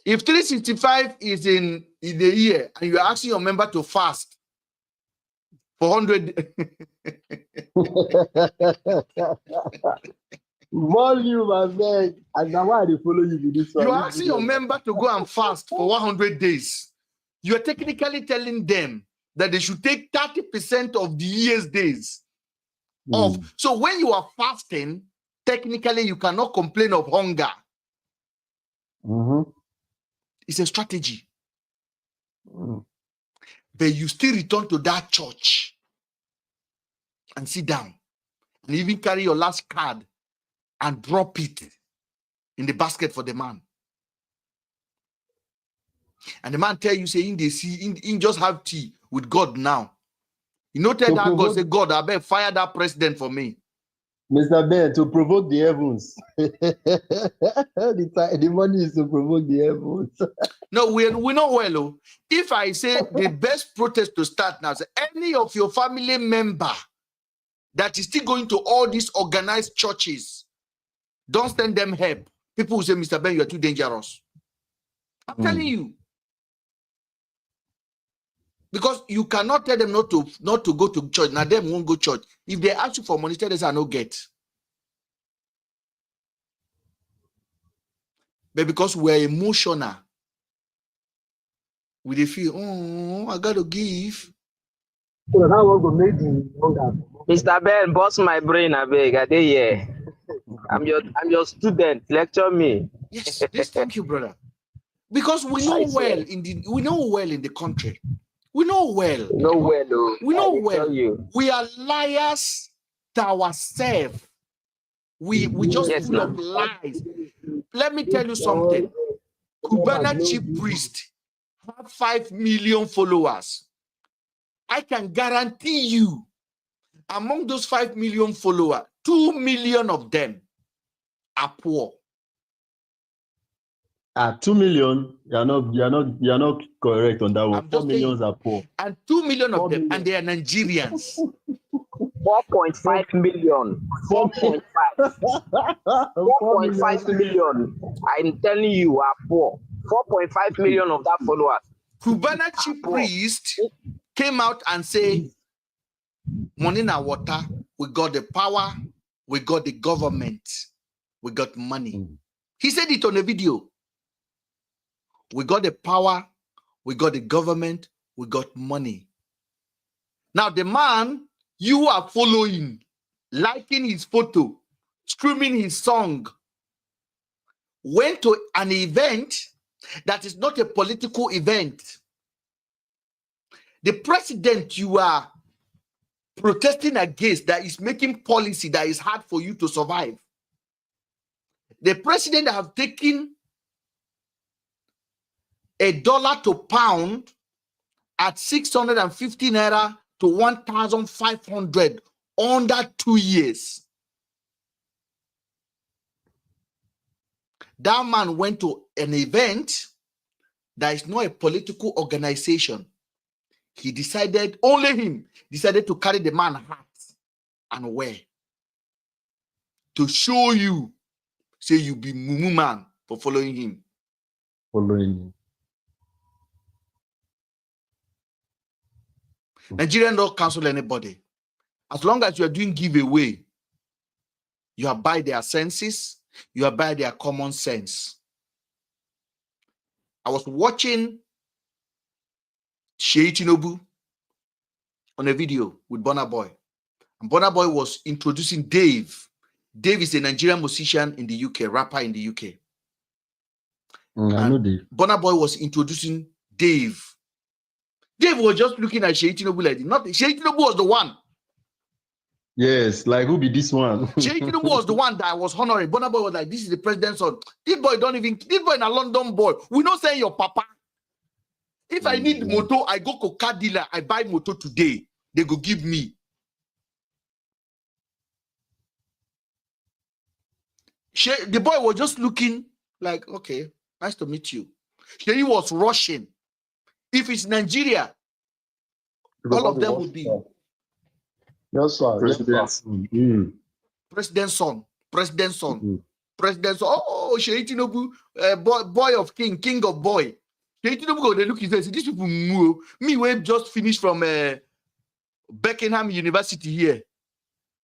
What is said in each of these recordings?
If 365 is in the year and you're asking your member to fast for 100 volume, I beg. And now why they follow you with this one? you're asking your member to go and fast for 100 days. You're technically telling them that they should take 30% of the year's days off. So when you are fasting, technically you cannot complain of hunger. It's a strategy. But you still return to that church and sit down and even carry your last card and drop it in the basket for the man. And the man tell you, saying they see in just have tea with God now. You know, tell that God, say, God, I better fire that president for me. Mr. Ben, to provoke the heavens. the money is to provoke the heavens. No, we know well. Oh. If I say the best protest to start now, say any of your family member that is still going to all these organized churches, don't send them help. People will say, Mr. Ben, you are too dangerous. I'm telling you. Because you cannot tell them not to go to church. Now them won't go to church. If they ask you for money, tell them I no get. But because we're emotional, we feel, oh, I gotta give. Mr. Ben, boss my brain, I beg. I dey here. I'm your student. Lecture me. Yes, thank you, brother. Because we know well in the country. We know well. We know well. We are liars to ourselves. We just full of lies. Let me tell you something. Cubana chief priest have 5 million followers. I can guarantee you, among those 5 million followers, 2 million of them are poor. 2 million, you're not correct on that one. 4 million are poor. And 2 million of them, and they are Nigerians. 4.5 million. 4.5. 4.5 million. I'm telling you, are poor. 4.5 million of that followers. Cubana chief priest came out and said, money na water, we got the power, we got the government, we got money. He said it on a video. We got the power, we got the government, we got money. Now the man you are following, liking his photo, streaming his song, went to an event that is not a political event. The president you are protesting against, that is making policy that is hard for you to survive. The president that have taken $1 to pound at 650 naira to 1,500 under 2 years. That man went to an event that is not a political organization. He decided, only him, decided to carry the man hat and wear. To show you, say you be mumu man for following him. Nigeria don't cancel anybody. As long as you are doing giveaway, you are by their senses, you are by their common sense. I was watching Sheyi Tinubu on a video with Burna Boy. And Burna Boy was introducing Dave. Dave is a Nigerian musician in the UK, rapper in the UK. I know Dave. Burna Boy was introducing Dave. Dave was just looking at Sheyi Tinubu like not Sheyi Tinubu was the one. Yes, like who be this one? Sheyi Tinubu was the one that was honoring. Burna Boy was like, this is the president's son. This boy in a London boy. We not say your papa. If I need moto, I go to car dealer, I buy moto today. They go give me. The boy was just looking like, okay, nice to meet you. Sheyi was rushing. If it's Nigeria, all of them would be. Yes, sir. President's son. president. Oh, Sheyi Tinubu, boy of king, king of boy. Sheyi Tinubu go, they look, he says, these people move. Me, we just finished from Beckenham University here.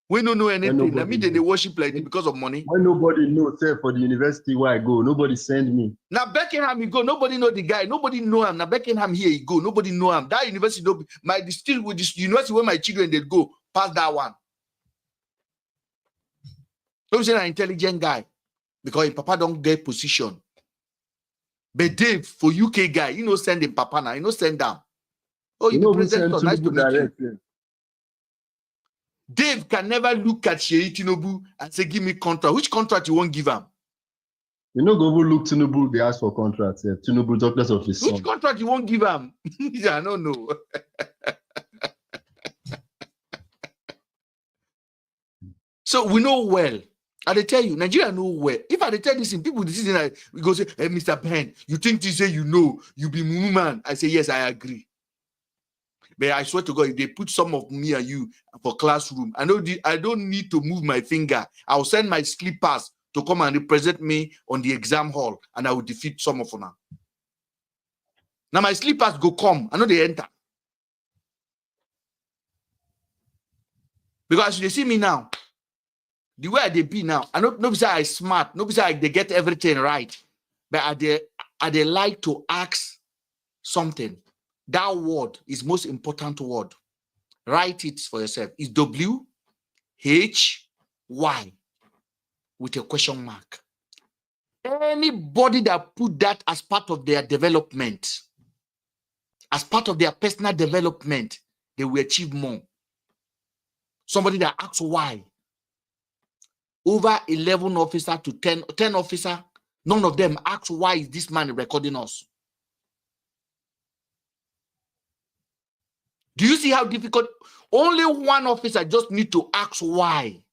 We don't know anything. I mean, they worship like this because of money. When nobody knows, say for the university where I go, nobody send me. Now Beckenham, you go. Nobody know the guy. Nobody know him. Now Beckenham here, you go. Nobody know him. That university, still with this university where my children they go past that one. Don't say an intelligent guy because his papa don't get position. But Dave, for UK guy, you know, send him papa now. You know, send down. Oh, you know, president, nice to meet you. Dave can never look at Sheyi Tinubu and say, give me contract. Which contract you won't give him? You know, go look Tinubu, they ask for contracts. Yeah. Tinubu talk less of his son. Which contract you won't give him? I don't know. So we know well. I tell you, Nigeria know well. If I tell this in people, this is like we go say, hey, Mr. Ben, you think this say you know, you be woman. I say, yes, I agree. But I swear to God, if they put some of me and you for classroom, I don't need to move my finger. I'll send my slippers to come and represent me on the exam hall, and I will defeat some of them. Now my slippers go come, I know they enter. Because they see me now, the way they be now, I know nobody say I smart, nobody say they get everything right, but are they like to ask something? That word is most important word. Write it for yourself. It's WHY with a question mark. Anybody that put that as part of their development, as part of their personal development, they will achieve more. Somebody that asks why. Over 11 officers to 10 officers, none of them ask why is this man recording us. Do you see how difficult? Only one officer just need to ask why.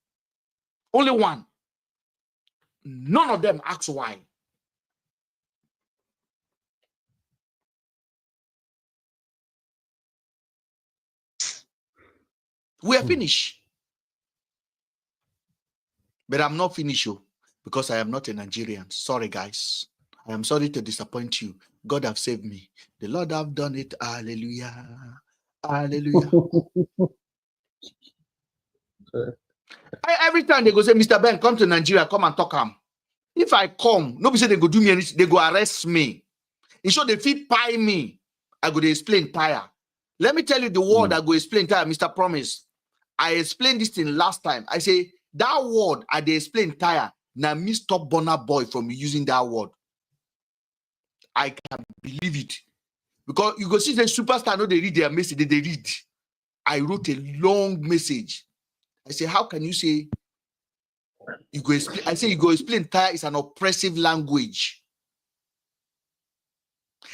Only one. None of them ask why. We are finished. But I'm not finished, because I am not a Nigerian. Sorry, guys. I am sorry to disappoint you. God have saved me. The Lord have done it. Hallelujah. Hallelujah. Every time they go say, Mr. Ben, come to Nigeria, come and talk him. If I come, nobody say they go do me anything, they go arrest me. In short, they fit pie me. I go to explain tire. Let me tell you the word I go explain tire, Mr. Promise. I explained this thing last time. I say that word I they explain tire. Now me stop Bonner boy from using that word. I can believe it. Because you go see the superstar, know they read their message, they read. I wrote a long message. I say, how can you say you go explain? I say you go explain tire is an oppressive language.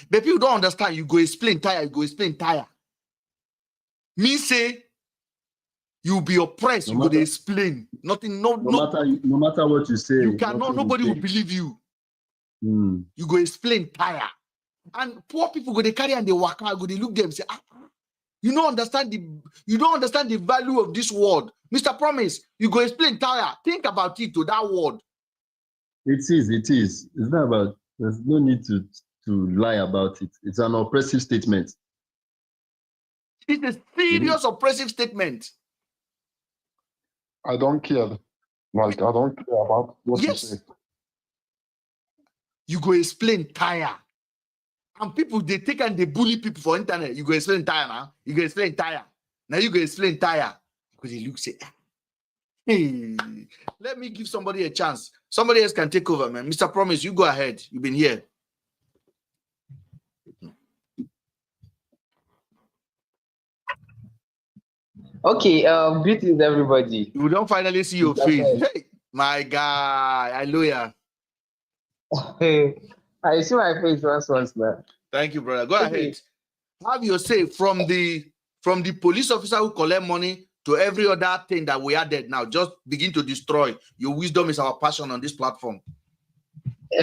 But people don't understand. You go explain tire, you go explain tire. Me say you be oppressed, you go to explain. Nothing, no matter what you say. You cannot, nobody will believe you. You go explain tire. And poor people go they carry and they walk out, go they look them say, you don't understand the value of this word. Mr. Promise, you go explain tire. Think about it to that word. It is. It's not about, there's no need to lie about it. It's an oppressive statement. It's a serious oppressive statement. I don't care. Like, I don't care about what you say. You go explain tire. And people, they take and they bully people for internet. You go explain tire now. You go explain tire. Now you go explain tire. Because they look, say, hey, let me give somebody a chance. Somebody else can take over, man. Mr. Promise, you go ahead. You've been here. Okay, greetings everybody. You don't finally see your face. Hey, my guy, hallelujah. I see my face once now. Thank you, brother. Go ahead. Have your say from the police officer who collect money to every other thing that we added now. Just begin to destroy. Your wisdom is our passion on this platform.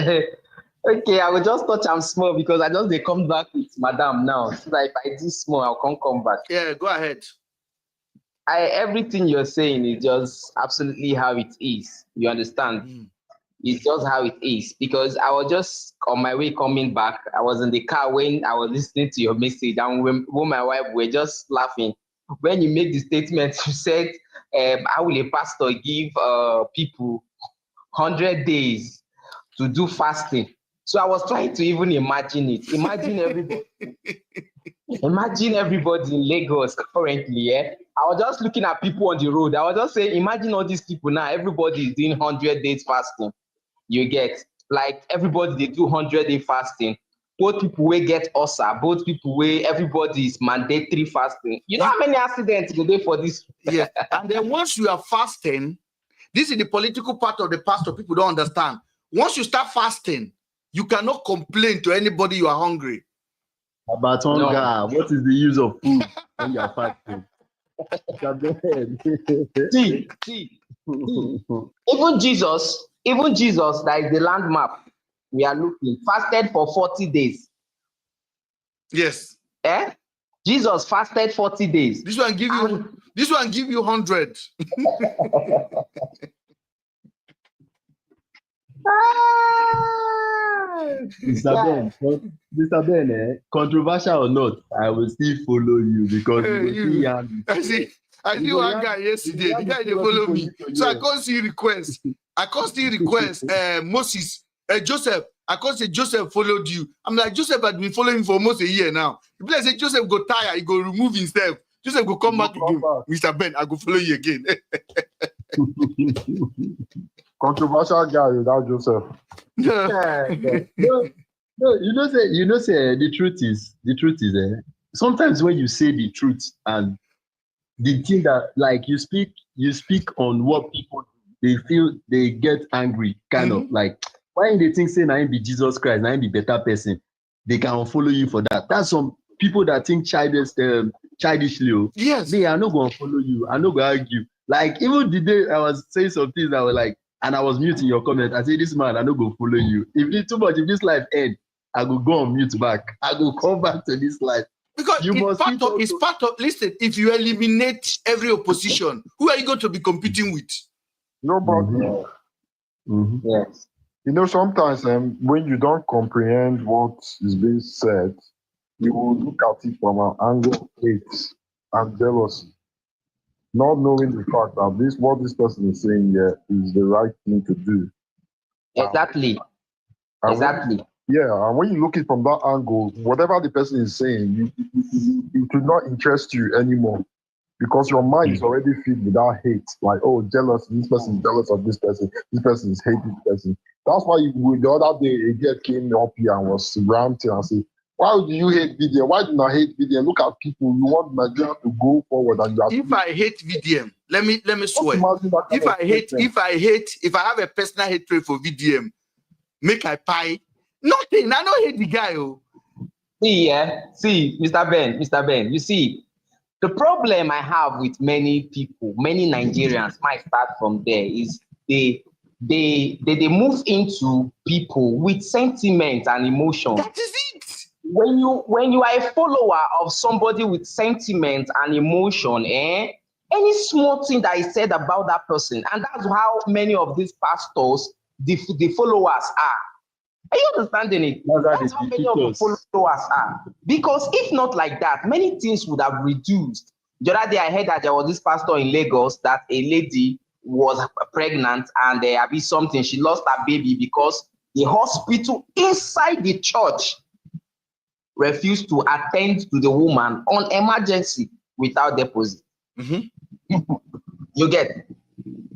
Okay, I will just touch am small because I just they come back with madam now. So that if I do small, I'll come back. Yeah, go ahead. Everything you're saying is just absolutely how it is. You understand? It's just how it is. Because I was just on my way coming back. I was in the car when I was listening to your message, and when my wife were just laughing. When you made the statement, you said, how will a pastor give people 100 days to do fasting? So I was trying to even imagine it. Imagine everybody in Lagos currently. Yeah? I was just looking at people on the road. I was just saying, imagine all these people now. Everybody is doing 100 days fasting. You get, like, everybody, they do 100-day fasting. Both people will get ulcer. Both people will, everybody is mandatory fasting. You know how many accidents go there for this? Yes. And then once you are fasting, this is the political part of the pastor people don't understand. Once you start fasting, you cannot complain to anybody you are hungry. About hunger, what is the use of food when you are fasting? See. Even Jesus, that is the land map we are looking, fasted for 40 days. Yes. Jesus fasted 40 days. This one give you 100. Mr. Ben, controversial or not, I will still follow you because I see one guy yesterday. The guy they follow me, so I can't see request. Moses, Joseph. I can't say Joseph followed you. I'm like, Joseph had been following for almost a year now. If I say Joseph go tire, he go remove himself. Joseph go come back again. Mr. Ben, I go follow you again. Controversial guy without Joseph. No, say the truth is, sometimes when you say the truth and the thing that, like, you speak on what people, they feel, they get angry, kind of like, why they think say na be Jesus Christ, na be better person, they can follow you for that. That's some people that think childishly. Yes. Me, I'm not gonna follow you. I'm not gonna argue. Like, even the day I was saying some things that were like, and I was muting your comment, I say, this man, I'm not gonna follow you. If it's too much, if this life ends, I go on mute back. I go come back to this life. Because it's part of, listen, if you eliminate every opposition, who are you going to be competing with? Nobody. Yes. You know, sometimes when you don't comprehend what is being said, you will look at it from an angle of hate and jealousy, not knowing the fact that what this person is saying here is the right thing to do. Exactly. And when you look at it from that angle, whatever the person is saying, it will not interest you anymore because your mind is already filled with that hate. Like, oh, jealous, this person is jealous of this person is hating this person. That's why the other day a girl came up here and was ranting and said, why do you hate VDM? Why do you not hate VDM? Look at people, you want Nigeria to go forward. And if I hate VDM, let me swear. If I have a personal hatred for VDM, make I pie. Nothing. I don't hate the guy. See, Mr. Ben, you see, the problem I have with many people, many Nigerians, might start from there, is they move into people with sentiment and emotion. That is it. When you are a follower of somebody with sentiment and emotion, any small thing that is said about that person, and that's how many of these pastors, the followers are. Are you understanding it? That's how many of the followers are. Because if not like that, many things would have reduced. The other day I heard that there was this pastor in Lagos that a lady was pregnant and there be something. She lost her baby because the hospital inside the church refused to attend to the woman on emergency without deposit. You get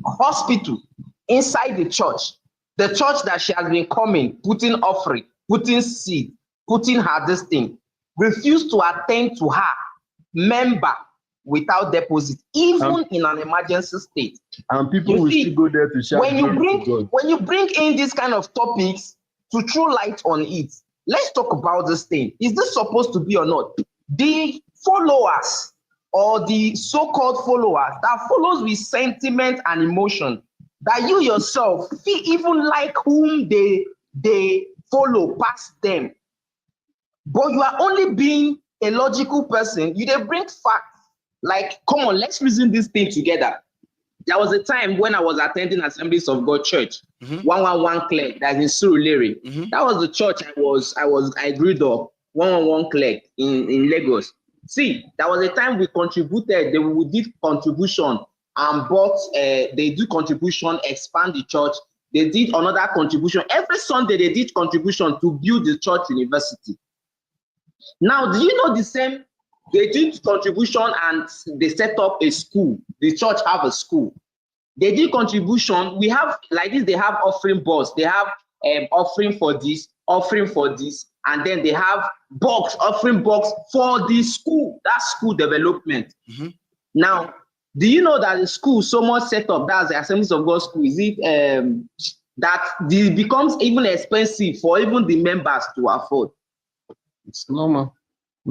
hospital inside the church that she has been coming, putting offering, putting seed, putting her this thing, refused to attend to her member without deposit, even in an emergency state. And people will still go there to shout. When you bring in these kind of topics to throw light on it, let's talk about this thing. Is this supposed to be or not? The followers or the so-called followers that follows with sentiment and emotion, that you yourself feel even like whom they follow past them. But you are only being a logical person. You dey bring facts. Like, come on, let's reason this thing together. There was a time when I was attending Assemblies of God Church. 111 Clerk, that's in Surulere. That was the church I grew up. 111 Clerk in Lagos. See, that was a time we contributed. We did contribution and bought. They do contribution, expand the church. They did another contribution every Sunday. They did contribution to build the church university. Now, do you know the same? They did contribution and they set up a school. The church have a school. They did contribution. We have like this. They have offering box. They have offering for this, and then they have offering box for the school. That's school development. Now, do you know that the school so much set up? That's the Assemblies of God school. Is it that this becomes even expensive for even the members to afford? It's normal.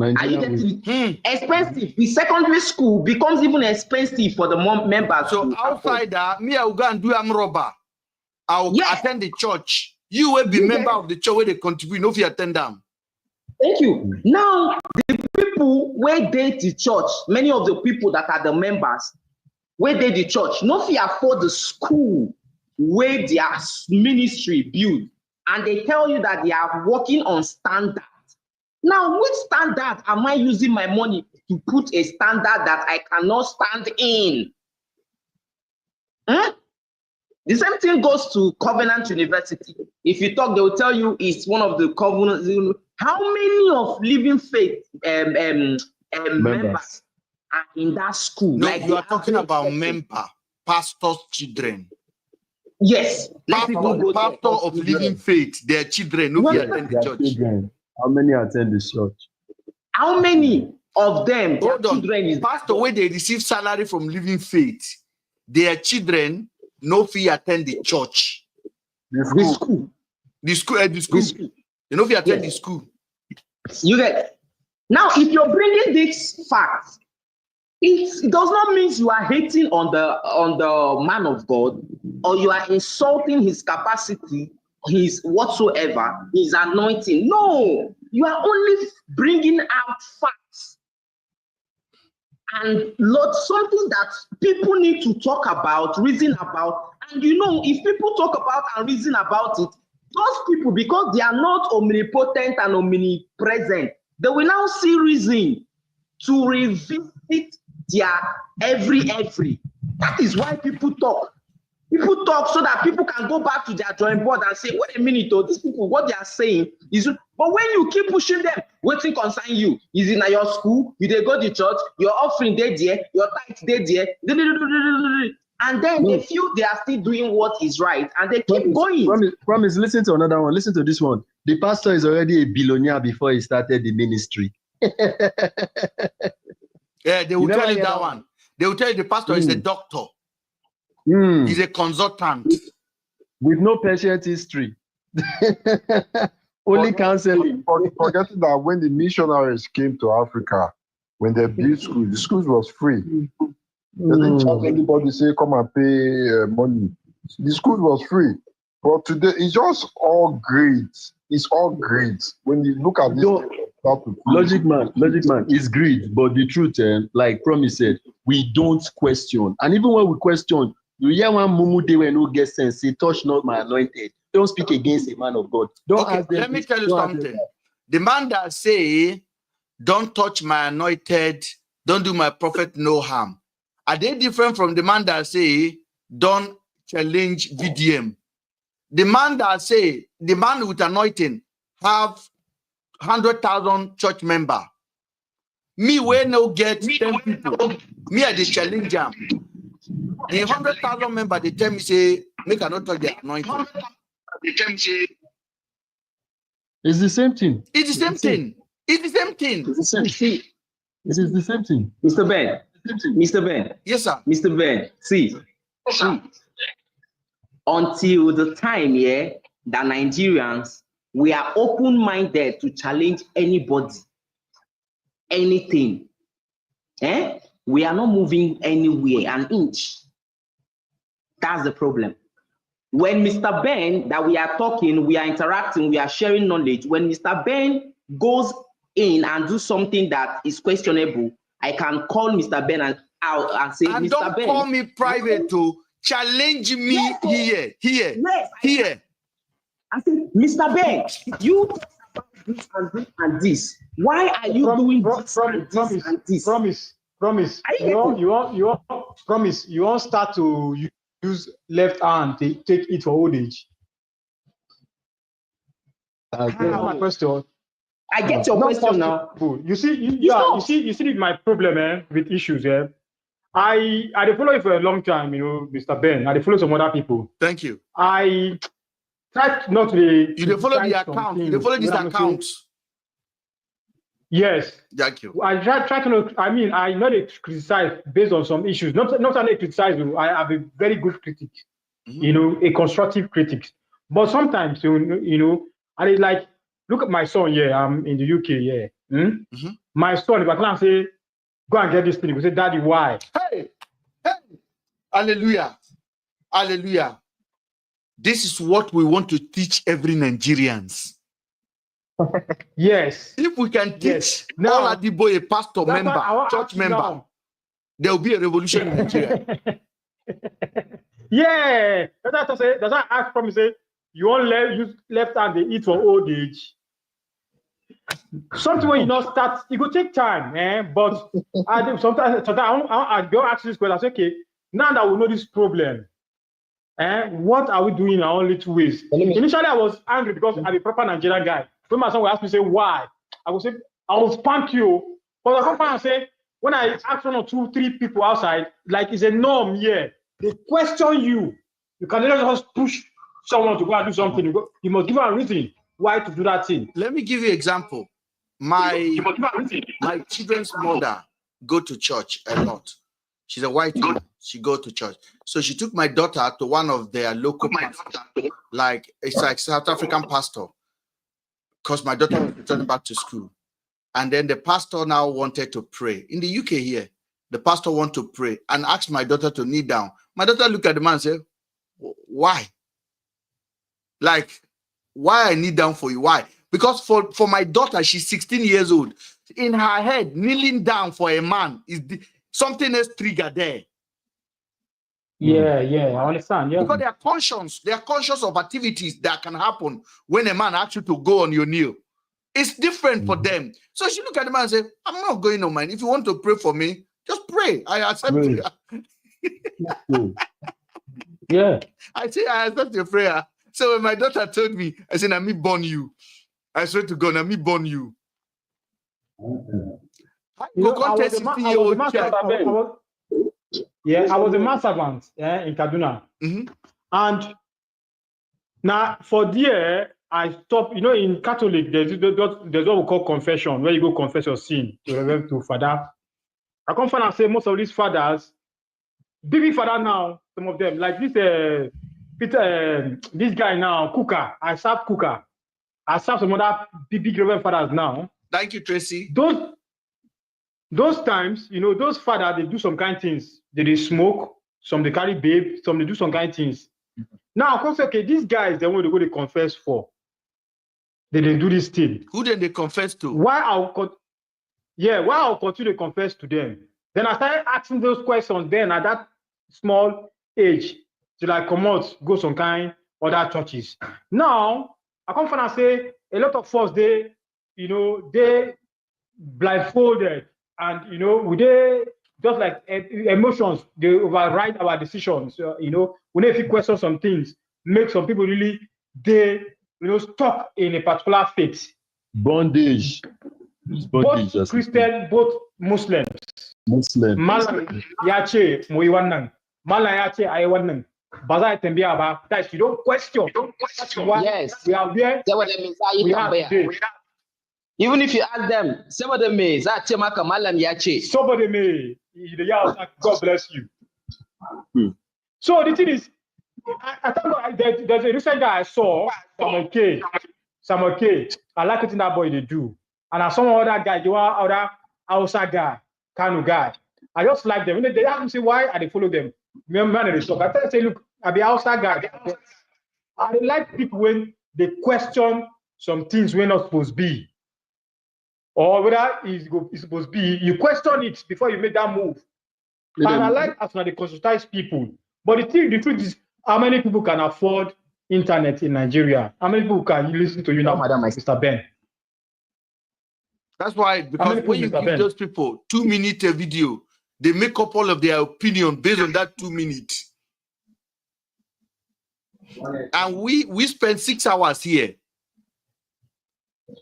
Are you getting it? Expensive? The secondary school becomes even expensive for the members. So outside that, me I will go and do am robber. I will attend the church. You will be member of the church where they contribute. No, if you attend them. Thank you. Now the people where they the church, many of the people that are the members, where they the church, no if you afford the school where their ministry build, and they tell you that they are working on standard. Now, which standard am I using my money to put a standard that I cannot stand in? The same thing goes to Covenant University. If you talk, they will tell you it's one of the covenants. How many of Living Faith members are in that school? No, like you are talking about member, pastor's children. Yes. Pastor of Living Faith, their children, no, they attend the church. Children. How many attend the church? How many of them? Hold on. Pastor, where they receive salary from Living Faith, their children no fee attend the church. The school. You know if you attend the school. You get. Now, if you're bringing this fact, it does not mean you are hating on the man of God, or you are insulting his capacity, his whatsoever, his anointing. No, you are only bringing out facts and Lord, something that people need to talk about, reason about. And you know, if people talk about and reason about it, those people, because they are not omnipotent and omnipresent, they will now see reason to revisit their every. That is why people talk. People talk so that people can go back to their drawing board and say, wait a minute, oh, these people, what they are saying is, but when you keep pushing them, waiting concern you, is in your school, you they go to church, your offering they there, your tithe they there, and then they feel they are still doing what is right, and they keep going. Promise, listen to another one, listen to this one. The pastor is already a billionaire before he started the ministry. Yeah, they will tell you that one. They will tell you the pastor is a doctor. He's a consultant. With no patient history. Only counseling. Forgetting that when the missionaries came to Africa, when they built schools, the schools was free. They didn't charge anybody, say, come and pay money. The school was free. But today, it's just all grades. It's all grades. When you look at this, logic man is greed. But the truth, like Promise said, we don't question. And even when we question, you hear one mumu day when no get sense, say, touch not my anointed. Don't speak against a man of God. Don't ask them. Let me tell you something. The man that say, don't touch my anointed, don't do my prophet no harm. Are they different from the man that say, don't challenge VDM? The man that say, the man with anointing have 100,000 church member. Me, we no get 10 people. Me, I the challenge them. The 100,000 member, they tell me, say, make I not touch the anointing. It's the same thing. It's the same thing. It's the same thing. It's the same thing. It is the same thing. Mr. Ben. Mr. Ben. Yes, sir. Mr. Ben. See. Until the time, that Nigerians, we are open-minded to challenge anybody, anything. We are not moving anywhere an inch. That's the problem. When Mr. Ben, that we are talking, we are interacting, we are sharing knowledge. When Mr. Ben goes in and do something that is questionable, I can call Mr. Ben out and say, and Mr. don't Ben, call me private to challenge me Yes, here. I said, Mr. Ben, you talk about this and this and this. Why are you doing this and this and this? Promise. You won't start to use left hand to take it for old age. My question. I get your question now. You see my problem with issues. I follow you for a long time, Mr. Ben. I follow some other people. Thank you. I try not to. You follow the account. You follow this account. Yes. Thank you. I try to know. I mean, I not criticize based on some issues. Not only criticize. I have a very good critic. A constructive critic. But sometimes, and it's like, look at my son here. I'm in the UK. My son, if I can say, go and get this thing, he will say, Daddy, why? Hey, hallelujah. This is what we want to teach every Nigerians. Yes. If we can teach all Adibo a pastor member, church member, there will be a revolution in Nigeria. That's why I asked from you, say, you won't use left hand, they eat for old age. Something when you not start, it will take time, but sometimes I go ask this question. I say, okay, now that we know this problem, what are we doing in our own little ways? Initially, I was angry because I'm a proper Nigerian guy. When my son would ask me, say, why? I would say, I will spank you. But I come and say, when I ask 1 or 2, 3 people outside, like it's a norm here, they question you. You cannot just push someone to go and do something. You must give them a reason why to do that thing. Let me give you an example. My children's mother go to church a lot. She's a white woman. She go to church. So she took my daughter to one of their local pastors, like it's like South African pastor, because my daughter was returning back to school. And then the pastor now wanted to pray. In the UK here, the pastor wanted to pray and asked my daughter to kneel down. My daughter looked at the man and said, why? Like, why I kneel down for you? Why? Because for my daughter, she's 16 years old. In her head, kneeling down for a man is something else triggered there. Yeah, I understand. Yeah. Because they are conscious of activities that can happen when a man asks you to go on your knee. It's different for them. So she look at the man and say, I'm not going on mine. If you want to pray for me, just pray. I accept prayer. Yeah. I say, I accept your prayer. So when my daughter told me, I said, "Let me born you." I swear to God, "Let me born you." I was a master servant in Kaduna. And now for there, I stopped, in Catholic, there's what we call confession, where you go confess your sin to Father. I come find and say most of these fathers, big father now, some of them, like this this guy now, Kuka. I serve Kuka. I serve some other big Reverend fathers now. Thank you, Tracy. Those times, those fathers, they do some kind of things. They smoke, some they carry babe, some they do some kind of things. Now, of course, okay, these guys, they want to go to confess for. They do this thing. Who then they confess to? Why I'll continue to confess to them. Then I started asking those questions then at that small age till I come out, go some kind other churches. Now, I come from and say a lot of us, they blindfolded and, they just like emotions, they override our decisions. We need to question some things, make some people really, stuck in a particular faith. Bondage. Both Christian, both Muslims. Malam yace mu yi wannan. Malam yace ayi wannan. Ba za a tambaya ba. That you don't question. Yes. We are there. We have even if you ask them, somebody may za ce maka malam yace. Somebody may. God bless you. So the thing is, I thought there's a recent guy I saw, Samuel K. I like what that boy they do. And I saw other guy, the other outside guy, Kanu guy. I just like them. When they ask me, say, why I they follow them? Man, they talk. I tell them, say, look, I be outside guy. I like people when they question some things we're not supposed to be. Or whether it's supposed to be, you question it before you make that move. And I like as when they consultize people. But the truth is, how many people can afford internet in Nigeria? How many people can listen to you now, Mr. Ben? That's why, because when you give those people 2-minute video, they make up all of their opinion based on that 2 minutes. And we spend 6 hours here.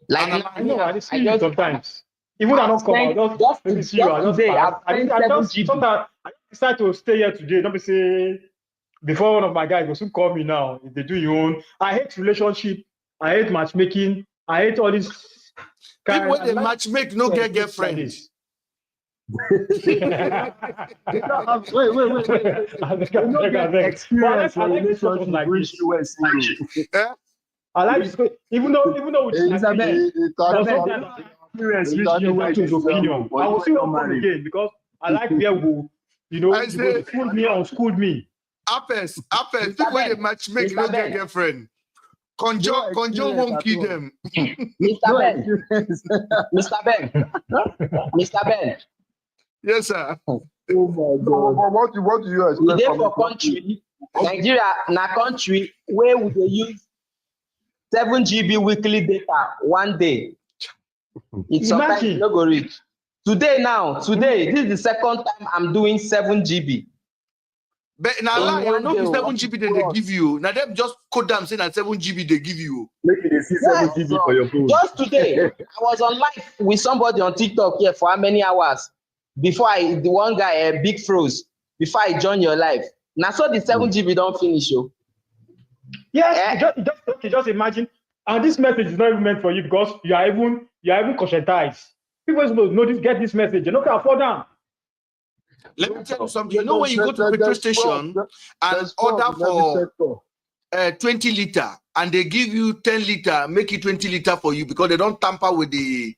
Like I know, I see you sometimes. Even I don't come out, just maybe see you. Sometimes I decide to stay here today. Don't be say before one of my guys will soon call me now. If they do your own, I hate relationship. I hate matchmaking. I hate all this. People when they matchmake no get friends. Wait. Experience I like relationship like this. I like this, even though it's Elizabeth, experience his opinion. I will still come again because I like where you fooled me or schooled me. Apples. People when they matchmake no get girlfriend. Conjure won't kill them. Mr. Ben. Yes, sir. Oh my God. What do you expect? We dey for country. Nigeria na country where we dey use 7 GB weekly data one day. It's sometimes no go reach. Today, this is the second time I'm doing 7 GB. But now, not the 7 GB they give you. Now, them just code them saying that 7 GB they give you. Make it 7 GB for your phone. Just today, I was on live with somebody on TikTok here for how many hours? Before the one guy, Big Froze, before I join your live. Now, so the 7 GB don't finish, yo. Yes, just imagine. And this message is not even meant for you because you are even conscientized. People know get this message. You don't afford them. Let me tell you something. You know when you go to petrol station and order for 20 liter and they give you 10 liter, make it 20 liter for you because they don't tamper with the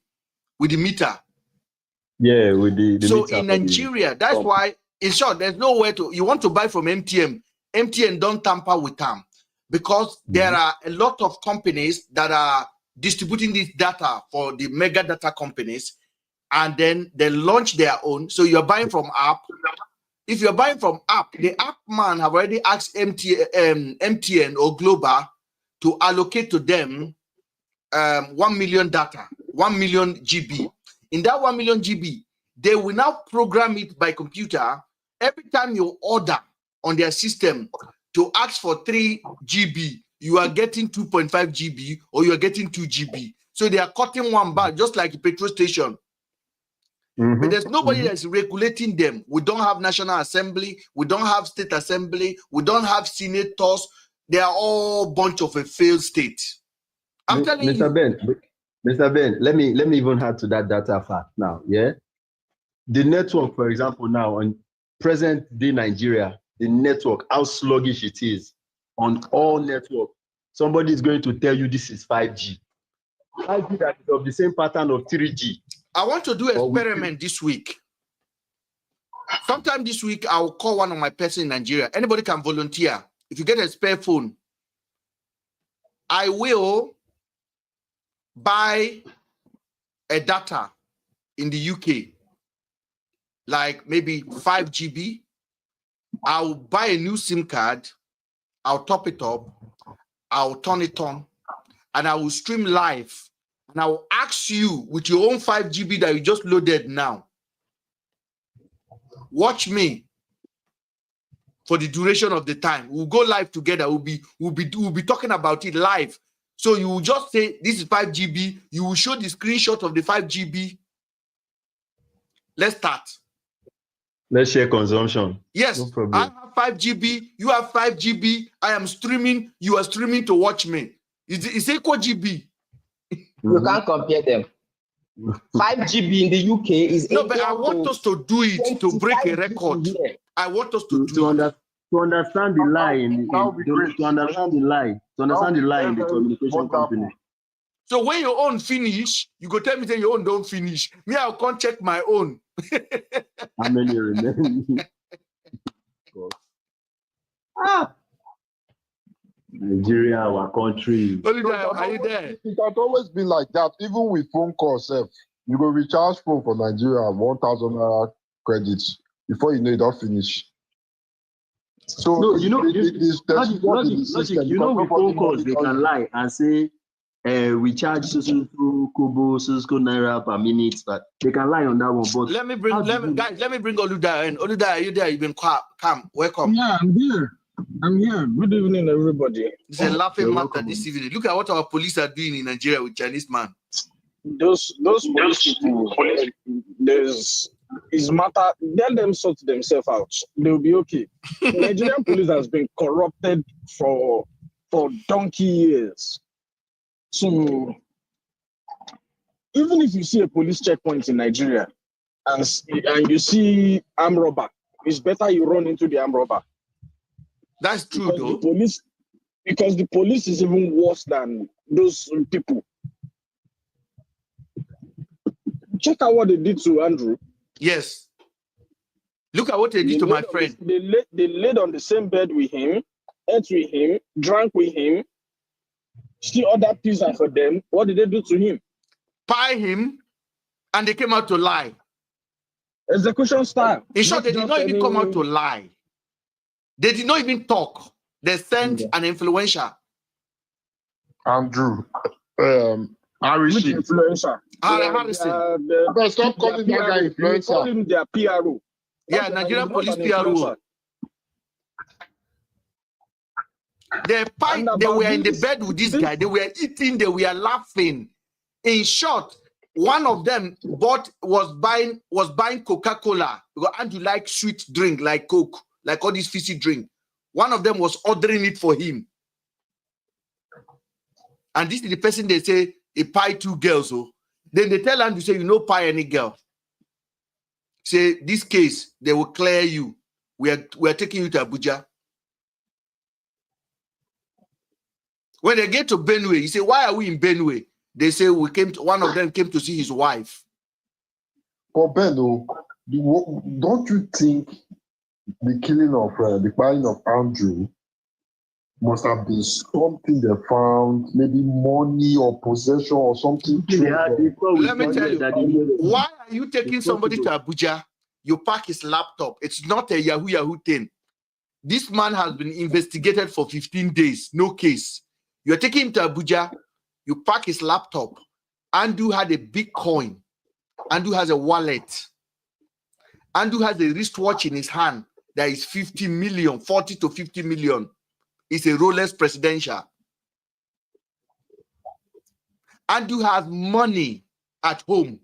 meter. Yeah, with the so meter in Nigeria, that's why in short, there's nowhere to you want to buy from MTN. MTN don't tamper with them because there are a lot of companies that are distributing this data for the mega data companies. And then they launch their own. So you're buying from app. If you're buying from app, the app man have already asked MTN or Global to allocate to them 1 million data, 1 million GB. In that 1 million GB, they will now program it by computer. Every time you order on their system to ask for 3 GB, you are getting 2.5 GB or you are getting 2 GB. So they are cutting one bar, just like a petrol station. But there's nobody that's regulating them. We don't have National Assembly. We don't have State Assembly. We don't have senators. They are all a bunch of a failed state. I'm telling you. Mr. Ben, let me even add to that data fact now. Yeah. The network, for example, now on present day Nigeria, the network, how sluggish it is on all networks. Somebody is going to tell you this is 5G. 5G that is of the same pattern of 3G. I want to do an experiment this week. Sometime this week, I will call one of my persons in Nigeria. Anybody can volunteer. If you get a spare phone, I will buy a data in the UK, like maybe 5 GB. I'll buy a new SIM card. I'll top it up. I'll turn it on. And I will stream live. And I will ask you with your own 5 GB that you just loaded now. Watch me for the duration of the time. We'll go live together. We'll be talking about it live. So you will just say this is 5 GB. You will show the screenshot of the 5 GB. Let's start. Let's share consumption. Yes, no problem. I have 5 GB. You have 5 GB. I am streaming. You are streaming to watch me. It's equal GB. You can't compare them. 5 GB in the UK is no, but I want us to do it to break a record. I want us to do it. To understand the lie in the communication company. So when your own finish, you go tell me that your own don't finish. Me, I'll come check my own. How many remain? Nigeria, our country. Are you there? It has always been like that. Even with phone calls, you go recharge phone for Nigeria 1,000 naira credits before you know it don't finish. So No, you know, there's logic, what in the logic, system, you know, with because phone calls, nobody they can knows. lie and say, we charge so kobo, so naira per minute, but they can lie on that one. But Let me bring Oluda in. Oluda, are you there? You've been calm. Welcome. Yeah, I'm here. Good evening, everybody. It's a laughing You're matter welcome. this evening. Look at what our police are doing in Nigeria with Chinese man. Those police people, is matter. Let them sort themselves out. They'll be okay. Nigerian police has been corrupted for donkey years. So even if you see a police checkpoint in Nigeria and you see armed robber, it's better you run into the armed robber. That's true, though. Because the police is even worse than those people. Check out what they did to Andrew. Yes. Look at what they did to my friend. They laid on the same bed with him, ate with him, drank with him, still ordered pizza for them. What did they do to him? Pie him, and they came out to lie. Execution style. In short, they did not even come out to lie. They did not even talk. They sent an influencer. Andrew, Which Harrison. influencer? Harrison. Stop calling that guy They call influencer. him their PRO. Yeah, Nigerian Police PRO. They were in the bed with this guy. They were eating. They were laughing. In short, one of them was buying Coca-Cola because Andrew likes sweet drink like Coke, like all this fizzy drink. One of them was ordering it for him. And this is the person they say he pie 2 girls. So then they tell Andrew, say, you know, pie any girl. Say, this case, they will clear you. We are taking you to Abuja. When they get to Benue, you say, why are we in Benue? They say one of them came to see his wife. But Beno, don't you think the killing of the buying of Andrew must have been something they found, maybe money or possession or something? Let me tell you, why are you taking somebody to Abuja? You pack his laptop. It's not a Yahoo thing. This man has been investigated for 15 days, no case. You're taking him to Abuja, you pack his laptop. Andrew had a big coin. Andrew has a wallet. Andrew has a wristwatch in his hand that is 50 million, 40 to 50 million. It's a Rolex presidential. Andrew has money at home,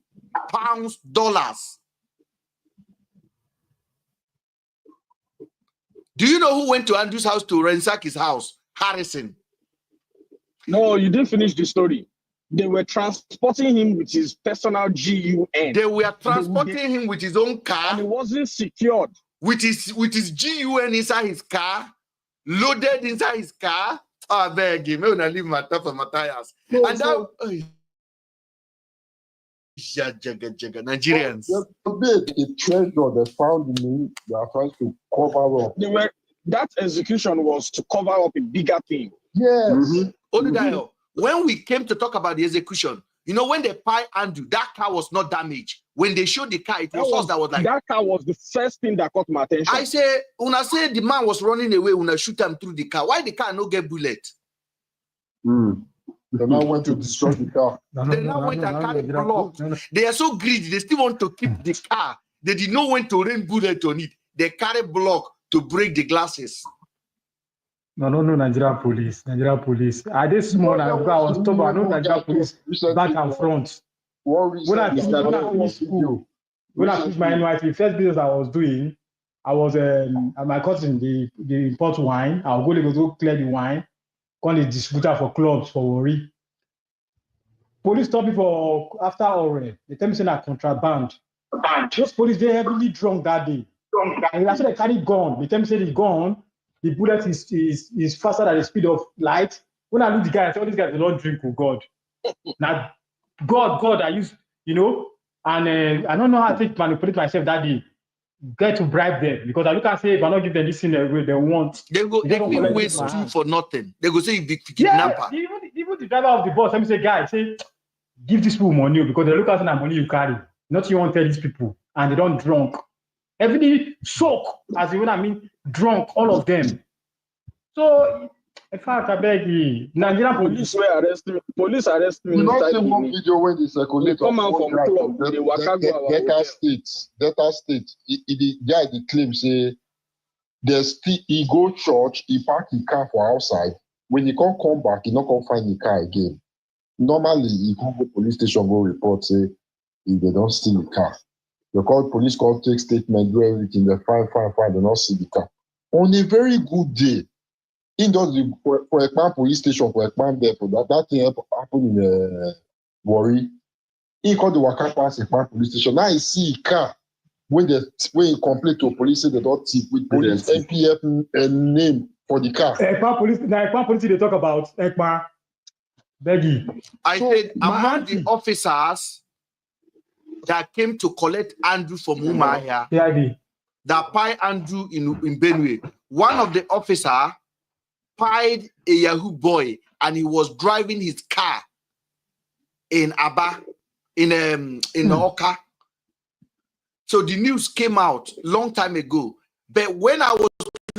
pounds, dollars. Do you know who went to Andrew's house to ransack his house? Harrison. No, you didn't finish the story. They were transporting him with his personal GUN. They were transporting him with his own car. And it wasn't secured. With his GUN inside his car, loaded inside his car. I beg him. When I leave my top of my tires. No, and so, Nigerians. A treasure they found in me, they are trying to cover up. That execution was to cover up a bigger thing. Yes. Oludayo, when we came to talk about the execution, you know, when they pie Andrew, that car was not damaged. When they showed the car, it was us that was like. That car was the first thing that caught my attention. I say, when I say the man was running away, when I shoot him through the car, why the car no get bullet? They now went to destroy the car. They now went and carry blocked. They are so greedy. They still want to keep the car. They did not want to rain bullet on it. They carry block to break the glasses. No, Nigera Police. Nigera Police. I did small. I was told I know Nigera Police back and front. When I finished school, when I finished my NYT, first business I was doing, I was my cousin, the import wine. I'll go clear the wine, call the distributor for clubs for worry. Police stopped me for after Ore. They tell me saying that contraband. Those police, they heavily drunk that day. And after they carry gun, they tell me say the gun, the bullet is faster than the speed of light. When I look at the guy, I say, all these guys, they don't drink, oh God. Now, God, I used, you know, and I don't know how to manipulate myself that day. Get to bribe them because I look and say, if I don't give them this thing they want. They will waste you for nothing. They go say, you big kidnapper. Yeah, even the driver of the bus, let me say, guy, say, give these people money because they look at the money you carry. Not you want to tell these people, and they don't drunk. Everybody soak, as you know what I mean. drunk, all of them. So, in fact, I beg you, Nigerian police. Police arrest me. You not see one video when they circulate come out from club, they waka go our Delta State. The guy they claim say there's still he go church, he park his car for outside. When he come back, he not come find the car again. Normally, he come go police station, go report, say if they don't steal the car. They call police, take statement, do everything, they find, they not see the car. On a very good day, in does the for Ekpan police station, for Ekpan depot, that thing happened in Warri. He called the Waka pass Ekpan police station. Now he see a car when he complain to police, say they don't tip with police MPF name for the car. Ekpan police, they talk about Ekpan. Beggy. I said among the officers that came to collect Andrew from Umahia, that pied Andrew in Benue, one of the officers pied a Yahoo boy and he was driving his car in Aba, in Oka. So the news came out long time ago. But when I was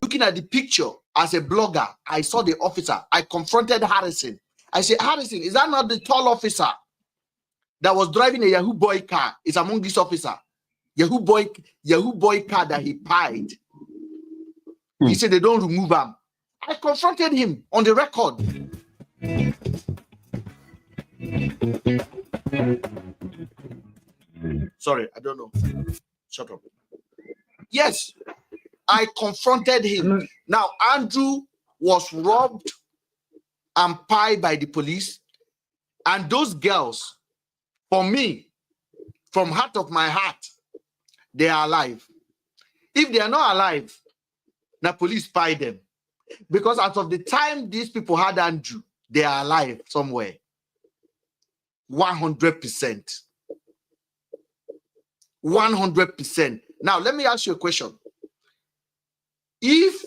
looking at the picture as a blogger, I saw the officer. I confronted Harrison. I said, Harrison, is that not the tall officer that was driving a Yahoo boy car? Is among this officer. Yahoo boy car that he pied. He said they don't remove him. I confronted him on the record. Sorry, I don't know. Shut up. Yes, I confronted him. Now, Andrew was robbed and pied by the police. And those girls, for me, from heart of my heart, they are alive. If they are not alive, the police pied them. Because as of the time these people had Andrew, they are alive somewhere. 100%. 100%. Now, let me ask you a question. If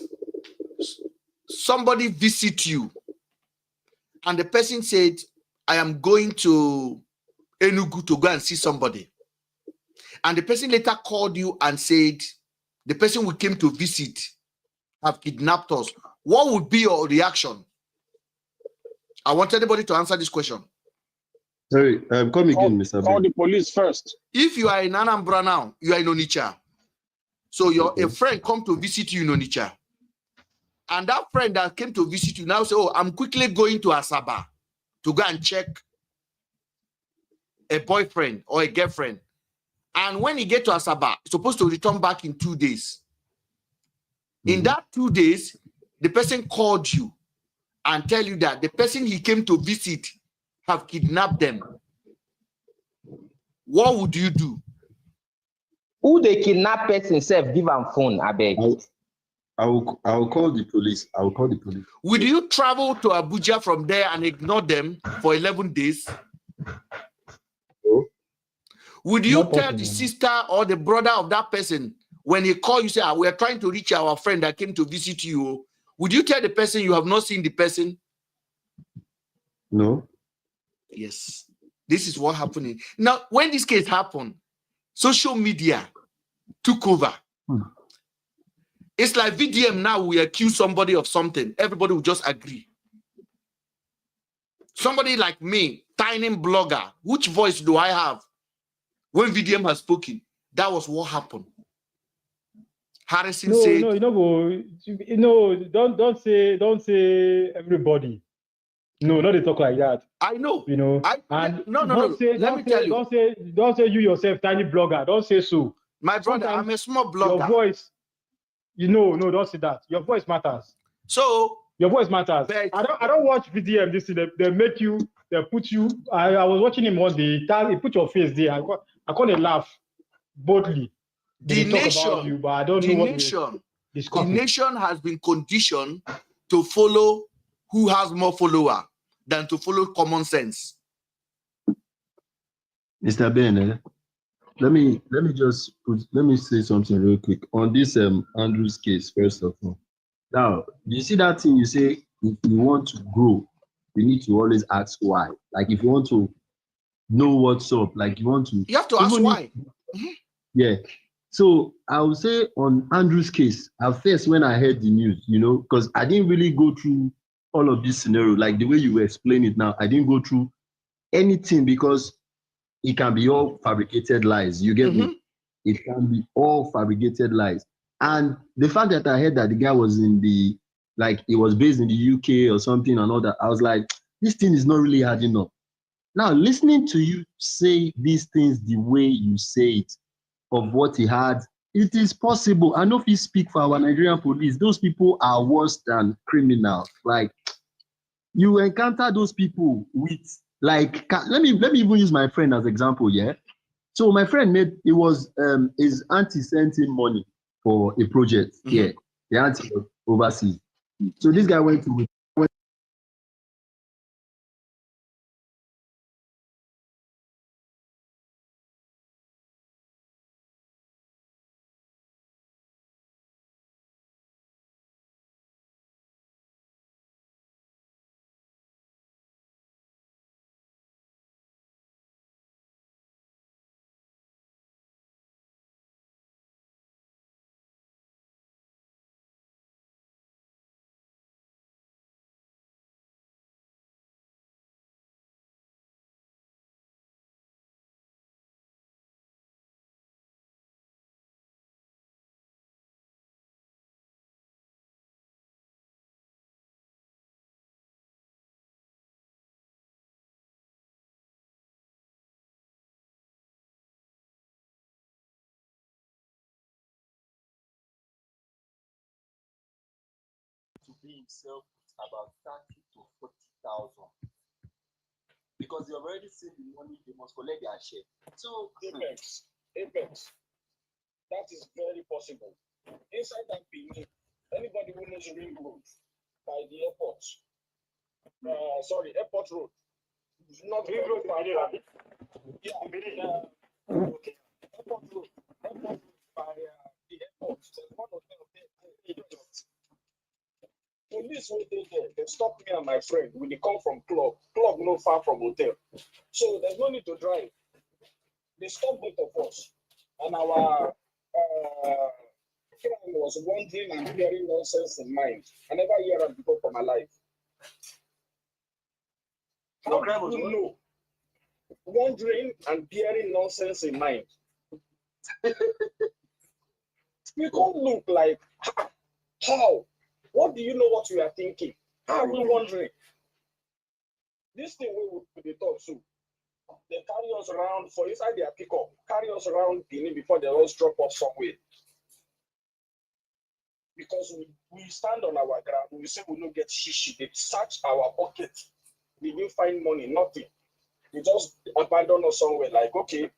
somebody visits you and the person said, I am going to Enugu to go and see somebody, and the person later called you and said, the person we came to visit have kidnapped us, what would be your reaction? I want anybody to answer this question. Sorry, come again, Mr. Call the police first. If you are in Anambra now, you are in Onitsha. So a friend come to visit you in Onitsha. And that friend that came to visit you now say, oh, I'm quickly going to Asaba to go and check a boyfriend or a girlfriend. And when he get to Asaba, he's supposed to return back in 2 days. In that 2 days, the person called you and tell you that the person he came to visit have kidnapped them. What would you do? Who the kidnap person self give am phone, I beg. I will call the police. I will call the police. Would you travel to Abuja from there and ignore them for 11 days? No. Would you tell the sister or the brother of that person when he call you, say, we are trying to reach our friend that came to visit you? Would you tell the person you have not seen the person? No. Yes. This is what happened. Now, when this case happened, social media took over. It's like VDM now, we accuse somebody of something. Everybody will just agree. Somebody like me, tiny blogger, which voice do I have? When VDM has spoken, that was what happened. Harrison said, don't say everybody. No, not they talk like that. I know. You know. Let me tell you. Don't say you yourself, tiny blogger. Don't say so. My brother, sometimes I'm a small blogger. Your voice, don't say that. Your voice matters. So your voice matters. I don't watch VDM. This they make you, they put you. I was watching him one day. He put your face there. I couldn't laugh boldly. The nation, you, but I don't know what the nation has been conditioned to follow who has more follower than to follow common sense. Mr. Ben, let me say something real quick on this Andrew's case. First of all, now you see that thing you say, if you want to grow, you need to always ask why. Like if you want to know what's up, like you have to ask why. Yeah. So I would say on Andrew's case, at first when I heard the news, because I didn't really go through all of this scenario, like the way you explain it now, I didn't go through anything because it can be all fabricated lies. You get me? It can be all fabricated lies. And the fact that I heard that the guy was he was based in the UK or something and all that, I was like, this thing is not really adding up. Now, listening to you say these things the way you say it, of what he had, it is possible. I know if you speak for our Nigerian police, those people are worse than criminals. Like, you encounter those people with, like, let me even use my friend as example, yeah? So my friend his auntie sent him money for a project here. The auntie was overseas. So this guy went to pay himself about 30 to 40,000 because they already seen the money, they must collect their share. So Apex, that is very possible. Inside that building, anybody who knows Ring Road by the airport, airport road, not Ring Road by the okay, airport road by the airport. There's one hotel there. Police waited there. They stopped me and my friend. We come from club not far from hotel, so there's no need to drive. They stopped both of us, and our friend was wondering and hearing nonsense in mind. I never hear that before for my life. How do you know? Wondering and bearing nonsense in mind. You don't look like how. What do you know what we are thinking? How are we wondering? This thing we would be taught to. They carry us around for inside their pickup, carry us around Guinea before they always drop off somewhere. Because we stand on our ground, we say we don't get shishi. They search our pocket. We didn't find money, nothing. They just abandon us somewhere like, okay,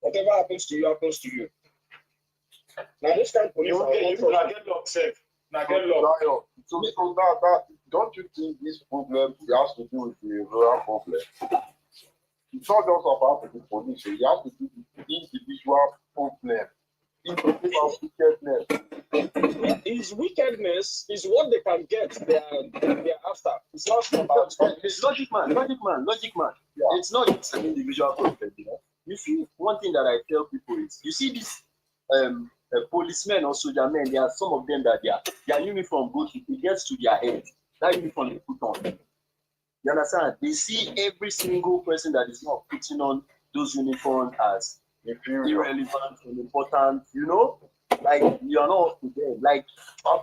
whatever happens to you, happens to you. Now this kind of police get locked safe. Now get locked. So that don't you think this problem has to do with the rural problem? It's not just about the police, it has to do with the individual problem. Wickedness. His wickedness is what they can get they're after. It's not about it's logic man. Yeah. It's not just an individual problem, You see, one thing that I tell people is, you see this policemen or soldier men, there are some of them that their uniform goes, it gets to their head. That uniform they put on. You understand? They see every single person that is not putting on those uniforms as irrelevant and important, Like you are not up to them. Like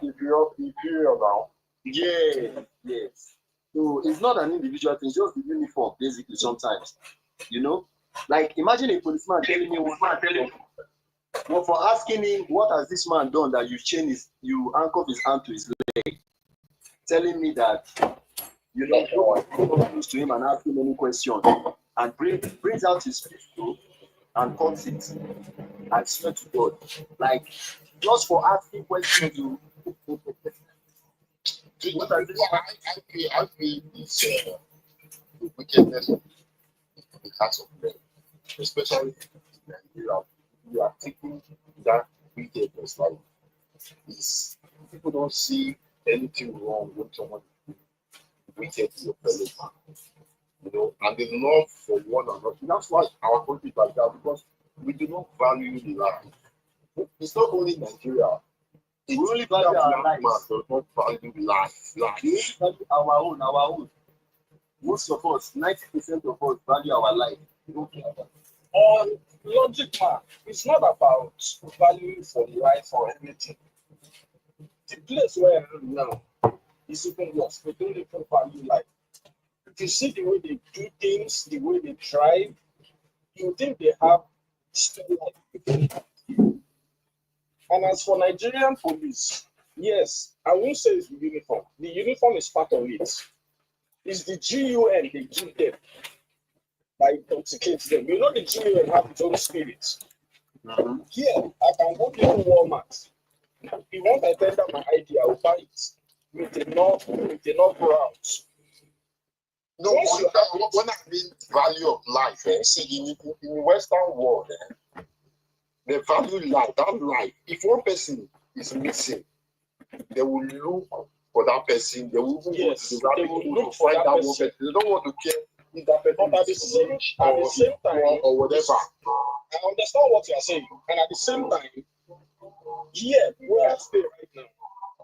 inferior now. Yeah, yes. So it's not an individual thing, it's just the uniform, basically, sometimes. Like imagine a policeman telling me but for asking him what has this man done that you handcuff his hand to his leg, telling me that go close to him and ask him any question and brings out his pistol and cuts it. I swear to God, like just for asking questions you. I feel it's the wickedness of the hearts of men, especially in Nigeria. You are taking that wickedness like this. People don't see anything wrong when someone is wicked to your fellow man. And the love for one another. That's why our country is like that, because we do not value life. It's not only Nigeria. We only value our lives. Does not value life. We value our own. Most of us, 90% of us value our life. We don't care about it. Logic, man, it's not about value for life or anything. The place where I am now is even worse. They don't even value life. If you see the way they do things, the way they try, you think they have still life. And as for Nigerian police, yes, I won't say it's the uniform. The uniform is part of it. It's the GUN they give them that intoxicates them. You know the GUN have its own spirit. Here, I can go to Walmart. If you want to tender my ID, I will buy it with enough rounds. No, when I mean value of life, see, in the Western world, they value life. That life. If one person is missing, they will look for that person. They will even go to the rabbit hole to find that one person. They don't want to care if that person But at the same time, or whatever. I understand what you are saying, and at the same time, here where I stay right now,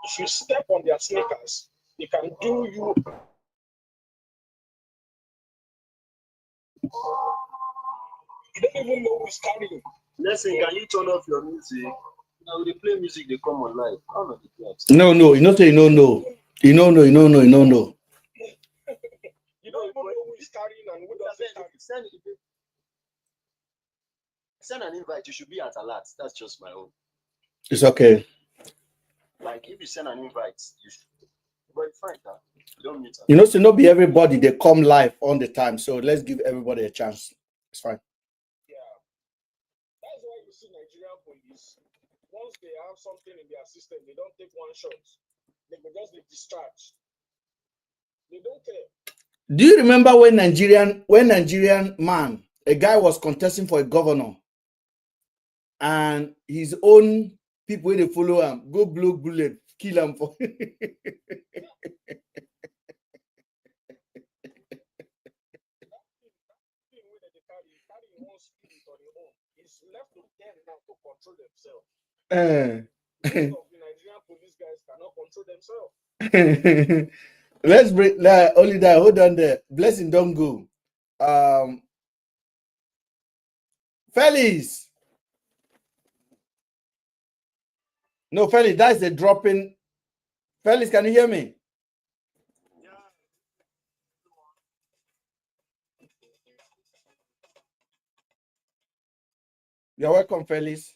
if you step on their sneakers, they can do you. You don't even know who's carrying. Listen, can you turn off your music? Now they play music, they come online. No, you know, say you don't know. You don't know. You don't even know who is carrying and who doesn't carry. Send an invite, you should be at alert. That's just my own. It's okay. Like if you send an invite, you should. But it's fine, that you don't meet. You know, so not be everybody they come live on the time. So let's give everybody a chance. It's fine. Yeah, that's why you see Nigerian police. Once they have something in their system, they don't take one shot. They will just be discharged. They don't care. Do you remember when Nigerian man, a guy was contesting for a governor, and his own people when they follow him, go blow bullet, kill him for It's left to them now to control themselves. Most of the Nigerian police guys cannot control themselves. Let's break that. Only that. Hold on there. Blessing, don't go. Felix. No, Felix, that's the dropping. Felix, can you hear me? You're welcome, Felix.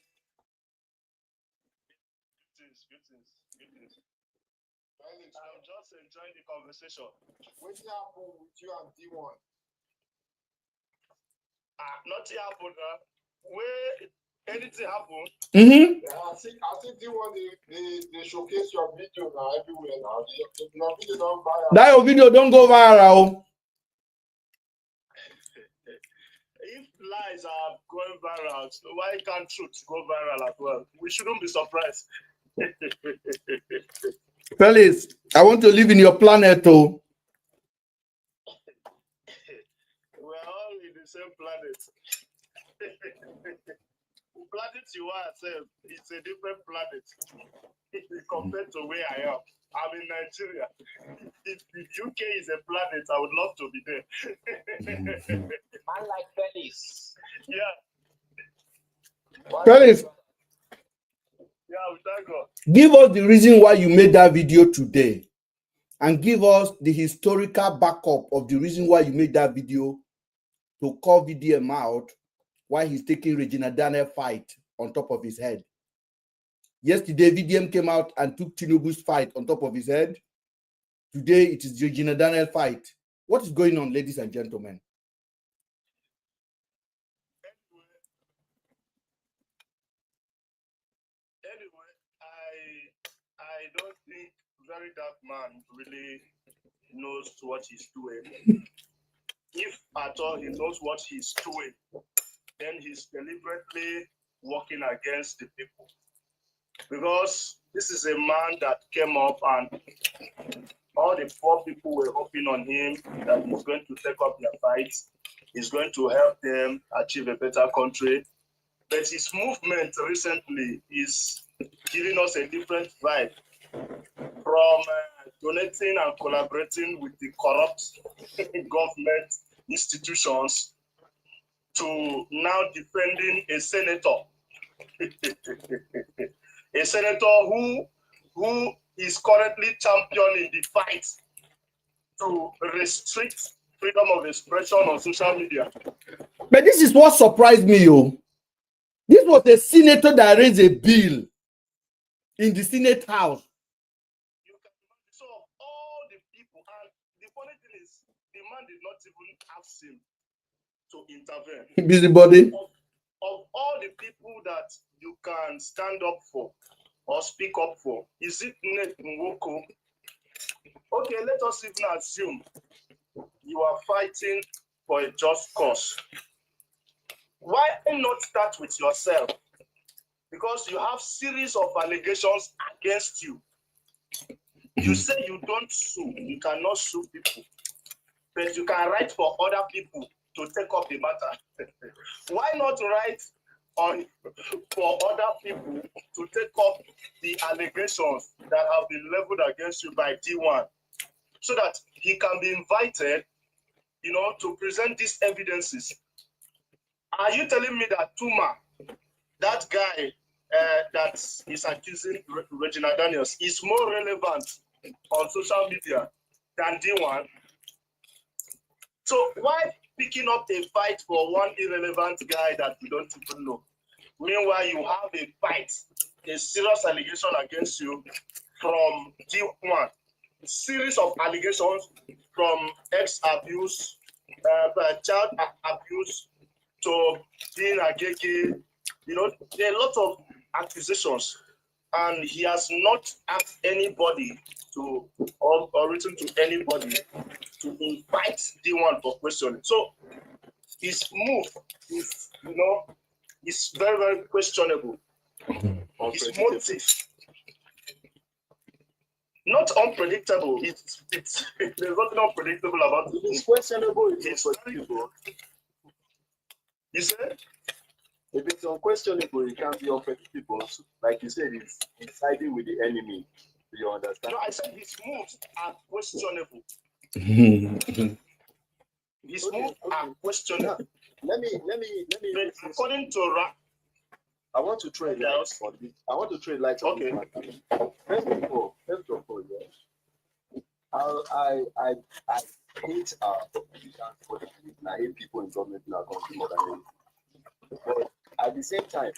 I'm just enjoying the conversation. What happened with you and D1? Nothing happened. Where anything happened? Yeah, I think D1 they showcase your video now everywhere now. Your video don't viral. That your video don't go viral. If lies are going viral, so why can't truth go viral as well? We shouldn't be surprised. Felix, I want to live in your planet, too. We're all in the same planet. Planet you are, it's a different planet compared to where I am. I'm in Nigeria. If UK is a planet, I would love to be there. Man like Felix. Yeah. Felix, Yeah, we thank God. give us the reason why you made that video today, and give us the historical backup of the reason why you made that video to call VDM out while he's taking Regina Daniel fight on top of his head. Yesterday, VDM came out and took Tinubu's fight on top of his head. Today, it is Regina Daniel fight. What is going on, ladies and gentlemen? Anyway, I don't think very dark man really knows what he's doing. If at all he knows what he's doing, then he's deliberately working against the people. Because this is a man that came up and all the poor people were hoping on him that he's going to take up their fights. He's going to help them achieve a better country. But his movement recently is giving us a different vibe from donating and collaborating with the corrupt government institutions to now defending a senator. A senator who is currently championing the fight to restrict freedom of expression on social media. But this is what surprised me, yo. This was a senator that raised a bill in the Senate House. So all the people, and the funny thing is, the man did not even ask him to intervene. Busybody. Of all the people that you can stand up for or speak up for, is it Ned Nwoko? Okay, let us even assume you are fighting for a just cause. Why not start with yourself? Because you have series of allegations against you. You say you don't sue, you cannot sue people, but you can write for other people to take up the matter. Why not write for other people to take up the allegations that have been leveled against you by D1, so that he can be invited, to present these evidences? Are you telling me that Tuma, that guy that is accusing Regina Daniels, is more relevant on social media than D1? So why picking up a fight for one irrelevant guy that you don't even know? Meanwhile, you have a fight, a serious allegation against you from D1. A series of allegations from ex-abuse, child abuse, to being a gay. There are a lot of accusations, and he has not asked anybody to, or written to anybody to invite D1 for questioning. So his move is, is very, very questionable. His motive, not unpredictable. It's there's nothing unpredictable about it. It's questionable. It's unpredictable. You said? If it's unquestionable, it can be unpredictable. Like you said, it's siding with the enemy. Do you understand? No, I said his moves are questionable. His moves are questionable. Let me. But according to I want to trade lights on this. I want to trade lights on this matter. First of all, yes. I hate our politicians for the reason I hate people in government in our country more than anything. But at the same time,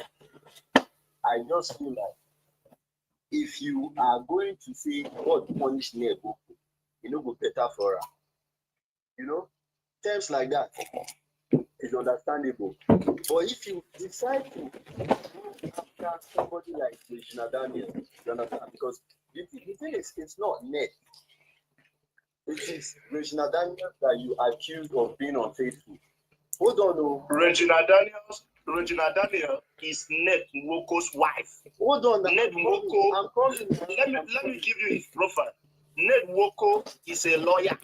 I just feel like if you are going to say God punish Nebo, go better for her. Terms like that is understandable. But if you decide to go after somebody like Regina Daniel, you understand? Because the thing is, it's not net. It is Regina Daniel that you accused of being unfaithful. Hold on, no. Regina Daniel is Ned Nwoko's wife. Hold on, Ned Nwoko. I'm coming. Let me give you his profile. Ned Nwoko is a lawyer.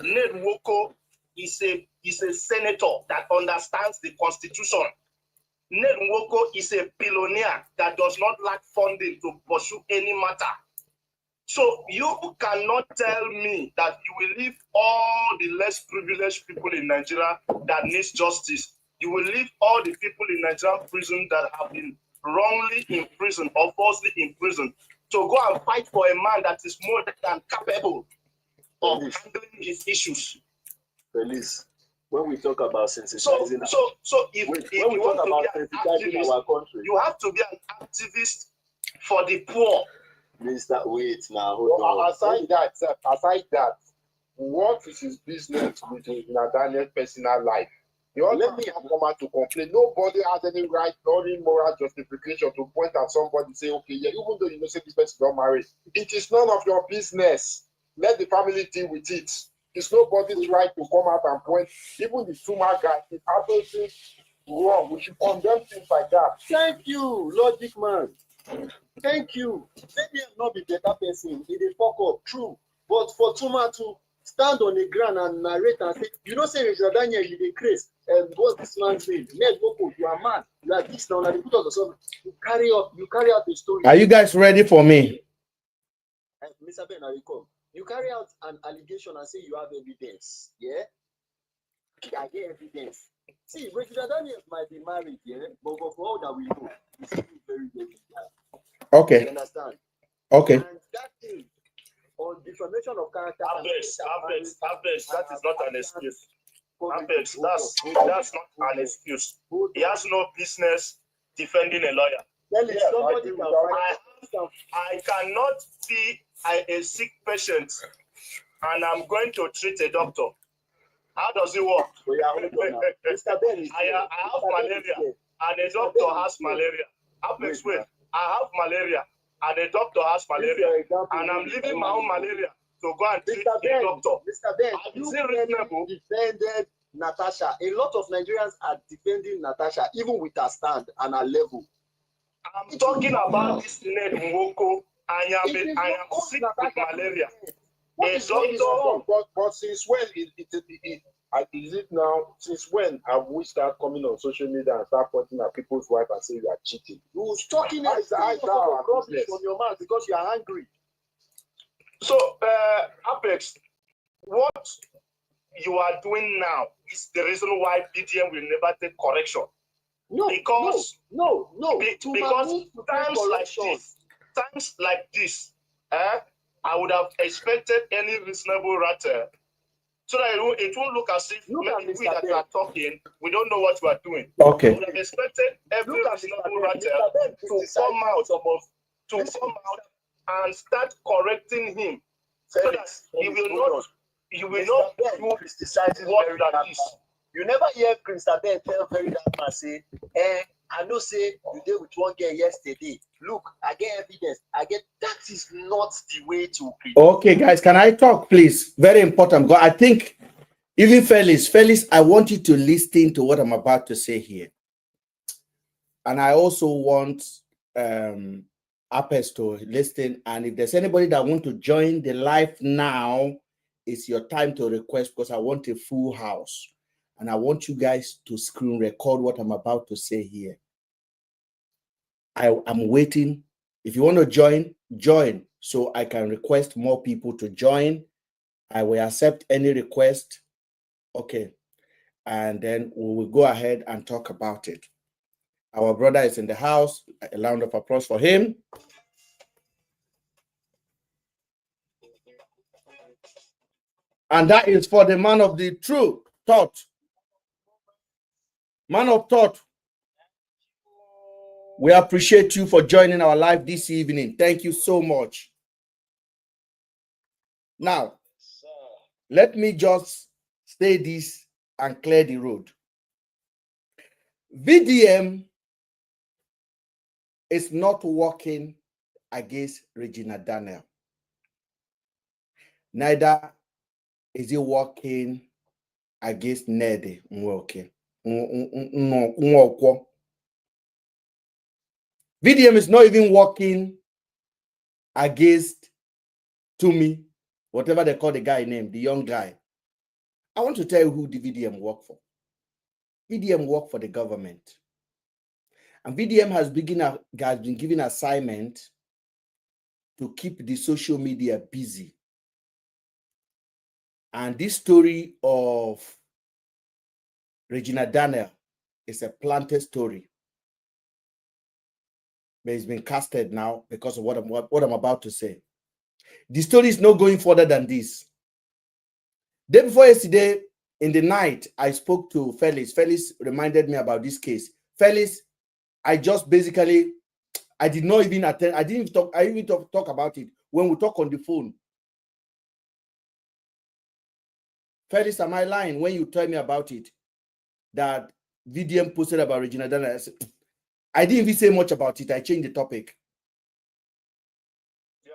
Ned Nwoko is a senator that understands the Constitution. Ned Nwoko is a billionaire that does not lack funding to pursue any matter. So you cannot tell me that you will leave all the less privileged people in Nigeria that needs justice. You will leave all the people in Nigerian prison that have been wrongly imprisoned or falsely imprisoned to go and fight for a man that is more than capable of handling his issues. Police. When we talk about sensitizing, if you want to be an activist, our country, you have to be an activist for the poor. Mr. Wait now. Aside that, what is his business with Nathaniel's personal life? The only thing have come out to complain. Nobody has any right, no moral justification to point at somebody and say, okay, yeah, even though you know say this person don't marry, it is none of your business. Let the family deal with it. It's nobody's right to come out and point. Even the Tuma guy is absolutely wrong. We should condemn things like that. Thank you, logic man. Thank you. Let me not be better person. It is fuck up, true. But for Tuma to stand on the ground and narrate and say, say Regina Daniel, you dey craze. what's this man's name? Ned Boko, you are mad. You are this now. And they put us on. You carry out the story. Are you guys ready for me? Mr. Ben, I recall. You carry out an allegation and say you have evidence. Yeah? I get evidence. See, Regina Daniels might be married, yeah? But for all that we know, he's still very, very young. Okay. You understand? Okay. And that thing on defamation of character. Apex, that is not an excuse. Apex, that's not an excuse. He has no business defending a lawyer. I cannot be a sick patient and I'm going to treat a doctor. How does it work? Mr. Ben, I have malaria and a doctor has malaria. Apex, wait, I have malaria and a doctor has malaria and I'm leaving my own malaria to go and treat a doctor. Mr. Ben, you defended Natasha. A lot of Nigerians are defending Natasha, even with her stand and her level. I'm talking about this Ned Nwoko. I am sick with malaria. But since when is it now? Since when have we started coming on social media and start pointing at people's wife and saying you are cheating? You're talking rubbish from your mouth because you are angry. So, Apex, what you are doing now is the reason why BDM will never take correction. No, because times like this, I would have expected any reasonable writer so that it won't look as if maybe we that are talking, we don't know what we are doing. Okay. I would have expected every reasonable writer to come out and start correcting him so that he will not do criticizing what that is. You never hear Mr. Ben tell very that man say, I know say you did with one girl yesterday. Look, I get evidence. That is not the way to be. Okay, guys, can I talk, please? Very important. But I think even Felix, I want you to listen to what I'm about to say here. And I also want Apex to listen. And if there's anybody that want to join the live now, it's your time to request because I want a full house. And I want you guys to screen record what I'm about to say here. I'm waiting. If you want to join so I can request more people to join. I will accept any request. Okay. And then we will go ahead and talk about it. Our brother is in the house. A round of applause for him. And that is for the man of the true thought. Man of thought. We appreciate you for joining our live this evening. Thank you so much. Now, let me just say this and clear the road. VDM is not working against Regina Daniel. Neither is he working against Nede Nwoko. VDM is not even working against Tumi, whatever they call the guy name, the young guy. I want to tell you who the VDM work for. VDM work for the government. And VDM has been given assignment to keep the social media busy. And this story of Regina Daniel is a planted story. But it's been casted now because of what I'm about to say. The story is not going further than this. Day before yesterday, in the night, I spoke to Felix. Felix reminded me about this case. Felix, I just basically, I did not even attend. I didn't talk about it when we talk on the phone. Felix, am I lying when you tell me about it? That VDM posted about Regina Daniel. I didn't even say much about it. I changed the topic. Yeah.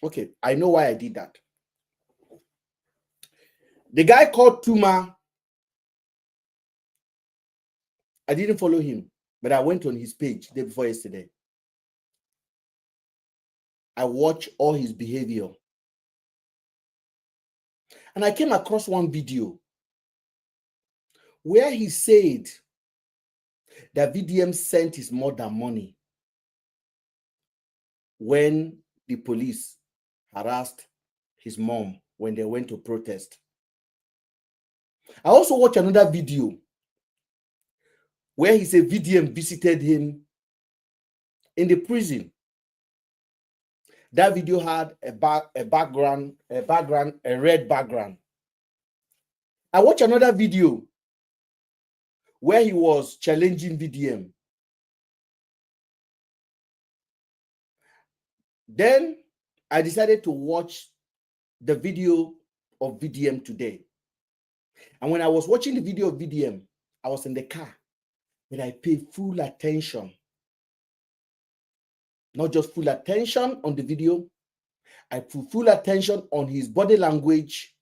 Okay, I know why I did that. The guy called Tuma. I didn't follow him, but I went on his page the day before yesterday. I watched all his behavior. And I came across one video where he said that VDM sent his mother money when the police harassed his mom when they went to protest. I also watched another video where he said VDM visited him in the prison. That video had a red background. I watched another video where he was challenging VDM. Then I decided to watch the video of VDM today. And when I was watching the video of VDM, I was in the car, but I paid full attention. Not just full attention on the video, I put full attention on his body language,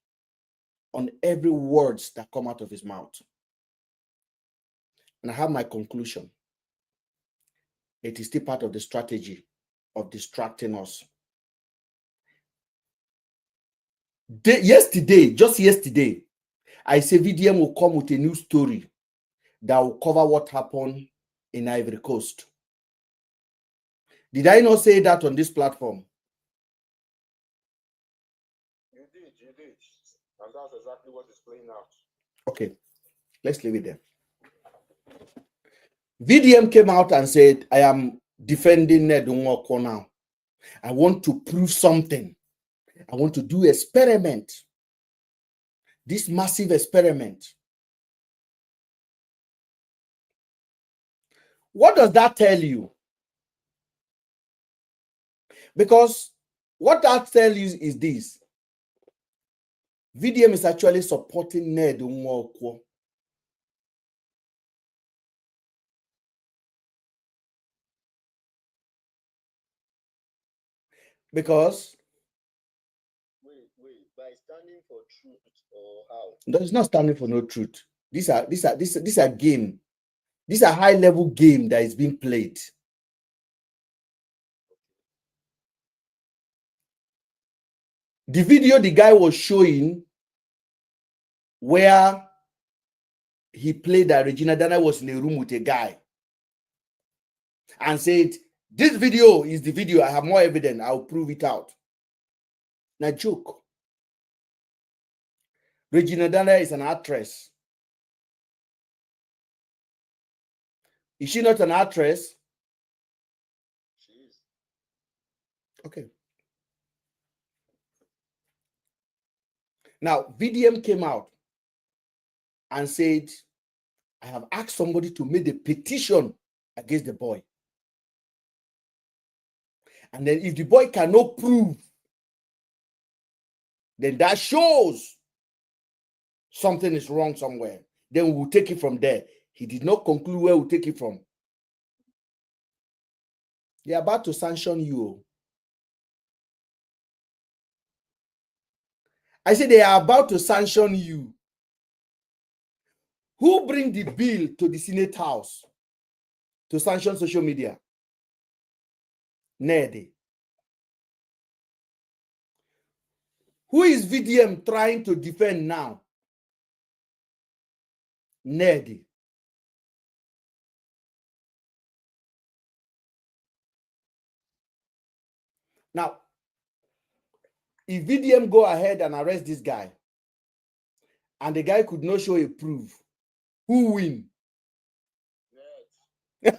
on every words that come out of his mouth. And I have my conclusion. It is still part of the strategy of distracting us. Just yesterday, I say VDM will come with a new story that will cover what happened in Ivory Coast. Did I not say that on this platform? You did. And that's exactly what is playing out. Okay, let's leave it there. VDM came out and said, I am defending Ned Nwoko now. I want to prove something. I want to do experiment. This massive experiment. What does that tell you? Because what that tells you is this. VDM is actually supporting Ned Nwoko. Because by standing for truth or how? No, it's not standing for no truth. These are game. These are high level game that is being played. The video the guy was showing where he played that Regina Dana was in a room with a guy and said, this video is the video. I have more evidence. I'll prove it out. Now, joke. Regina Dana is an actress. Is she not an actress? She is. Okay. Now, VDM came out and said, I have asked somebody to make the petition against the boy. And then if the boy cannot prove, then that shows something is wrong somewhere. Then we'll take it from there. He did not conclude where we'll take it from. They're about to sanction you. I said they are about to sanction you. Who bring the bill to the Senate House to sanction social media? Nede. Who is VDM trying to defend now? Nede. Now, if VDM go ahead and arrest this guy, and the guy could not show a proof, who win? Yes.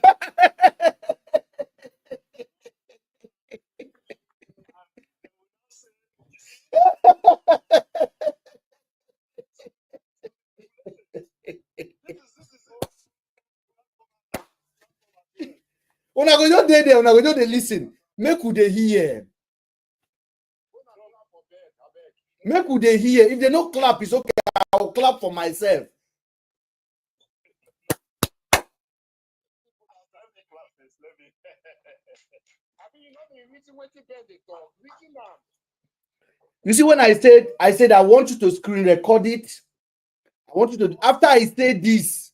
Una go just dey there, una go just dey listen. Make we dey hear. Make we dey hear. If they no clap, it's okay. I'll clap for myself. You see, when I said I want you to screen record it. I want you to, after I say this,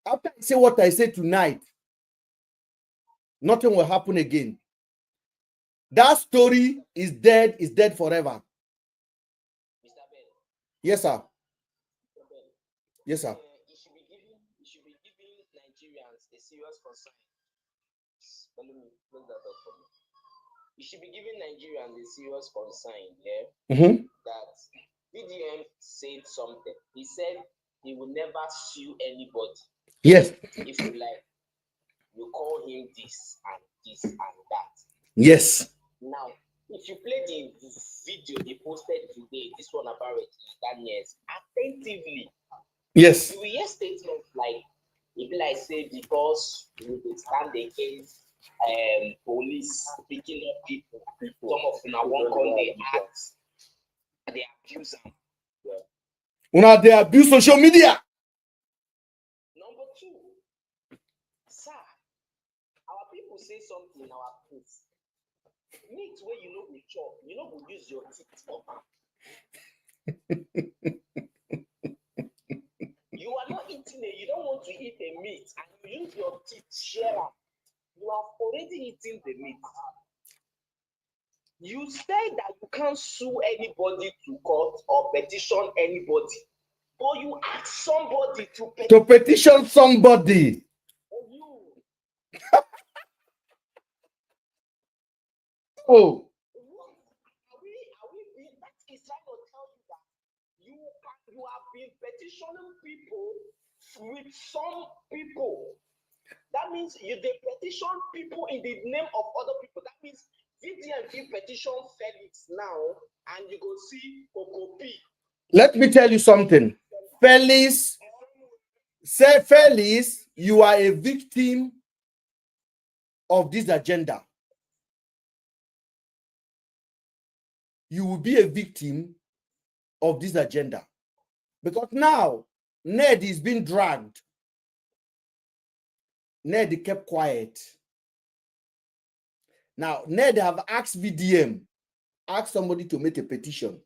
after I say what I said tonight, nothing will happen again. That story is dead forever. Yes, sir. Yes, sir. It should be Nigerians a serious concern. Let me close that up for me. You should be giving Nigerians a serious concern, that VDM said something. He said he will never sue anybody. Yes. If you like, you call him this and this and that. Yes. Now, if you play the video they posted today, this one about Daniels, attentively, yes, you will hear statements like, if like say because we will stand against police picking up people, some of them won't come, they act, they abuse them. Una they abuse social media. Number two, sir, our people say something in our place. Meat where you know we chop, you know we use your teeth up. You are not eating it, you don't want to eat a meat and you use your teeth share up. You have already eaten the meat. You say that you can't sue anybody to court or petition anybody, but you ask somebody to petition somebody. You. Oh. Are we being, that is trying to tell you that you have been petitioning people with some people. That means they petition people in the name of other people. That means VDM petition Felix now, and you go see Okopi. Let me tell you something. Felix, say Felix, you are a victim of this agenda. You will be a victim of this agenda. Because now, Ned is being dragged. Ned kept quiet. Now, Ned have asked VDM, ask somebody to make a petition.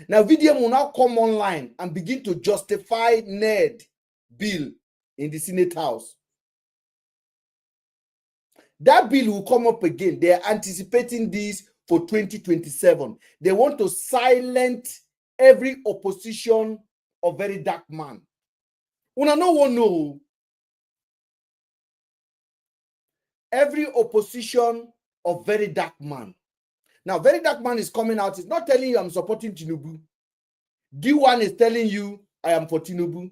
Now, VDM will now come online and begin to justify Ned bill in the Senate House. That bill will come up again. They are anticipating this for 2027. They want to silence every opposition of very dark man. Una no one know. Every opposition of very dark man. Now, very dark man is coming out. It's not telling you I'm supporting Tinubu. D1 is telling you I am for Tinubu.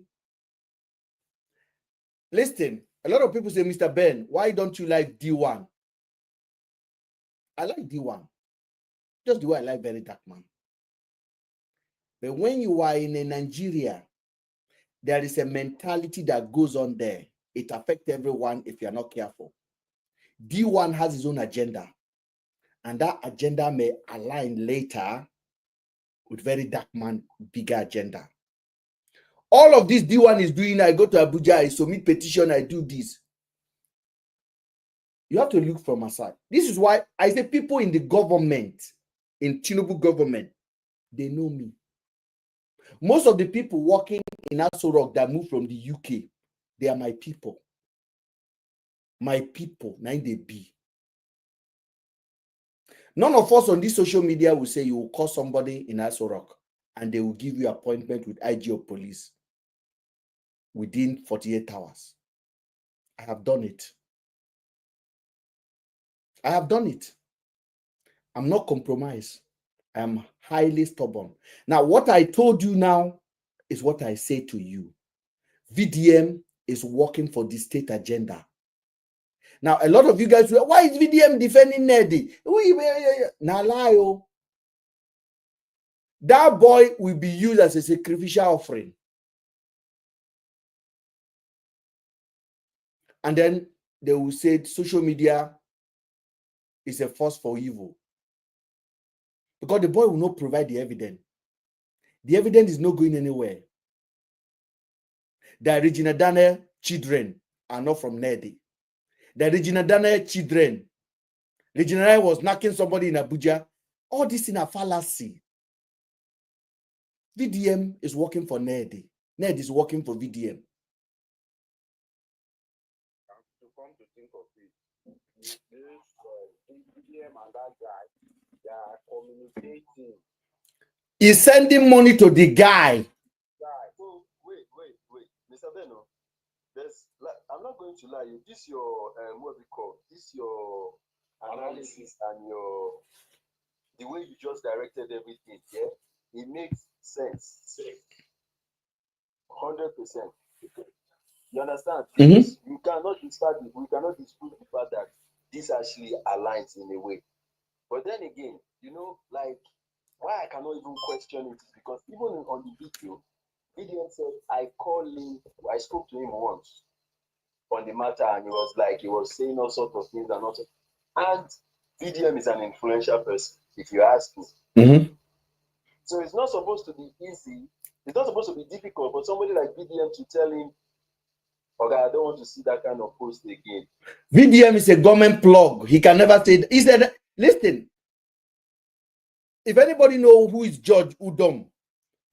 Listen, a lot of people say, Mr. Ben, why don't you like D1? I like D1. Just the way I like very dark man. But when you are in a Nigeria, there is a mentality that goes on there. It affects everyone if you're not careful. D1 has his own agenda. And that agenda may align later with very dark man, bigger agenda. All of this D1 is doing, I go to Abuja, I submit petition, I do this. You have to look from aside. This is why I say people in the government, in Tinubu government, they know me. Most of the people working in Aso Rock that moved from the UK, they are my people. My people, 9 None of us on this social media will say you will call somebody in Aso Rock and they will give you appointment with IG of police within 48 hours. I have done it. I have done it. I'm not compromised. I am highly stubborn. Now, what I told you now is what I say to you. VDM is working for the state agenda. Now, a lot of you guys will, why is VDM defending Nedi? Now, lie. That boy will be used as a sacrificial offering. And then they will say social media is a force for evil. Because the boy will not provide the evidence. The evidence is not going anywhere. The original Daniel children are not from Nedi. The original Daniel children, Regina was knocking somebody in Abuja. All this in a fallacy. VDM is working for Nedi. Ned is working for VDM. To come to think of it, this VDM and that guy, they are communicating. He's sending money to the guy. So wait, Mr. Beno. there's like, I'm not going to lie, you this your what we call this your analysis and your the way you just directed everything, yeah, it makes sense. 100%. You understand? Because you cannot we cannot dispute the fact that this actually aligns in a way. But then again, you know, like why I cannot even question it is because even on the video, VDM said I spoke to him once on the matter, and he was saying all sorts of things and also, and VDM is an influential person, if you ask me. So it's not supposed to be easy. It's not supposed to be difficult for somebody like VDM to tell him, okay, I don't want to see that kind of post again. VDM is a government plug. He can never say. He said, listen, if anybody know who is George Udom,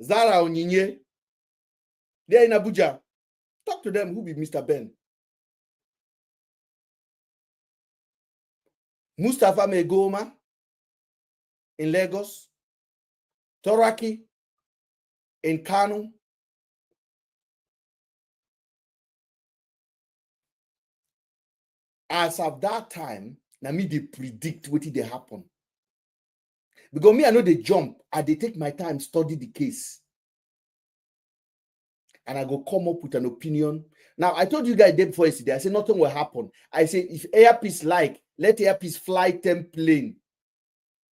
Zara Onyinye, they're in Abuja. Talk to them who be Mr. Ben. Mustafa Megoma in Lagos, Toraki in Kano. As of that time, now me they predict what did they happen. Because me, I know they jump, and they take my time, study the case. And I go come up with an opinion. Now, I told you guys day before yesterday, I said nothing will happen. I say if Airpeace let Airpeace fly 10 plane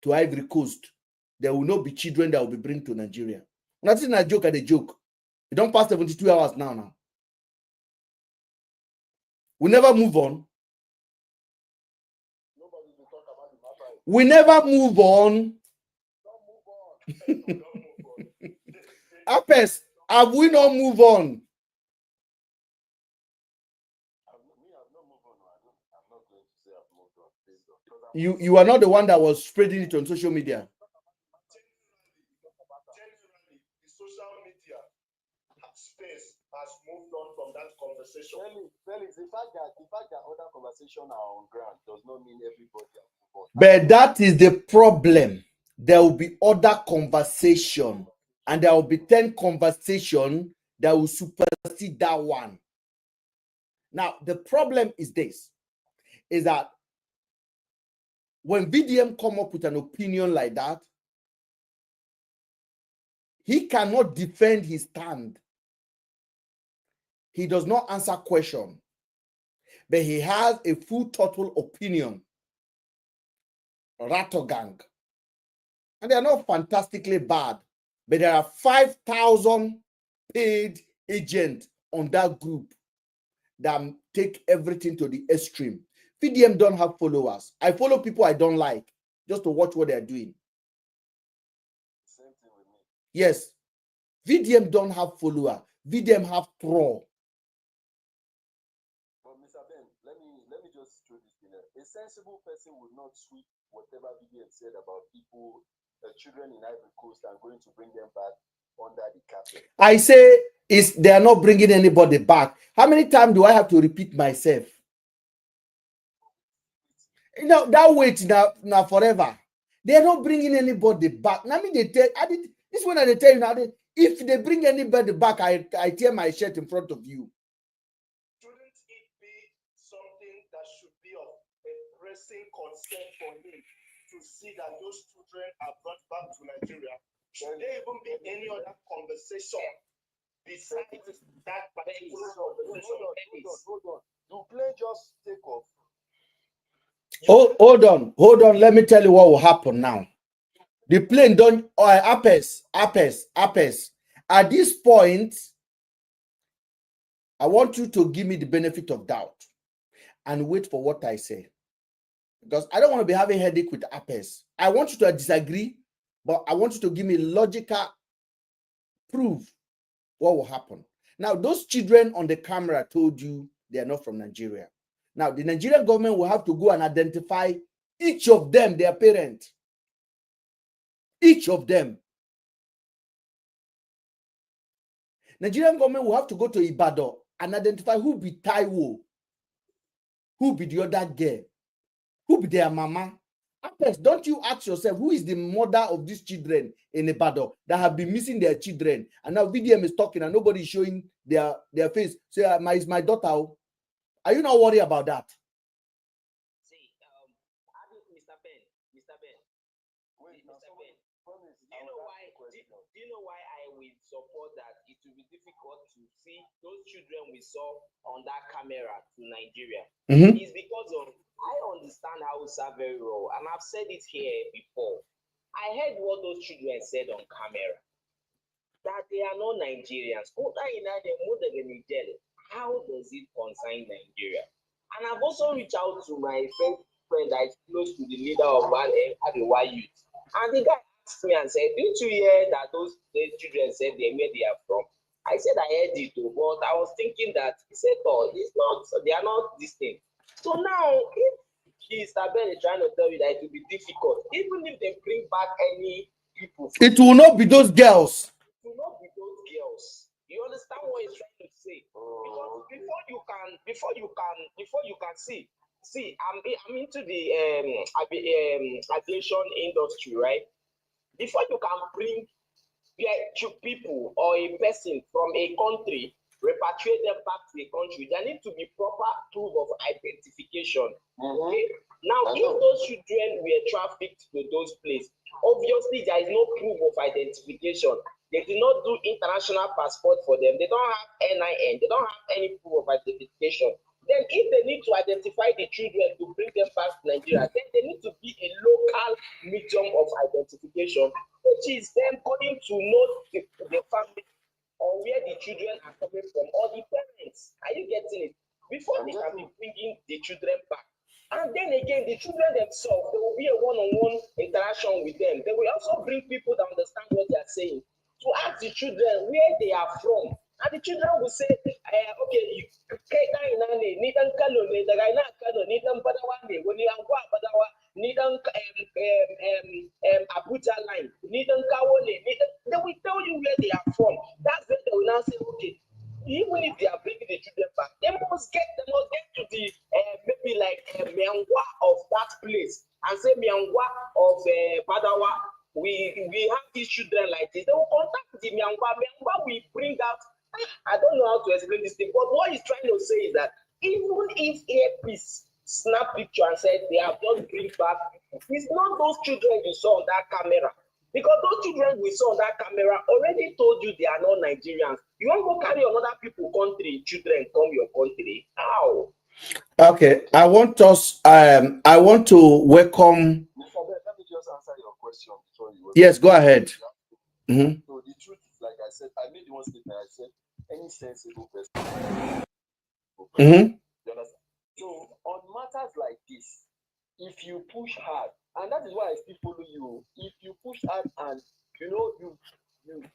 to Ivory Coast. There will not be children that will be bring to Nigeria. Nothing a joke at a joke. We don't pass 72 hours now. We never move on. We never move on. Apes, have we not move on? You are not the one that was spreading it on social media. Generally, the social media space has moved on from that conversation. Felix, the fact that other conversations are on ground does not mean everybody has moved on. But that is the problem. There will be other conversation, and there will be 10 conversation that will supersede that one. Now, the problem is this, is that when VDM come up with an opinion like that, he cannot defend his stand. He does not answer question, but he has a full total opinion. Rattle gang. And they are not fantastically bad, but there are 5,000 paid agents on that group that take everything to the extreme. VDM don't have followers. I follow people I don't like just to watch what they're doing. Same thing with me. Yes, VDM don't have follower. VDM have troll. But Mr. Ben, let me just throw this in there. A sensible person would not sweep whatever VDM said about people, children in Ivory Coast, and going to bring them back under the carpet. I say they are not bringing anybody back. How many times do I have to repeat myself? You know, that wait now forever. They are not bringing anybody back. Now, this one they tell you now, if they bring anybody back, I tear my shirt in front of you. Shouldn't it be something that should be of a pressing concern for him to see that those children are brought back to Nigeria? Should there even be any other conversation besides that particular conversation? Hold on. Do play just take off? Hold on. Let me tell you what will happen now. The plane don't. Apes. At this point, I want you to give me the benefit of doubt and wait for what I say, because I don't want to be having a headache with Apes. I want you to disagree, but I want you to give me logical proof what will happen. Now, those children on the camera told you they are not from Nigeria. Now, the Nigerian government will have to go and identify each of them, their parent. Each of them. Nigerian government will have to go to Ibadan and identify who be Taiwo, who be the other girl, who be their mama. Don't you ask yourself who is the mother of these children in Ibadan that have been missing their children, and now VDM is talking and nobody is showing their face? Say, is my daughter. Are you not worried about that? See, Mr. Ben, wait, Mr. Ben, do you know why I will support that? It will be difficult to see those children we saw on that camera to Nigeria. It's because of, I understand Hausa very well, and I've said it here before. I heard what those children said on camera, that they are not Nigerians. How does it concern Nigeria? And I've also reached out to my friend that is close to the leader of Arewa Youth. And the guy asked me and said, didn't you hear that those children said where they are from? I said I heard it too, but I was thinking that he said, oh, it's not, they are not this thing. So now, if Mr. Ben is trying to tell you that it will be difficult, even if they bring back any people, it will not be those girls. It will not be those girls. You understand what he's trying to say? Because before you can see, I'm into the aviation industry, right? Before you can bring people or a person from a country, repatriate them back to a country, there needs to be proper proof of identification. Okay. Now, if those children were trafficked to those places, obviously there is no proof of identification. They do not do international passport for them. They don't have NIN. They don't have any proof of identification. Then if they need to identify the children to bring them back to Nigeria, then there needs to be a local medium of identification, which is them going to know the family or where the children are coming from or the parents. Are you getting it? Before they can be bringing the children back. And then again, the children themselves, there will be a one-on-one interaction with them. They will also bring people that understand what they are saying to ask the children where they are from. And the children will say, okay, Abuja line, they will tell you where they are from. That's when they will now say, okay, even if they are bringing the children back, they must get to the maybe like Miangwa of that place and say Miangwa of Badawa. We have these children like this. They will contact the Miangwa. Miangwa will bring out. I don't know how to explain this thing, but what he's trying to say is that even if APs snap picture and said they have just bring back people, it's not those children you saw on that camera. Because those children we saw on that camera already told you they are not Nigerians. You want to go carry another people country, children come your country. How? Okay, I want to welcome. Let me just answer your question before you. Yes, go ahead. So the truth is, like I said, I made one statement. I said any sensible person. You understand? So on matters like this, if you push hard, and that is why I still follow you. If you push hard and you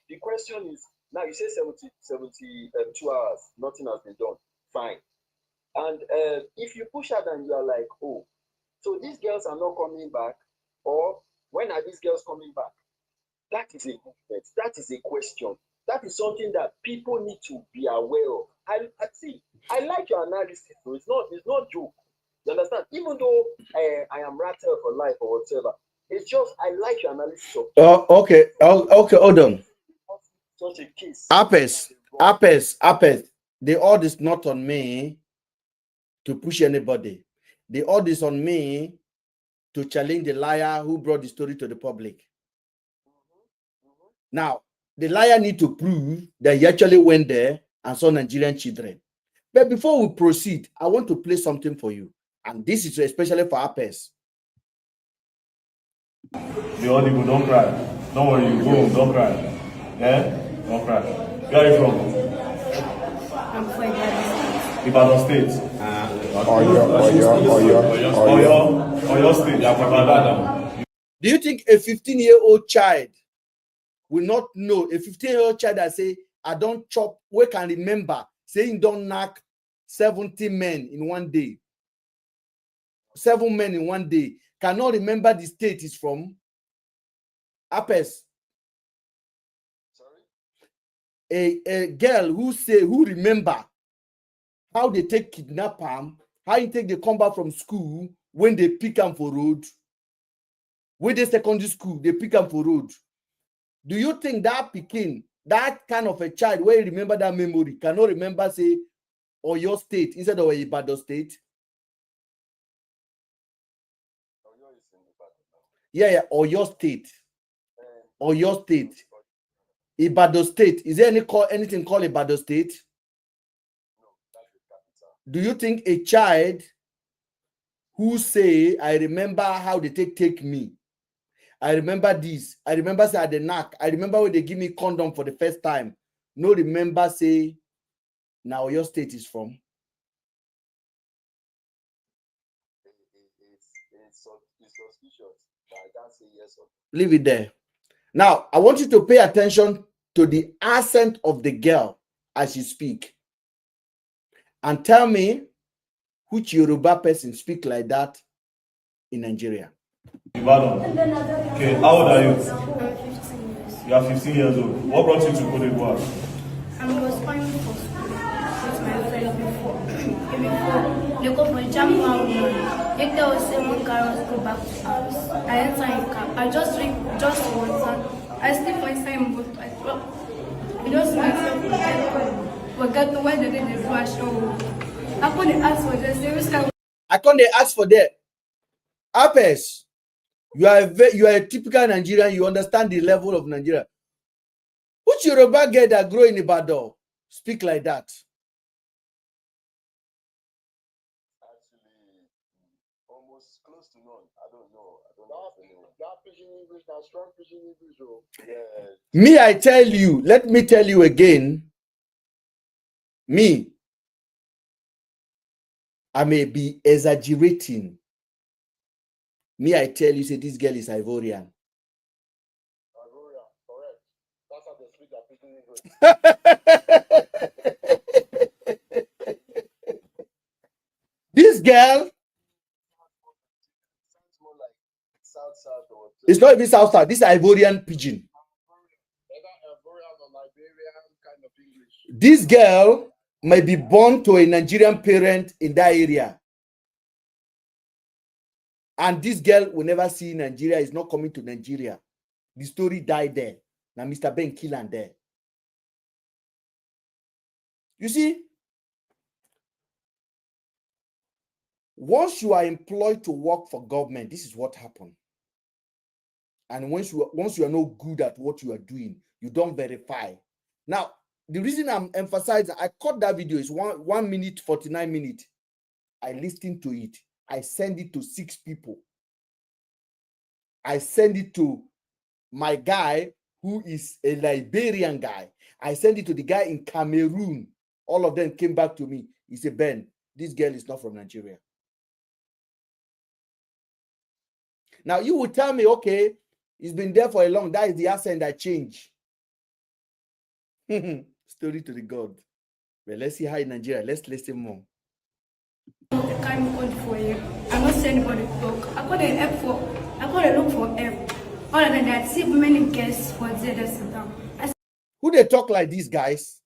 the question is now you say 72 hours, nothing has been done. Fine. And if you push hard and you are like, oh, so these girls are not coming back, or when are these girls coming back? That is a movement. That is a question. That is something that people need to be aware of. I like your analysis, though. It's not joke. You understand? Even though I am rattled for life or whatever, it's just I like your analysis of. Okay, hold on. Such a case. Apes. The order is not on me to push anybody. The order is on me to challenge the liar who brought the story to the public. Now, the liar need to prove that he actually went there and saw Nigerian children. But before we proceed, I want to play something for you. And this is especially for Apes. The audible, don't cry. Don't worry, you go, don't cry. Yeah? Don't cry. Where are you from? I'm from Ibadan State. Oyo State. Ibadan. Do you think a 15-year-old child will not know? A 15-year-old child that say, I don't chop, we can remember saying don't knock 70 men in one day. 7 men in one day. Cannot remember the state is from. Apes. A girl who remember how they take kidnap him, how he take the come back from school when they pick him for road. with the secondary school, they pick up for road. Do you think that Peking, that kind of a child, where you remember that memory, cannot remember, say, or your state instead of Ibadan state? Yeah, or your state. Or your state. Ibadan state. Is there anything called Ibadan state? Do you think a child who say, I remember how they take me, I remember this, I remember say at the knack, I remember when they give me condom for the first time, no remember say now your state is from? It's suspicious. I can't say yes or no. Leave it there. Now, I want you to pay attention to the accent of the girl as you speak. And tell me which Yoruba person speak like that in Nigeria. Ibadan. Okay, how old are you? I'm 15 years. You are 15 years old. What brought you to Cote d'Ivoire? I was going for school with my friends before. They go for jam one. They tell us say one car go back to house. I enter in car. I just drink just water. I sleep for inside my boat. I drop. I just myself forget why they did the flash show. I couldn't ask for this. I can't ask for that. Apes, you are a typical Nigerian. You understand the level of Nigeria. Which Yoruba girl that grow in Ibadan speak like that? Actually, almost close to none. I don't know. That pidgin English, that strong pidgin English. Oh. Yeah. Me, I tell you, let me tell you again. Me, I may be exaggerating. Me, I tell you, say this girl is Ivorian. Ivorian, correct. That's how they speak that pidgin English. This girl, sounds more like South or it's not even South. This is Ivorian pidgin. Ivorian or Liberian kind of English. This girl may be born to a Nigerian parent in that area. And this girl will never see Nigeria, is not coming to Nigeria. The story died there. Now Mr. Ben Killan there. You see, once you are employed to work for government, this is what happened. And once you are not good at what you are doing, you don't verify. Now, the reason I'm emphasizing, I caught that video, is 1 minute, 49 minutes. I listened to it. I send it to 6 people. I send it to my guy who is a Liberian guy. I send it to the guy in Cameroon. All of them came back to me. He said, Ben, this girl is not from Nigeria. Now you will tell me, okay, it's been there for a long time. That is the accent that changed. Story to the God. Well, let's see how in Nigeria. Let's listen more. I can't call for you. I'm not saying anybody talk. I got an app for. I got to look for help. Other than that, see many guests for ZS. Who they talk like these guys?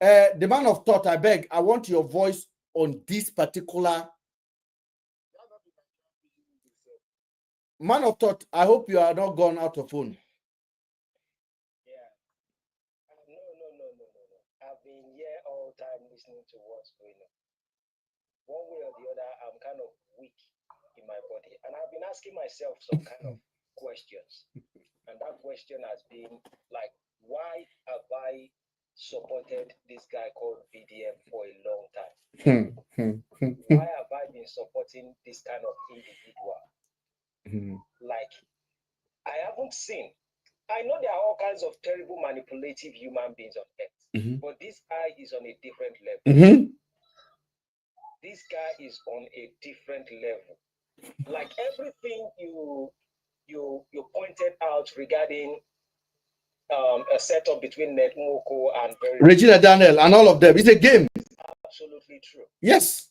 The man of thought, I beg, I want your voice on this particular man of thought. I hope you are not gone out of phone. Yeah. No. I've been here all time listening to what's going on. One way or the other, I'm kind of weak in my body. And I've been asking myself some kind of questions. And that question has been like, why have I supported this guy called VDM for a long time? Why have I been supporting this kind of individual? Like, I haven't seen. I know there are all kinds of terrible, manipulative human beings on earth, but this guy is on a different level. This guy is on a different level. Like everything you pointed out regarding a setup between Netmoko and Regina Daniel and all of them. It's a game. It's absolutely true. Yes.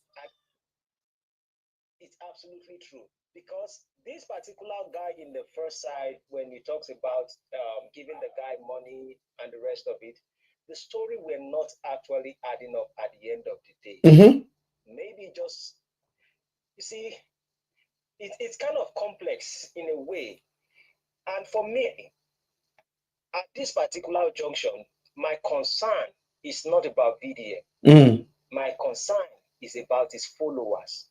It's absolutely true. Because this particular guy in the first side, when he talks about giving the guy money and the rest of it, the story were not actually adding up at the end of the day. Maybe just, you see, it's kind of complex in a way. And for me, at this particular junction, my concern is not about VDM. My concern is about his followers.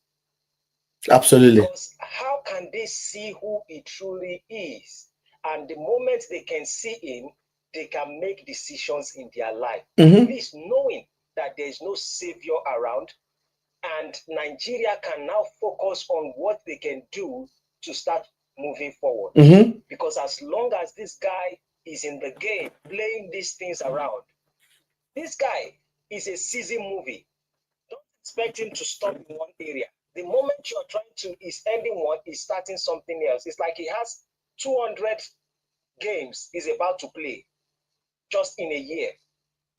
Absolutely. Because how can they see who he truly is? And the moment they can see him, they can make decisions in their life. At least knowing that there is no savior around, and Nigeria can now focus on what they can do to start moving forward. Because as long as this guy is in the game, playing these things around, this guy is a season movie. Don't expect him to stop in one area. The moment you're trying to, is ending one, is starting something else. It's like he has 200 games he's about to play just in a year.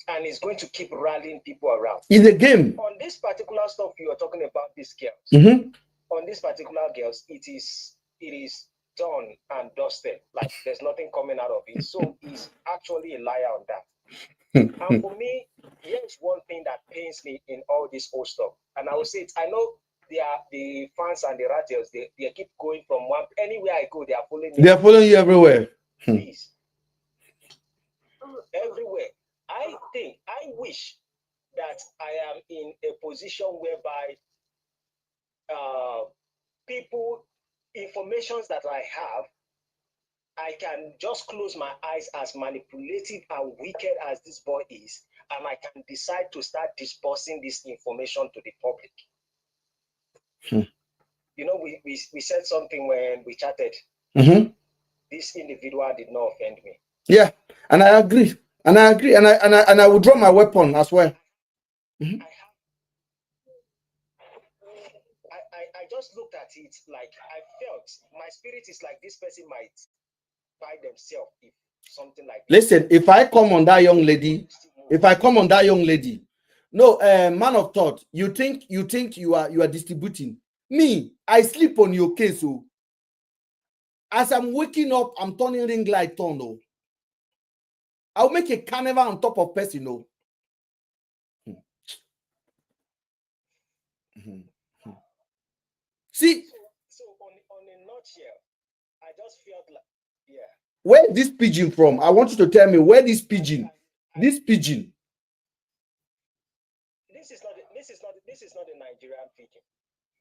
And he's going to keep rallying people around. In the game. On this particular stuff you are talking about, these girls. On this particular girls, it is done and dusted. Like there's nothing coming out of it. So he's actually a liar on that. And for me, here's one thing that pains me in all this whole stuff. And I will say it, I know the fans and the radios, they keep going from one anywhere I go, they are following me. They are following you everywhere. Please. Everywhere. I wish that I am in a position whereby people, informations that I have, I can just close my eyes, as manipulative and wicked as this boy is, and I can decide to start dispersing this information to the public. You know, we said something when we chatted. This individual did not offend me. Yeah, and I agree. And I will draw my weapon as well. I just looked at it like I felt my spirit is like this person might buy themselves if something like this. Listen, if I come on that young lady, no, man of thought, you think you are distributing. Me, I sleep on your case. So as I'm waking up, I'm turning ring light on. Oh. I'll make a carnival on top of person. No. See, so on a nutshell, I just felt like, yeah. Where this pigeon from? I want you to tell me where this pigeon. This pigeon. This is not a Nigerian pigeon.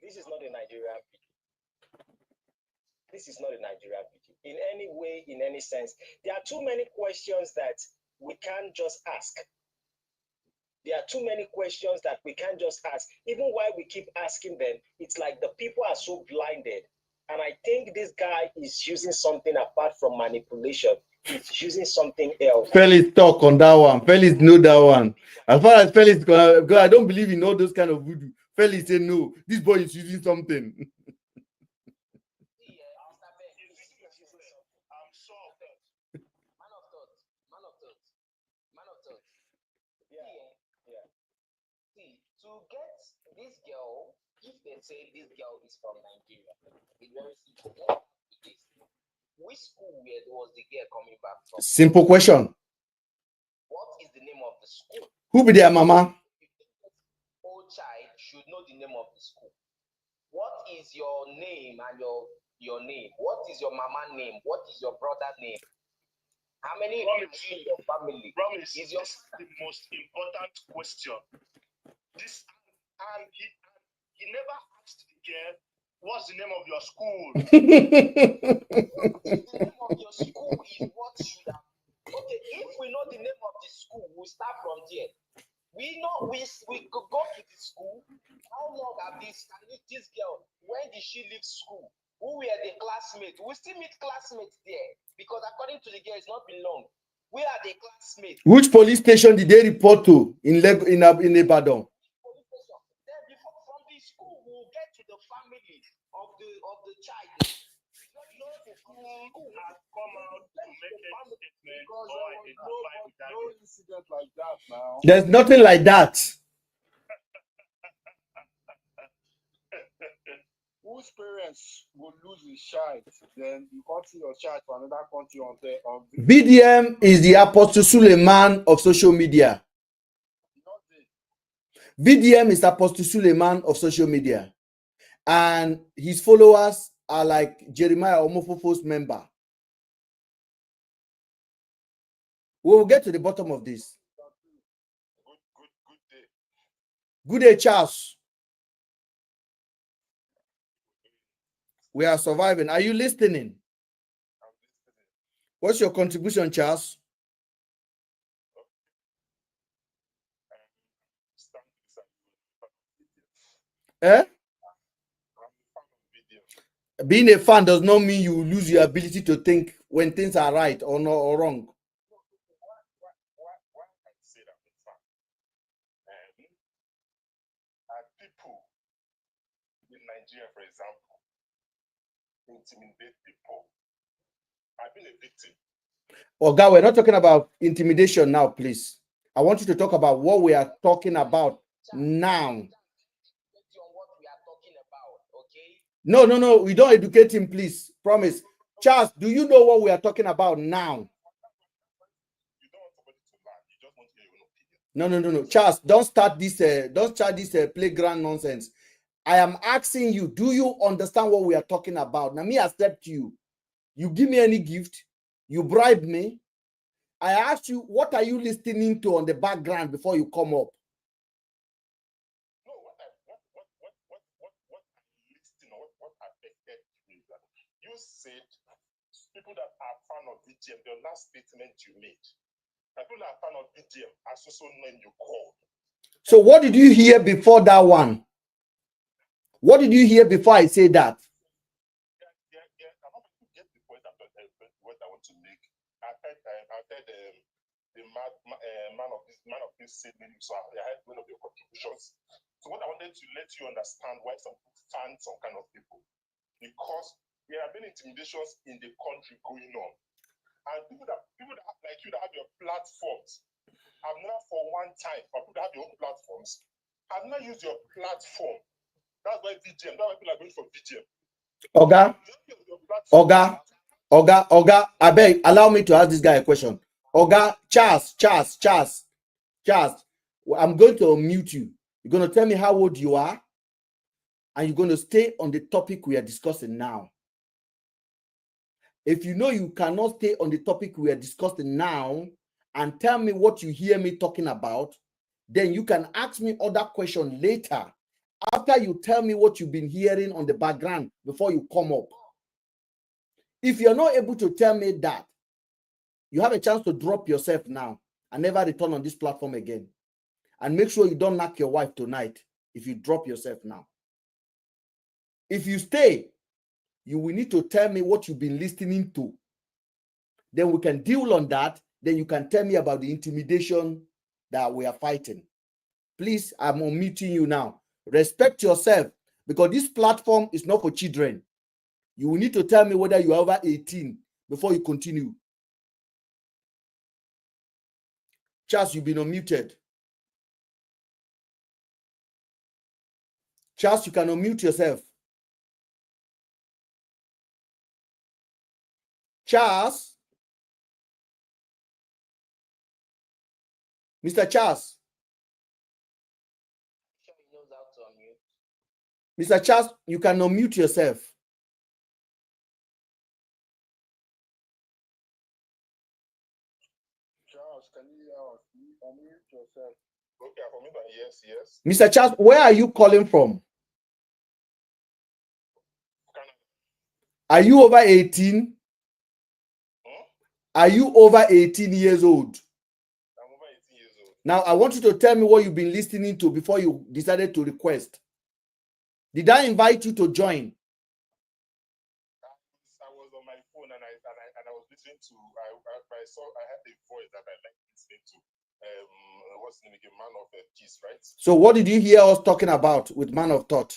This is not a Nigerian pigeon. This is not a Nigerian pigeon. In any way, in any sense. There are too many questions that we can't just ask. There are too many questions that we can't just ask. Even while we keep asking them, it's like the people are so blinded. And I think this guy is using something apart from manipulation. He's using something else. Felix talk on that one. Felix know that one. As far as Felix, because I don't believe in all those kind of voodoo. Felix say no. This boy is using something. To get this girl, if they say this girl is from Nigeria, it's very simple. Which school was the girl coming back from? Simple question. What is the name of the school? Who be their mama? Old child should know the name of the school. What is your name and your name? What is your mama name? What is your brother name? How many Promise, in your family? Promise, Is your this is the most important question. This and he never asked the girl, what's the name of your school? the name of your school is what should have. Okay, if we know the name of the school, we'll start from there. We know we could go to the school. How long have this girl? When did she leave school? Who were the classmates? We still meet classmates there because according to the girl, it's not been long. We are the classmates. Which police station did they report to in Ibadan? Then before from the school, we'll get to the family of the child. The school has come out to make a statement or identify with that. No incident like that now. There's nothing like that. Whose parents will lose his child, then you can't see your child for another country on BDM is the Apostle Suleiman of social media. BDM is Apostle Suleiman of social media. And his followers are like Jeremiah Omofofo's member. We will get to the bottom of this. Good day, Charles. We are surviving. Are you listening? What's your contribution, Charles? Eh? Being a fan does not mean you lose your ability to think when things are right or not or wrong. People in Nigeria, for example, intimidate people. I've been a victim. Oh, God, we're not talking about intimidation now, please. I want you to talk about what we are talking about now. No, we don't educate him, please. Promise. Charles, do you know what we are talking about now? No. Charles, don't start this playground nonsense. I am asking you, do you understand what we are talking about? Now, me accept you. You give me any gift, you bribe me. I asked you, what are you listening to on the background before you come up? No, what affected you is that you said people that are fan of VGM, the last statement you made, that people that are fan of VGM are so name you called. So what did you hear before that one? What did you hear before I say that? Yeah. I'm not going to get the point after what I want to make. I heard the man of this said many, so I heard one of your contributions. So what I wanted to let you understand why some fan some kind of people, because there have been intimidations in the country going on, and people that like you that have your platforms have not for one time, or people that have your own platforms have not used your platform. That's why VGM. That's why people are going for VGM. Oga, I beg, allow me to ask this guy a question. Oga, Charles, I'm going to unmute you. You're going to tell me how old you are, and you're going to stay on the topic we are discussing now. If you know you cannot stay on the topic we are discussing now and tell me what you hear me talking about, then you can ask me other questions later after you tell me what you've been hearing on the background before you come up. If you're not able to tell me that, you have a chance to drop yourself now and never return on this platform again. And make sure you don't knock your wife tonight if you drop yourself now. If you stay, you will need to tell me what you've been listening to. Then we can deal on that. Then you can tell me about the intimidation that we are fighting. Please, I'm unmuting you now. Respect yourself, because this platform is not for children. You will need to tell me whether you are over 18 before you continue. Charles, you've been unmuted. Charles, you can unmute yourself. Charles? Mr. Charles? Mr. Charles, you can unmute yourself. Charles, can you unmute yourself? Okay, for me, yes. Mr. Charles, where are you calling from? Canada. Are you over 18? Are you over 18 years old? I'm over 18 years old. Now, I want you to tell me what you've been listening to before you decided to request. Did I invite you to join? I was on my phone and I was listening to, I had a voice that I liked listening to. What's the name again? Man of Peace, right? So what did you hear us talking about with Man of Thought?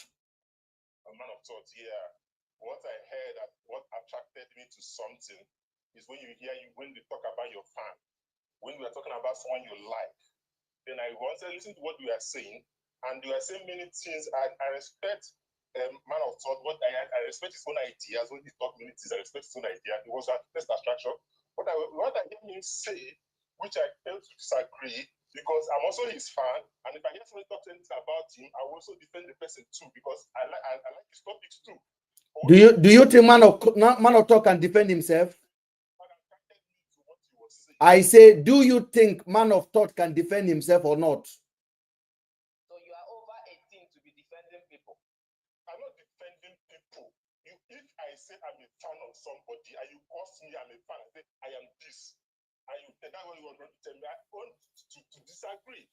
A Man of Thought, yeah. What I heard, what attracted me to something is when we talk about your fan, when we are talking about someone you like, then I wanted to listen to what you are saying, and you are saying many things. I respect Man of Thought. What I respect his own ideas. When he talk many things, I respect his own idea. It was a first attraction. What I hear him say, which I fail to disagree, because I'm also his fan, and if I hear somebody talk anything about him, I will also defend the person too, because I like his topics too. Do you think man of talk can defend himself? I say, do you think man of thought can defend himself or not? So you are over 18 to be defending people. I'm not defending people. If I say I'm a fan of somebody and you cost me, I'm a fan, I say I am this. That's what you want to tell me. I want to disagree.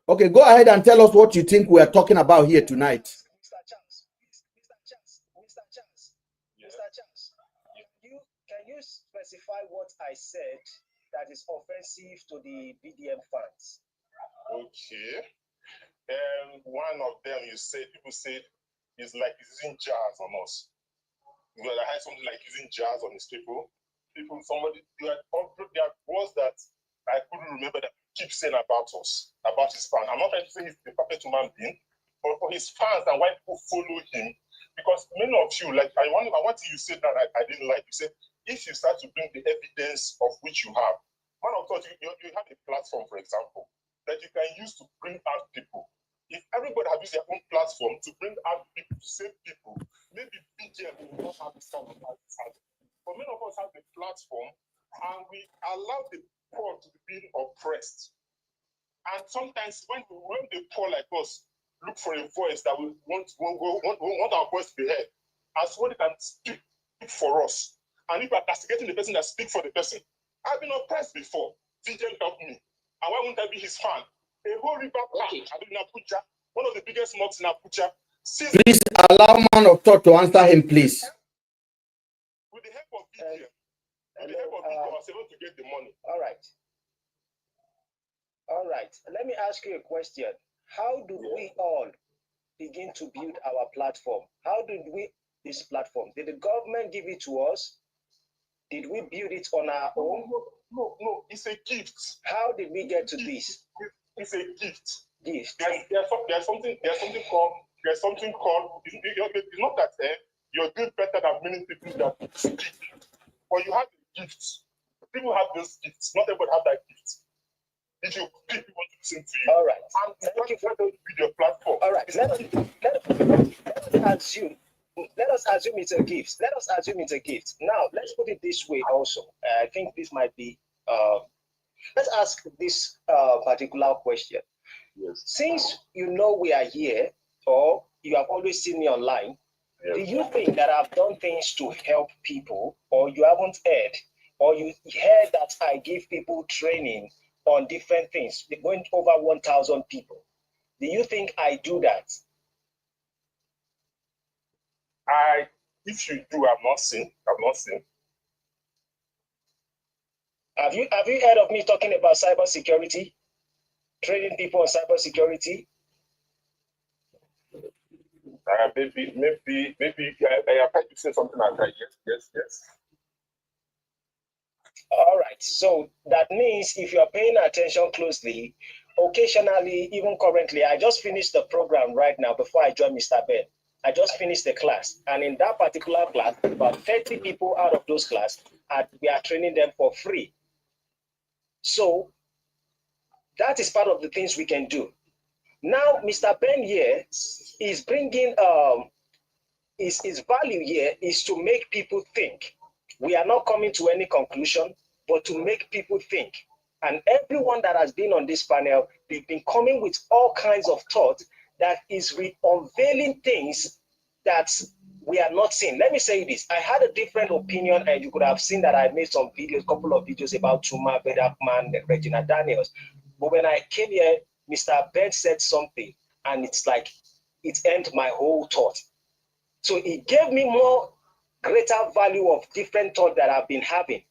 Okay, go ahead and tell us what you think we are talking about here tonight. Mr. Charles, can you specify what I said that is offensive to the BDM fans? Okay. One of them people said is like using jazz on us. Because I had something like using jazz on his people. There are words that I couldn't remember that keep saying about us, about his fans. I'm not trying to say he's the perfect human being, but for his fans and why people follow him. Because many of you, like I want you said that I didn't like. You said if you start to bring the evidence of which you have, one of thought you have a platform, for example, that you can use to bring out people. If everybody have used their own platform to bring out people, to save people, maybe BGM will not have this kind of platform. But many of us have the platform and we allow the poor to be oppressed. And sometimes when the poor like us look for a voice that we want our voice to be heard, and somebody can speak for us. And if we are castigating the person that speaks for the person, I've been oppressed before. BGM helped me. And why wouldn't I be his fan? A whole river park, in Abuja, one of the biggest mosques in Abuja. Please allow man of thought to answer him, please. With the help of BGM, I was able to get the money. All right. Let me ask you a question. How do we all begin to build our platform? How did we this platform? Did the government give it to us? Did we build it on our own? No, it's a gift. How did we get to this? It's a gift. Gift. There's something called. It's not that you're doing better than many people that speak, but you have a gift. People have those gifts. Not everybody have that gift. If you people want to listen to you. All right. And thank you for your platform. All right. Let us assume it's a gift. Now, let's put it this way also. I think this might be, let's ask this particular question. Yes. Since you know we are here, or you have always seen me online, yes, do you think that I've done things to help people, or you haven't heard, or you heard that I give people training on different things, going over 1,000 people? Do you think I do that? If you do, I've not seen. Have you heard of me talking about cybersecurity? Training people on cybersecurity? Maybe I have heard you say something like that. Yes. All right. So that means if you are paying attention closely, occasionally, even currently, I just finished the program right now before I joined Mr. Ben. I just finished the class. And in that particular class, about 30 people out of those class, we are training them for free. So that is part of the things we can do. Now, Mr. Ben here is bringing his value here is to make people think. We are not coming to any conclusion, but to make people think. And everyone that has been on this panel, they've been coming with all kinds of thought that is unveiling things that we are not seeing. Let me say this. I had a different opinion, and you could have seen that I made some videos, a couple of videos about Tuma, Bedakman, Regina Daniels. But when I came here, Mr. Ben said something, and it's like it ended my whole thought. So it gave me more greater value of different thought that I've been having.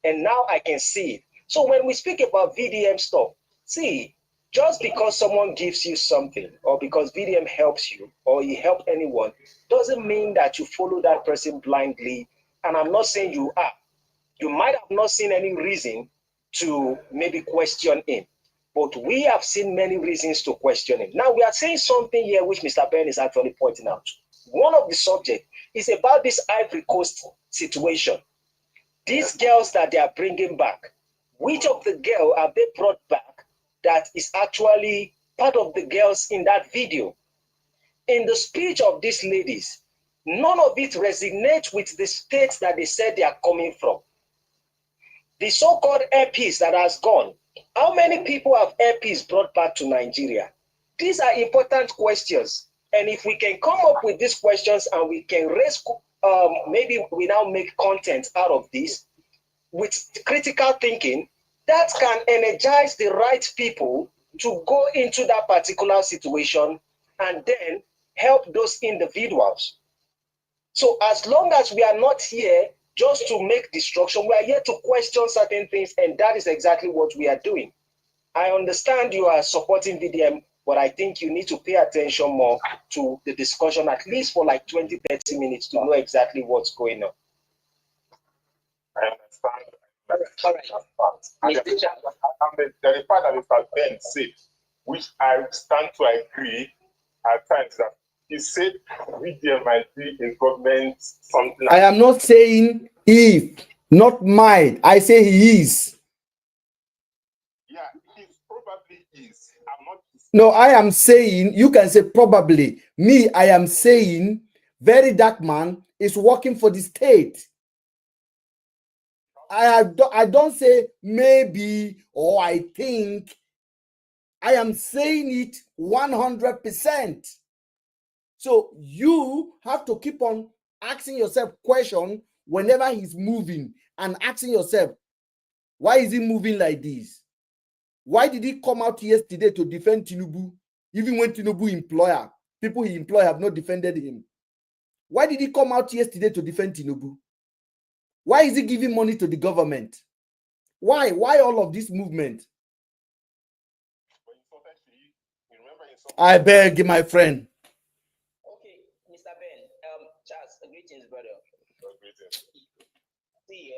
And now I can see it. So when we speak about VDM stuff, see, just because someone gives you something, or because VDM helps you, or you help anyone, doesn't mean that you follow that person blindly. And I'm not saying you are. You might have not seen any reason to maybe question him, but we have seen many reasons to question him. Now we are saying something here which Mr. Ben is actually pointing out. One of the subjects is about this Ivory Coast situation. These girls that they are bringing back, which of the girl have they brought back that is actually part of the girls in that video? In the speech of these ladies, none of it resonates with the states that they said they are coming from. The so-called airpeace that has gone, how many people have airpeace brought back to Nigeria? These are important questions. And if we can come up with these questions and we can raise, maybe we now make content out of this with critical thinking, that can energize the right people to go into that particular situation and then help those individuals. So as long as we are not here just to make destruction, we are here to question certain things, and that is exactly what we are doing. I understand you are supporting VDM, but I think you need to pay attention more to the discussion, at least for like 20, 30 minutes to know exactly what's going on. I understand. All right. And the fact that Mr. Ben said, which I stand to agree at times, that he said VDM might be a government something. I am not saying if, not might. I say he is. Yeah, he probably is. I'm not. No, I am saying, you can say probably. Me, I am saying very dark man is working for the state. I don't say maybe or I think. I am saying it 100%. So you have to keep on asking yourself question whenever he's moving and asking yourself, why is he moving like this? Why did he come out yesterday to defend Tinubu? Even when Tinubu employer, people he employ have not defended him. Why did he come out yesterday to defend Tinubu? Why is he giving money to the government? Why? Why all of this movement? I beg, my friend. Okay, Mr. Ben, Charles, greetings, brother. Greetings. See,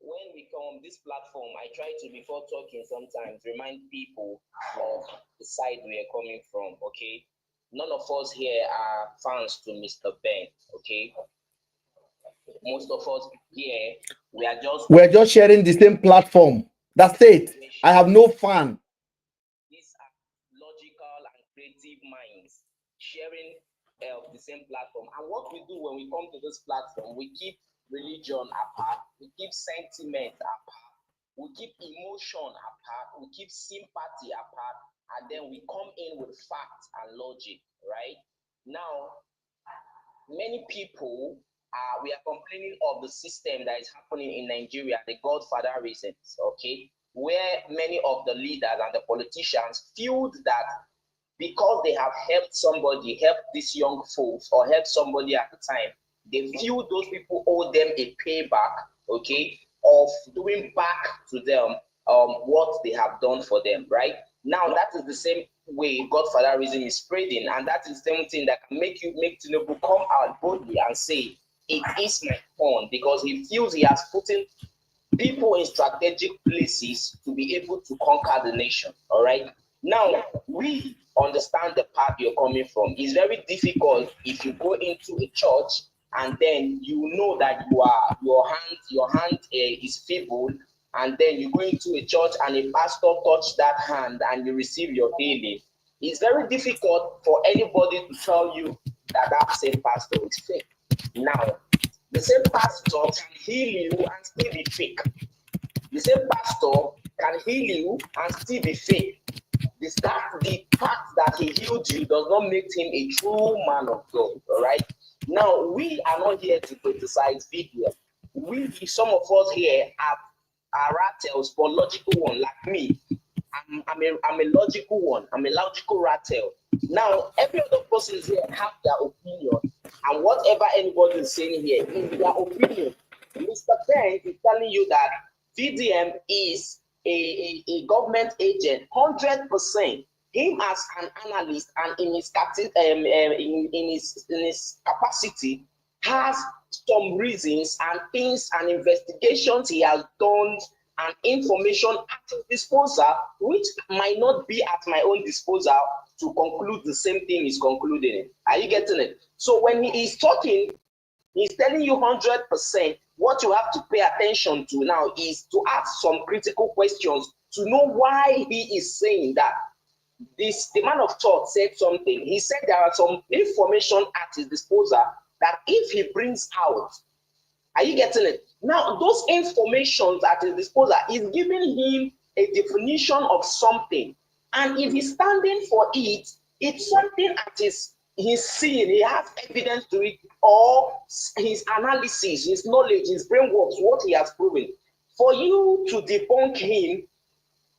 when we come on this platform, I try to, before talking sometimes, remind people of the side we are coming from, okay? None of us here are fans to Mr. Ben, okay? Most of us here, we're just sharing the same platform. That's it. I have no fan. These are logical and creative minds sharing the same platform. And what we do when we come to this platform, we keep religion apart, we keep sentiment apart, we keep emotion apart, we keep sympathy apart, and then we come in with facts and logic, right? Now, many people we are complaining of the system that is happening in Nigeria, the Godfather reasons, okay, where many of the leaders and the politicians feel that because they have helped somebody, helped these young folks, or helped somebody at the time, they feel those people owe them a payback, okay, of doing back to them what they have done for them, right? Now, that is the same way Godfatherism is spreading, and that is the same thing that can make Tinubu come out boldly and say, it is my turn, because he feels he has put in people in strategic places to be able to conquer the nation, all right? Now, we understand the path you're coming from. It's very difficult if you go into a church and then you know that your hand is feeble, and then you go into a church and a pastor touch that hand and you receive your healing. It's very difficult for anybody to tell you that that same pastor is fake. Now, the same pastor can heal you and still be fake. The same pastor can heal you and still be fake. The fact that he healed you does not make him a true man of God, all right? Now, we are not here to criticize video. Some of us here are rattles, but logical one, like me. I'm a logical one. I'm a logical rattle. Now, every other person here have their opinion, and whatever anybody is saying here is their opinion. Mr. Ben is telling you that VDM is a government agent, 100%. Him as an analyst and in his capacity has some reasons and things and investigations he has done and information at his disposal, which might not be at my own disposal to conclude the same thing he's concluding. Are you getting it? So when he is talking, he's telling you 100%. What you have to pay attention to now is to ask some critical questions to know why he is saying that. The man of thought said something. He said there are some information at his disposal that if he brings out, are you getting it? Now, those informations at his disposal is giving him a definition of something. And if he's standing for it, it's something that he's seeing, he has evidence to it, or his analysis, his knowledge, his brain works, what he has proven. For you to debunk him,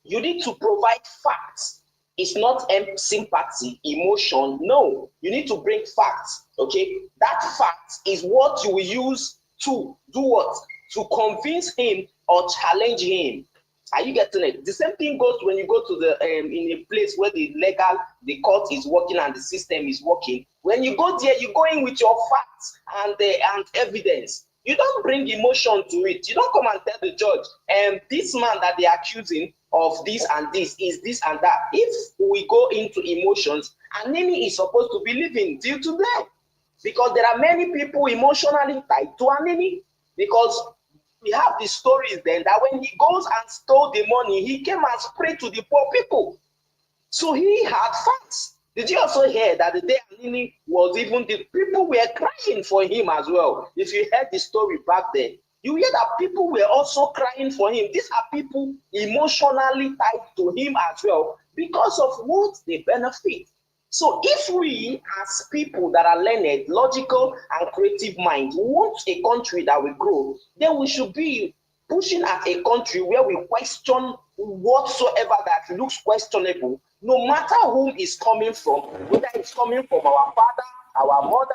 you need to provide facts. It's not sympathy, emotion. No, you need to bring facts. Okay, that fact is what you will use to do what? To convince him or challenge him. Are you getting it? The same thing goes when you go to the in a place where the court is working and the system is working. When you go there, you go in with your facts and evidence. You don't bring emotion to it. You don't come and tell the judge, this man that they're accusing of this and this is this and that. If we go into emotions, Anini is supposed to be living till today, because there are many people emotionally tied to Anini, because we have the stories then that when he goes and stole the money, he came and sprayed to the poor people. So he had facts. Did you also hear that the day Anini was even, the people were crying for him as well? If you heard the story back then, you hear that people were also crying for him. These are people emotionally tied to him as well because of what they benefit. So if we as people that are learned, logical, and creative minds want a country that will grow, then we should be pushing at a country where we question whatsoever that looks questionable, no matter whom is coming from, whether it's coming from our father, our mother,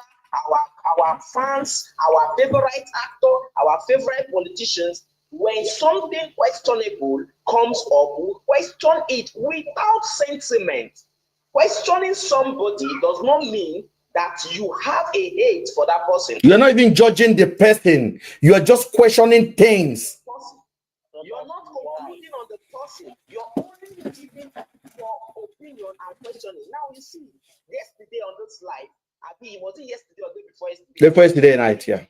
our fans, our favorite actor, our favorite politicians. When something questionable comes up, we question it without sentiment. Questioning somebody does not mean that you have a hate for that person. You're not even judging the person. You are just questioning things. You're not concluding on the person. You're only giving your opinion and questioning. Now you see, yesterday on this live, was it yesterday or the day before yesterday? The first day night, yeah.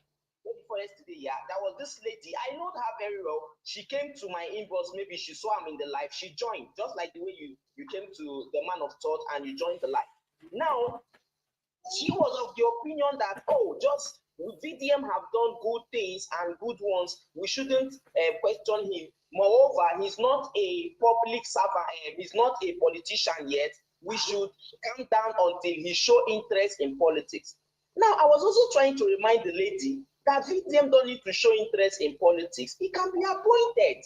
Before yesterday, yeah. There was this lady. I know her very well. She came to my inbox. Maybe she saw him in the live. She joined, just like the way you came to the Man of Thought and you joined the live. Now, she was of the opinion that, just VDM have done good things and good ones. We shouldn't question him. Moreover, he's not a public servant. He's not a politician yet. We should calm down until he show interest in politics. Now, I was also trying to remind the lady that VDM don't need to show interest in politics. He can be appointed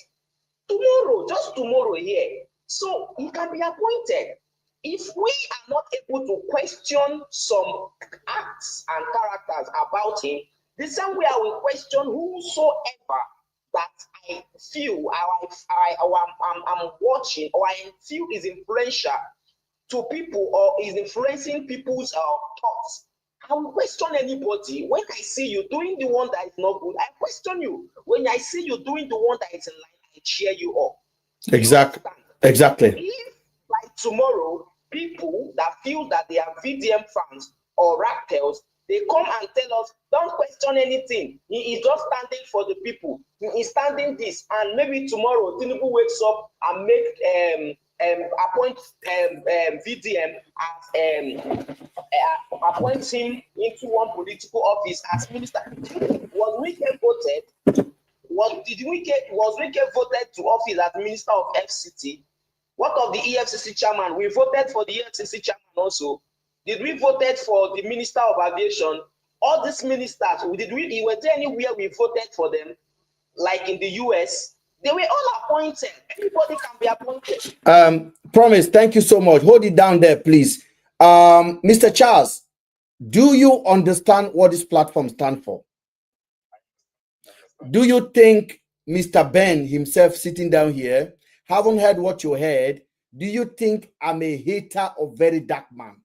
tomorrow, just tomorrow here. So he can be appointed. If we are not able to question some acts and characters about him, the same way I will question whosoever that I feel I'm watching or I feel is influential to people or is influencing people's thoughts. I will question anybody. When I see you doing the one that is not good, I question you. When I see you doing the one that is in line, I cheer you up. Exactly. Exactly. If like tomorrow, people that feel that they are VDM fans or Raptors, they come and tell us, don't question anything. He is just standing for the people. He is standing this, and maybe tomorrow Tinubu wakes up and make appoint VDM as appoint him into one political office as minister. Was Wike voted? Was Wike voted to office as minister of FCT? What of the EFCC chairman? We voted for the EFCC chairman also. Did we voted for the minister of aviation? All these ministers, were there anywhere we voted for them? Like in the US, they were all appointed. Anybody can be appointed. Promise, thank you so much. Hold it down there, please. Mr. Charles, do you understand what this platform stands for? Do you think Mr. Ben himself sitting down here, haven't heard what you heard, do you think I'm a hater of very dark man?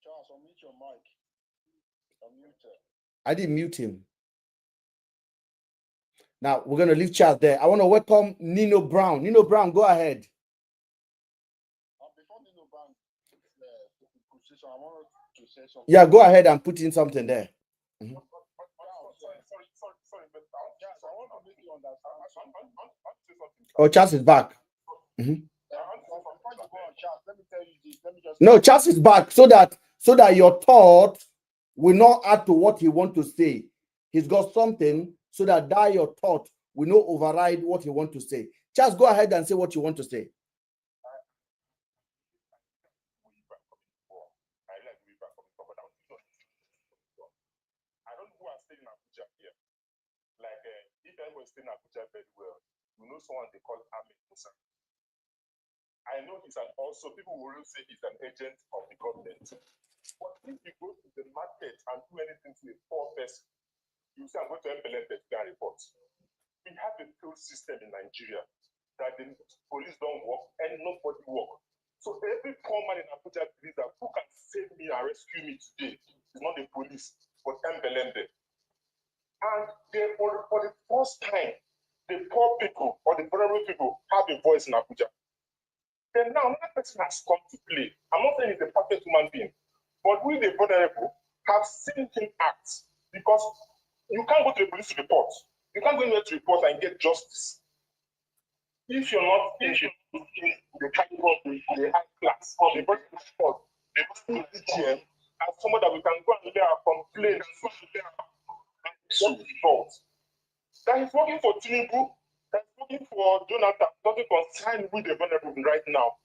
Charles, unmute your mic. Unmute it. I didn't mute him. Now, we're going to leave Charles there. I want to welcome Nino Brown. Nino Brown, go ahead. Before Nino Brown, I wanted to say something. Yeah, go ahead and put in something there. Sorry, but I want to make you Oh, Charles is back. No, Charles is back so that your thought will not add to what he want to say. He's got something so that your thought will not override what he want to say. Charles, go ahead and say what you want to say. I don't know who are staying in Abuja here. Like, if anyone is staying in Abuja very well, you know someone they call Ahmed Musa. I know he's also, people will say he's an agent of the government. But if you go to the market and do anything to a poor person, you say, I'm going to implement the report. We have a field system in Nigeria that the police don't work and nobody work. So every poor man in Abuja believes that who can save me and rescue me today is not the police, but Mbelembe. And therefore, for the first time, the poor people or the vulnerable people have a voice in Abuja. Then now another person has come to play. I'm not saying he's a perfect human being, but we, the vulnerable, have seen him act, because you can't go to the police to report. You can't go anywhere to report and get justice. If you're not in the caliber of the high class, or the very report, the DGM, as someone that we can go and lay our complaints and results. That is working for Tinubu, that's working for Jonathan, doesn't concern with the vulnerable right now.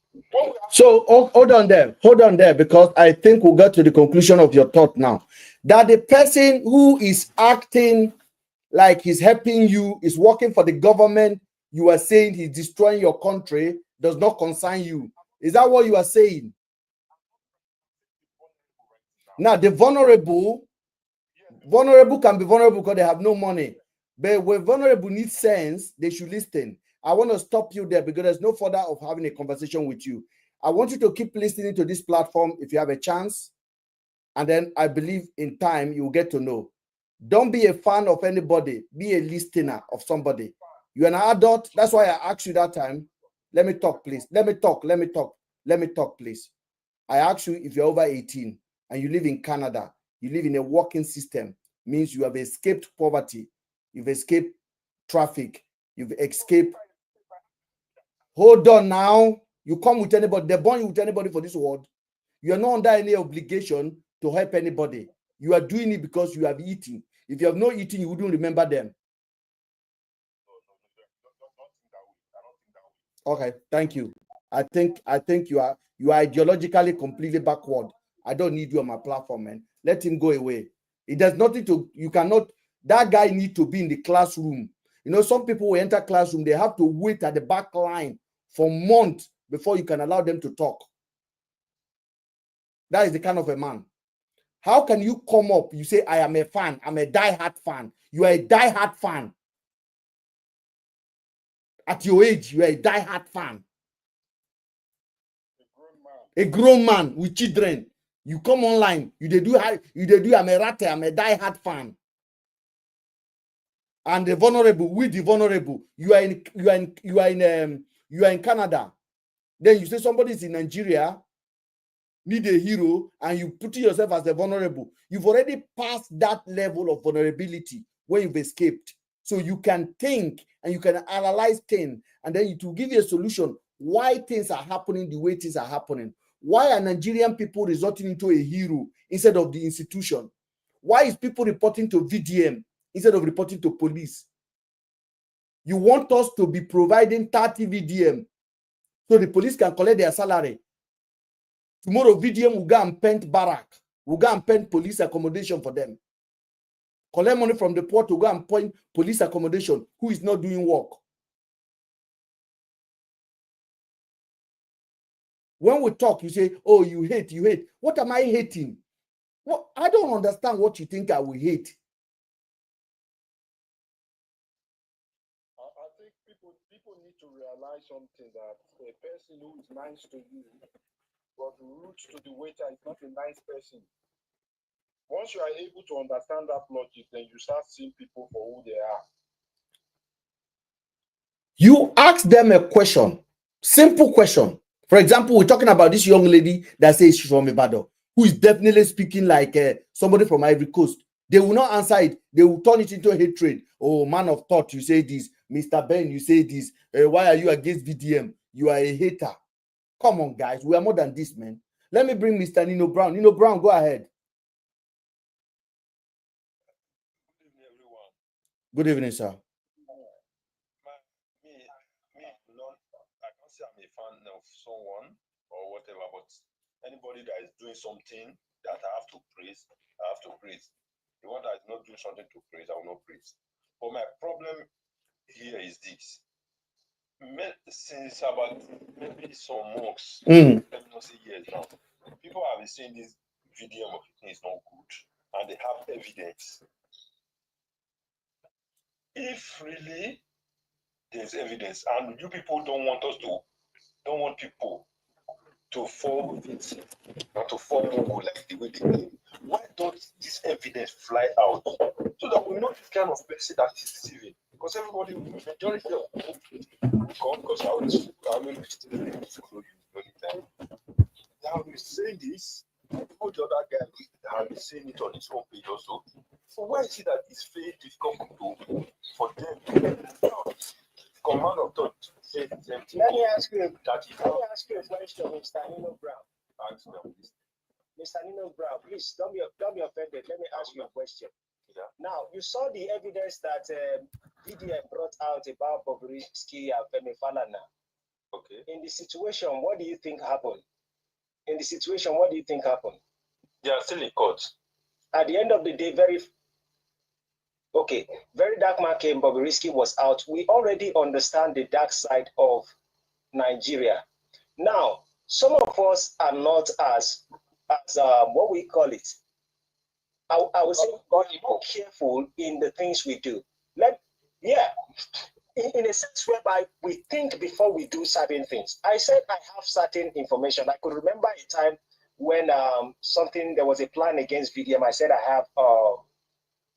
So hold on there, because I think we'll get to the conclusion of your thought now. That the person who is acting like he's helping you, is working for the government, you are saying he's destroying your country, does not concern you. Is that what you are saying? Now, the vulnerable can be vulnerable because they have no money. But when vulnerable need sense, they should listen. I want to stop you there because there's no further of having a conversation with you. I want you to keep listening to this platform if you have a chance. And then I believe in time you will get to know. Don't be a fan of anybody. Be a listener of somebody. You're an adult. That's why I asked you that time. Let me talk, please. Let me talk, please. I asked you if you're over 18 and you live in Canada, you live in a working system, means you have escaped poverty. You've escaped traffic. You've escaped. Hold on now. You come with anybody. They're born you with anybody for this world. You are not under any obligation to help anybody. You are doing it because you have eaten. If you have not eaten, you wouldn't remember them. Okay, thank you. I think you are ideologically completely backward. I don't need you on my platform, man. Let him go away. It does nothing to, you cannot, that guy need to be in the classroom. You know, some people will enter classroom, they have to wait at the back line for months before you can allow them to talk. That is the kind of a man. How can you come up? You say, I am a fan. I'm a die-hard fan. You are a die-hard fan. At your age, you are a die-hard fan. A grown man with children. You come online. You do. I'm a rat. I'm a die-hard fan. And the vulnerable, with the vulnerable, you are in Canada. Then you say somebody is in Nigeria, need a hero, and you put yourself as the vulnerable. You've already passed that level of vulnerability when you've escaped. So you can think and you can analyze things, and then it will give you a solution why things are happening the way things are happening. Why are Nigerian people resorting into a hero instead of the institution? Why is people reporting to VDM instead of reporting to police? You want us to be providing 30 VDM so the police can collect their salary. Tomorrow, VDM will go and paint barrack, will go and paint police accommodation for them. Collect money from the poor to go and point police accommodation who is not doing work. When we talk, you say, oh, you hate. What am I hating? Well, I don't understand what you think I will hate. I think people need to realize something, that a person who is nice to you but rude to the waiter is not a nice person. Once you are able to understand that logic, then you start seeing people for who they are. You ask them a question, simple question. For example, we're talking about this young lady that says she's from Ibadan, who is definitely speaking like somebody from Ivory Coast. They will not answer it. They will turn it into hatred. Oh, man of thought, you say this. Mr. Ben, you say this. Why are you against VDM? You are a hater. Come on, guys. We are more than this, man. Let me bring Mr. Nino Brown. Nino Brown, go ahead. Good evening, everyone. Good evening, sir. I can't say I'm a fan of someone or whatever, but anybody that is doing something that I have to praise, I have to praise. The one that is not doing something to praise, I will not praise. But my problem here is this. Since about maybe some months, let me not say years now, people have been saying this video of it is not good, and they have evidence. If really there's evidence, and you people don't want people to fall victim, not to fall Mongo like the way they do, why don't this evidence fly out so that we know the kind of person that is deceiving? Because everybody, majority of people come because I will still follow you anytime. Now we say this, people the other guy have been saying it on his own page also. So why is it that it's very difficult for them to command of thought to say the same thing? Let me ask you a question, Mr. Nino Brown. Ask them, please. Mr. Nino Brown, please don't be offended. Let me ask you a question. Yeah. Now, you saw the evidence that VDM brought out about Bobrisky and Femi Falana. Okay. In the situation, what do you think happened? They are still in court. At the end of the day, very dark man came, Bobrisky was out. We already understand the dark side of Nigeria. Now, some of us are not as what we call it. I would say more careful in the things we do. In a sense whereby we think before we do certain things. I said I have certain information. I could remember a time when there was a plan against VDM. I said I have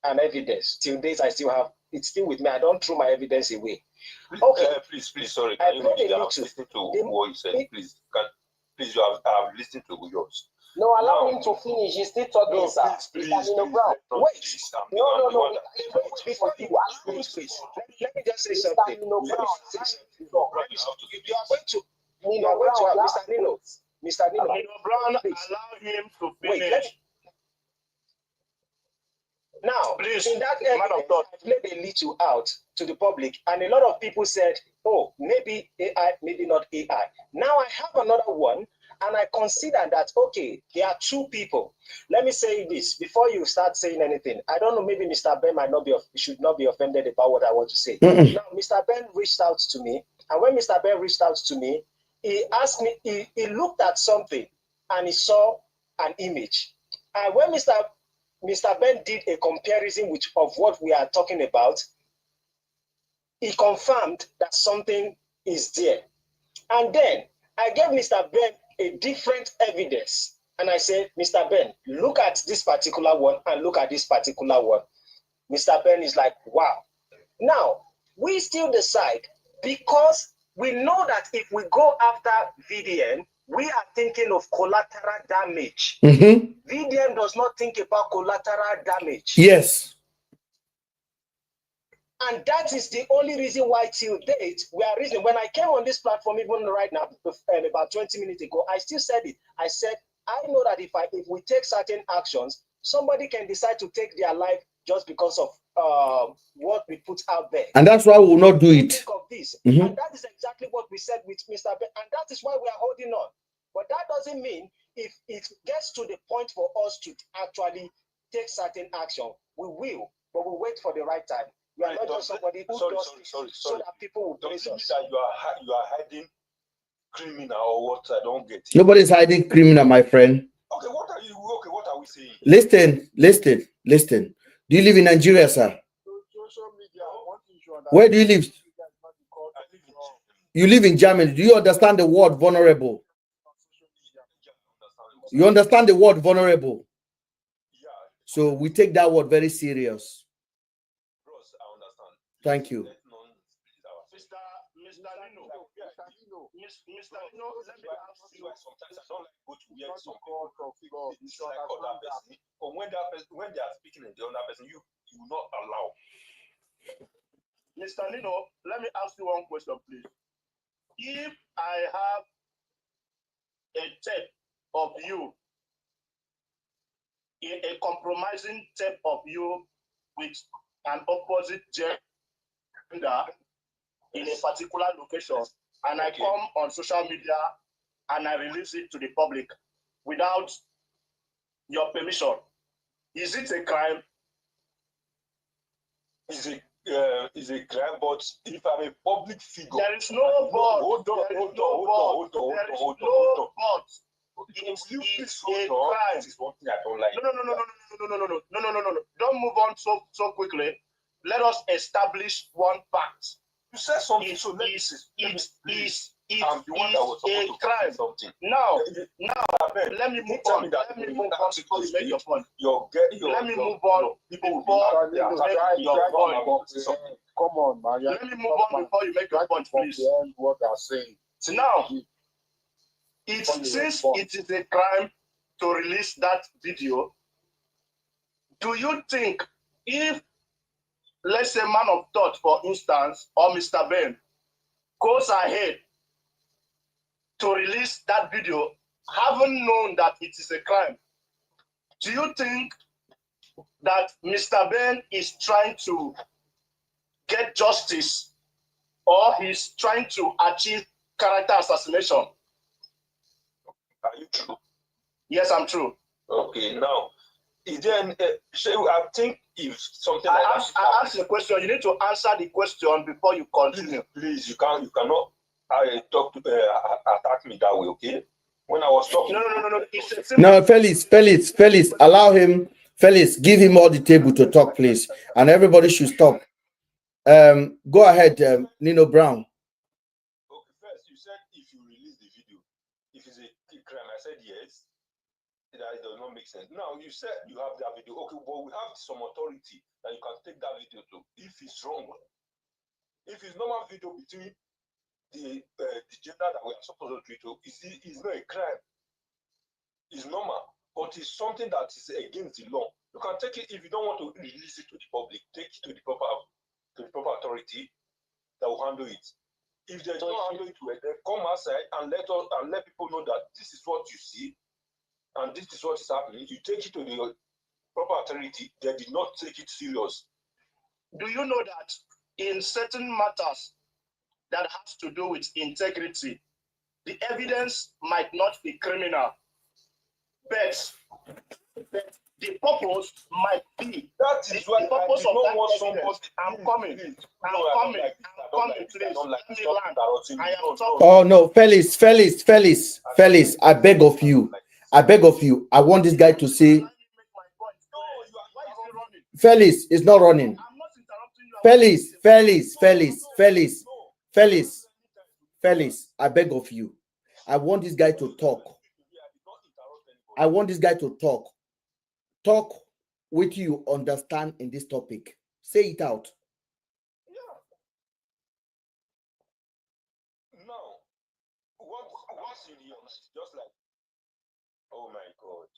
an evidence. Till date, I still have it's still with me. I don't throw my evidence away. Okay. Please, sorry. Can you listen to what you said? Please, you have listened to yours. No, allow him to finish. He's still talking, no, sir. Please, Wait. No. Wait, before you allow him, please. Let me just say something. Mr. Nino Brown, allow him to finish. Now, please, in that evidence, I played a little out to the public, and a lot of people said, oh, maybe AI, maybe not AI. Now I have another one, and I consider that, okay, there are two people. Let me say this before you start saying anything. I don't know, maybe Mr. Ben should not be offended about what I want to say. Now, Mr. Ben reached out to me, and when Mr. Ben reached out to me, he asked me, he looked at something, and he saw an image. And when Mr. Ben did a comparison of what we are talking about, he confirmed that something is there. And then I gave Mr. Ben a different evidence. And I said, Mr. Ben, look at this particular one and look at this particular one. Mr. Ben is like, wow. Now, we still decide because we know that if we go after VDN, we are thinking of collateral damage. VDM does not think about collateral damage. Yes. And that is the only reason why till date, we are reasoning. When I came on this platform, even right now, about 20 minutes ago, I still said it. I said, I know that if we take certain actions, somebody can decide to take their life just because of what we put out there. And that's why we will not do it. Think of this. And that is exactly what we said with Mr. Ben. And that is why we are holding on. But that doesn't mean if it gets to the point for us to actually take certain action, we will, but we wait for the right time. We are not just somebody who does this so that people will praise us. That you are hiding criminal or what? I don't get it. Nobody's hiding criminal, my friend. Okay, what are we saying? Listen. Do you live in Nigeria, sir? Social media. Where do you live? You live in Germany. Do you understand the word vulnerable? You understand the word vulnerable? Yeah. So we take that word very serious. Bros, I understand. Thank you. Mr. Nino, let me ask you. Sometimes I don't like go to where some people dislike other person. But when they are speaking in the other person, you will not allow. Mr. Nino, let me ask you one question, please. If I have a tape of you, a compromising tape of you with an opposite gender in a particular location, and I come on social media and I release it to the public without your permission, is it a crime? Is a crime, but if I'm a public figure, there is no but. Hold on. It's a crime. This is one thing I don't like. No. Don't move on so quickly. Let us establish one fact. You said something, so let me see. I'm the one that was supposed to crime. Something. Now, let me move on. Let me move on before you make your point. Let me move on before you make your point. Come on, man. Let me move on before you make your point, please. What they're saying. So now, since it is a crime to release that video, do you think if, let's say, Man of Thought, for instance, or Mr. Ben, goes ahead to release that video, having known that it is a crime, do you think that Mr. Ben is trying to get justice, or he's trying to achieve character assassination? Are you true? Yes, I'm true. Okay, now, is there I think if something like that... I asked the question. You need to answer the question before you continue. Please, you cannot attack me that way, okay? When I was talking... No, Felix, allow him. Felix, give him all the table to talk, please. And everybody should stop. Go ahead, Nino Brown. Okay, first, you said if you release the video, if it's a crime, I said yes. That does not make sense. Now, you said you have that video. Okay, but we have some authority that you can take that video to. If it's wrong, if it's normal video between the gender that we are supposed to treat, it's not a crime. It's normal, but it's something that is against the law. You can take it if you don't want to release it to the public. Take it to the proper authority that will handle it. If they don't handle it well, then come outside and let people know that this is what you see and this is what is happening. You take it to the proper authority. They did not take it serious. Do you know that in certain matters that has to do with integrity, the evidence might not be criminal, but the purpose might be. That is why the purpose of that evidence. I'm coming, please. Let me land. I am talking. Oh no, Felix, I beg of you. I want this guy to say. Felix is not running. Felix, I beg of you. I want this guy to talk. Talk with you understand in this topic. Say it out. Now, what's in here is just like, oh my God.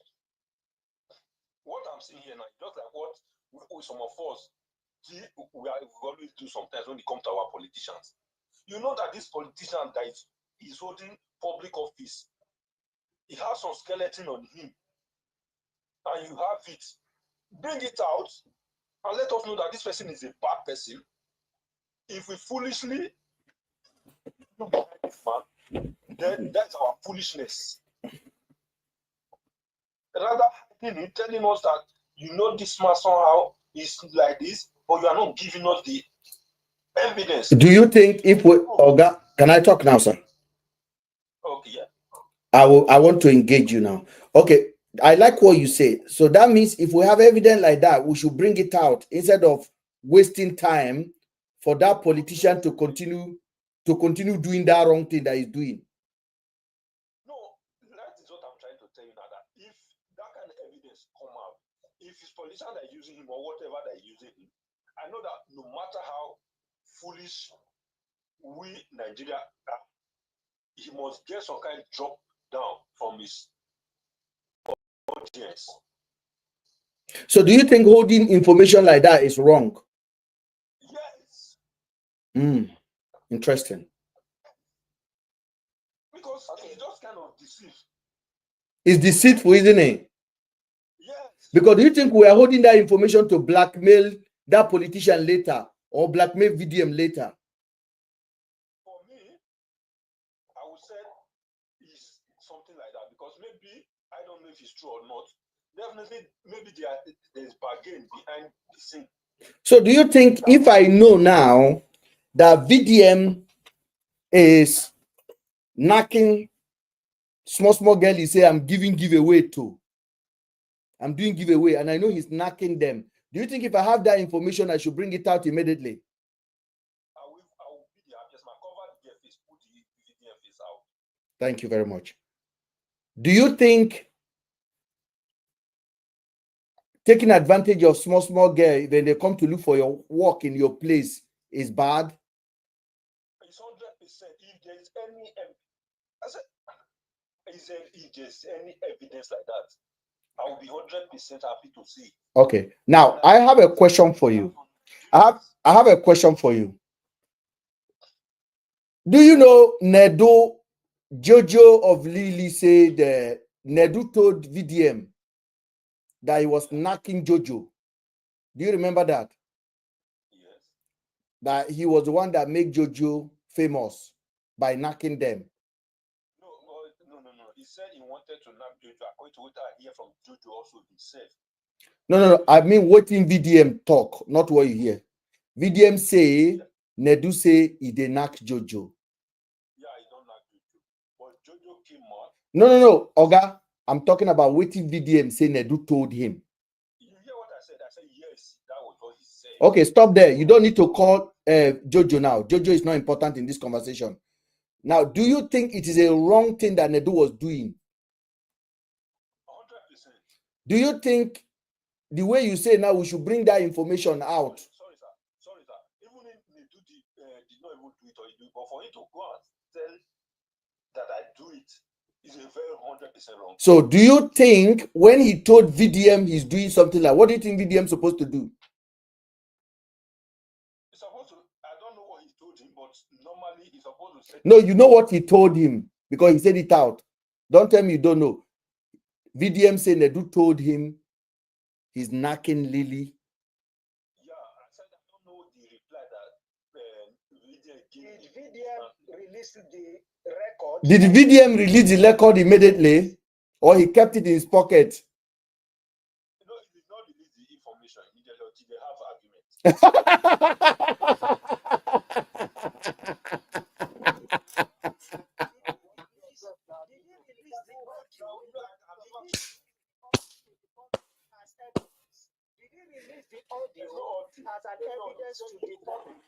What I'm seeing here now is just like what some of us we always do sometimes when it comes to our politicians. You know that this politician that is holding public office, he has some skeleton on him, and you have it. Bring it out and let us know that this person is a bad person. If we foolishly look at this man, then that's our foolishness. Rather than telling us that you know this man somehow is like this, but you are not giving us the evidence. Do you think if we Oga, can I talk now, sir? Okay, yeah. I want to engage you now. Okay, I like what you say. So that means if we have evidence like that, we should bring it out instead of wasting time for that politician to continue doing that wrong thing that he's doing. No, that is what I'm trying to tell you now. That if that kind of evidence come out, if it's politician that is using him or whatever that is using him, I know that no matter how foolish we Nigeria are, he must get some kind of drop down from his audience. So do you think holding information like that is wrong? Yes. Interesting. Because it's just kind of deceived. It's deceitful, isn't it? Yes. Because do you think we are holding that information to blackmail that politician later or blackmail VDM later? For me, I would say it's something like that because maybe I don't know if it's true or not. Definitely, maybe there's bargain behind the scene. So, do you think if I know now that VDM is knocking small girl, he say I'm giving giveaway to, I'm doing giveaway, and I know he's knocking them. Do you think if I have that information, I should bring it out immediately? I will be the happiest man. Cover the face, put the VDM face out. Thank you very much. Do you think taking advantage of small girl when they come to look for your work in your place is bad? It's 100%. If there's any, I said, if there's any evidence like that, I will be 100% happy to see. Okay. Now I have a question for you. I have a question for you. Do you know Nedu Jojo of Lily said Nedu told VDM that he was knocking Jojo? Do you remember that? Yes. That he was the one that made Jojo famous by knocking them. No. He said he wanted to knock Jojo. According to what I hear from Jojo also himself. No. I mean what in VDM talk, not what you hear. VDM say Nedu say he did knock Jojo. Yeah, he don't knock Jojo. But Jojo came out. No. Oga, I'm talking about what VDM say Nedu told him. You hear what I said? I said yes, that was what he said. Okay, stop there. You don't need to call Jojo now. Jojo is not important in this conversation. Now, do you think it is a wrong thing that Nedu was doing? 100%. Do you think the way you say now we should bring that information out? Sorry, sir. Even if Nedu did not even do it or he do it, but for him to go and tell that I do it is a very 100% wrong. So, do you think when he told VDM he's doing something like, what do you think VDM is supposed to do? He's supposed to, I don't know what he told him, but normally he's supposed to say. No, you know what he told him because he said it out. Don't tell me you don't know. VDM said Nedu told him he's knocking Lily. Yeah, I said I don't know the reply that VDM gave. Did VDM release the record? Did VDM release the record immediately, or he kept it in his pocket? No, he did not release the information immediately until they have argument. As an evidence to the public.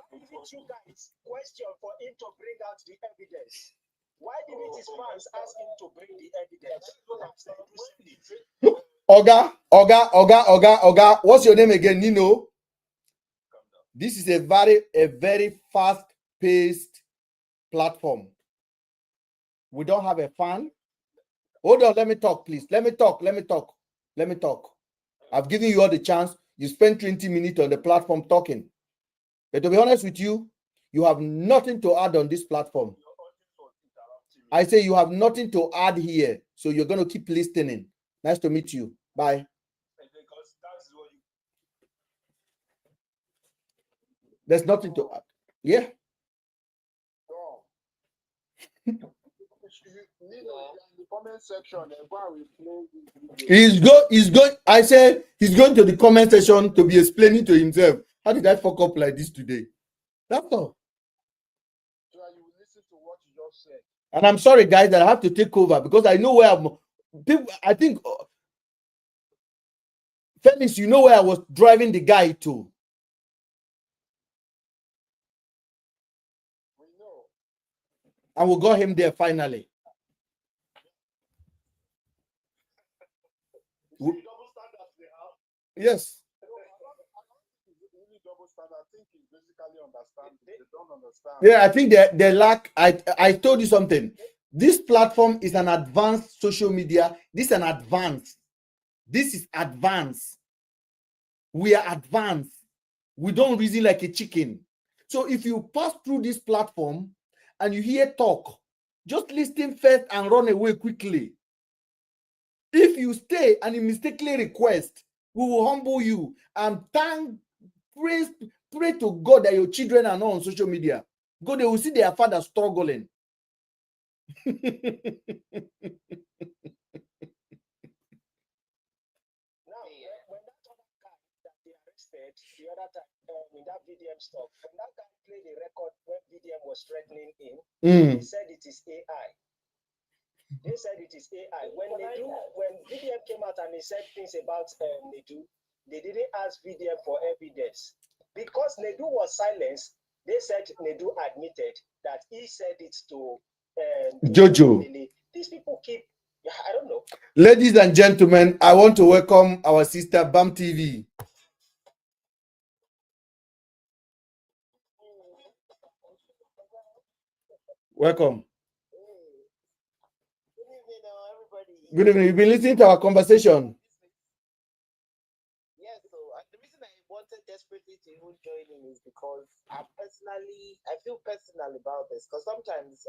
Giving you guys question for him to bring out the evidence. Why didn't his fans ask him to bring the evidence? Oga, what's your name again? Nino? This is a very fast-paced platform. We don't have a fan. Hold on, let me talk, please. Let me talk. I've given you all the chance. You spent 20 minutes on the platform talking. But to be honest with you, you have nothing to add on this platform. I say you have nothing to add here. So you're going to keep listening. Nice to meet you. Bye. There's nothing to add. Yeah. He's going. I said he's going to the comment section to be explaining to himself. How did I fuck up like this today? That's all. So you will listen to what you just said. And I'm sorry, guys, that I have to take over because I know where I'm. People, I think, Felix, you know where I was driving the guy to. We know. And we got him there finally. Yes. Yeah, I think they lack. I told you something. This platform is an advanced social media. This is an advanced. This is advanced. We are advanced. We don't reason like a chicken. So if you pass through this platform and you hear talk, just listen first and run away quickly. If you stay and you mistakenly request, we will humble you and pray to God that your children are not on social media. God, they will see their father struggling. Now, when that other guy that they arrested the other time in that VDM stuff, when that guy played a record when VDM was threatening him, they said it is AI. They said it is AI. When VDM came out and they said things about Nedu, they didn't ask VDM for evidence. Because Nedu was silenced, they said Nedu admitted that he said it to Jojo. These people keep, I don't know. Ladies and gentlemen, I want to welcome our sister BAM TV. Welcome. Good evening, everybody. Good evening. You've been listening to our conversation. Yes, so the reason I wanted desperately to even join in is because I feel personal about this. Because sometimes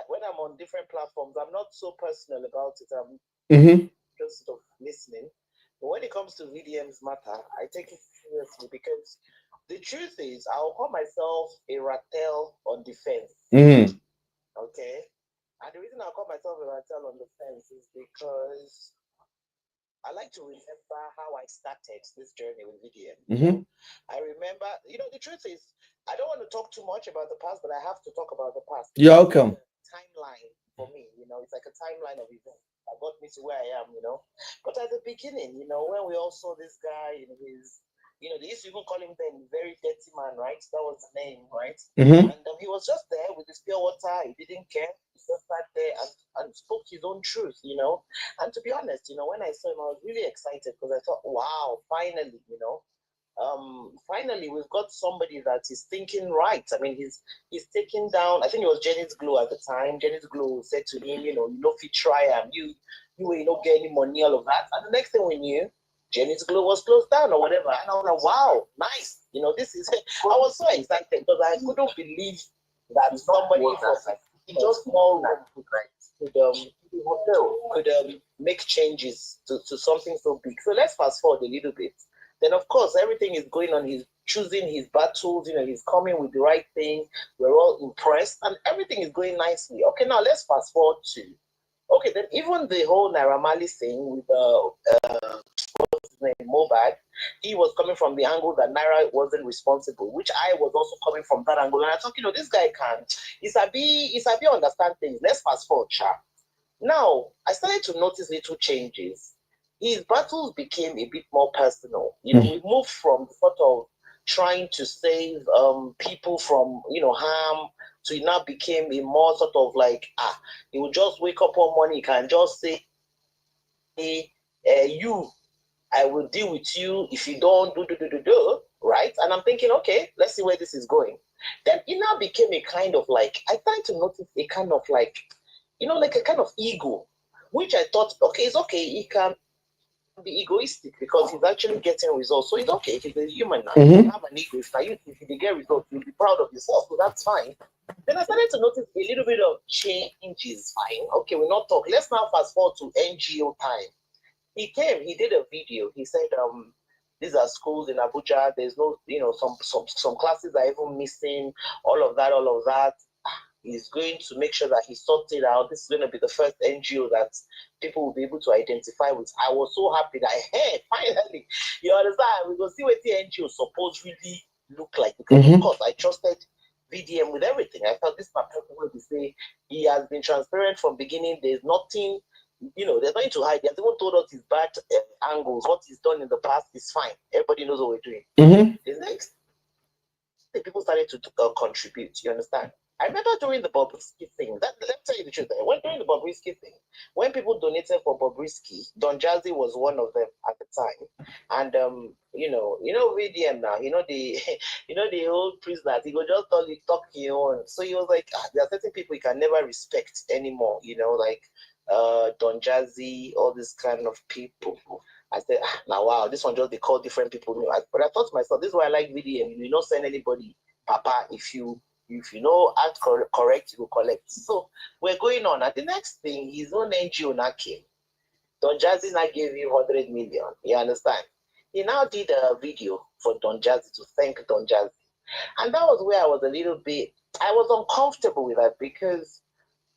when I'm on different platforms, I'm not so personal about it. I'm just sort of listening. But when it comes to VDM's matter, I take it seriously because the truth is, I'll call myself a ratel on defense. Okay? And the reason I'll call myself a ratel on defense is because I like to remember how I started this journey with VDM. I remember, the truth is, I don't want to talk too much about the past, but I have to talk about the past. You're welcome. Timeline for me, it's like a timeline of events that got me to where I am, But at the beginning, when we all saw this guy in his, they used to even call him then very dirty man, right? That was the name, right? And he was just there with his pure water. He didn't care. He just sat there and spoke his own truth, And to be honest, when I saw him, I was really excited because I thought, wow, finally, finally we've got somebody that is thinking right. I mean, he's taking down, I think it was Jenny's Glow at the time. Jenny's Glow said to him, you know, if you try and you will not get any money, all of that. And the next thing we knew, Jenny's Glow was closed down or whatever. And I was like, wow, nice. This is it. I was so excited because I couldn't believe that somebody from just small could make changes to something so big. So let's fast forward a little bit. Then, of course, everything is going on. He's choosing his battles. He's coming with the right thing. We're all impressed, and everything is going nicely. Okay, now let's fast forward to. Okay, then even the whole Naira Marley thing with what's his name, Mobad, he was coming from the angle that Naira wasn't responsible, which I was also coming from that angle. And I thought, this guy can't. He's a bit understand things. Let's fast forward, chap. Now, I started to notice little changes. His battles became a bit more personal. We moved from sort of trying to save people from, harm, to it now became a more sort of like, he would just wake up one morning, he can just say, hey, I will deal with you if you don't do, right? And I'm thinking, okay, let's see where this is going. Then it now became a kind of like, I started to notice a kind of like, like a kind of ego, which I thought, okay, it's okay, he can be egoistic because he's actually getting results. So it's okay if he's a human now. You have an ego. If you get results, you'll be proud of yourself. So that's fine. Then I started to notice a little bit of changes. Fine. Okay, we'll not talk. Let's now fast forward to NGO time. He did a video. He said, these are schools in Abuja. There's no, some classes are even missing, all of that. He's going to make sure that he sorts it out. This is going to be the first NGO that people will be able to identify with. I was so happy that, hey, finally, you understand? We will see what the NGO supposed really look like. Because, of course, I trusted VDM with everything. I felt this person will be say he has been transparent from beginning. There's nothing, there's nothing to hide. He has even told us his bad angles. What he's done in the past is fine. Everybody knows what we're doing. The next thing, people started to contribute. You understand? I remember during the Bobrisky thing, let me tell you the truth, during the Bobrisky thing, when people donated for Bobrisky, Don Jazzy was one of them at the time. And VDM now, the old priest that he would just talk your own. So he was like, there are certain people you can never respect anymore, like Don Jazzy, all this kind of people. I said, now wow, this one just they call different people. But I thought to myself, this is why I like VDM. You don't send anybody Papa, if you know act correct, you will collect. So we're going on. And the next thing, his own NGO now came. Don Jazzy now gave him 100 million. You understand? He now did a video for Don Jazzy to thank Don Jazzy. And that was where I was a little bit, I was uncomfortable with that, because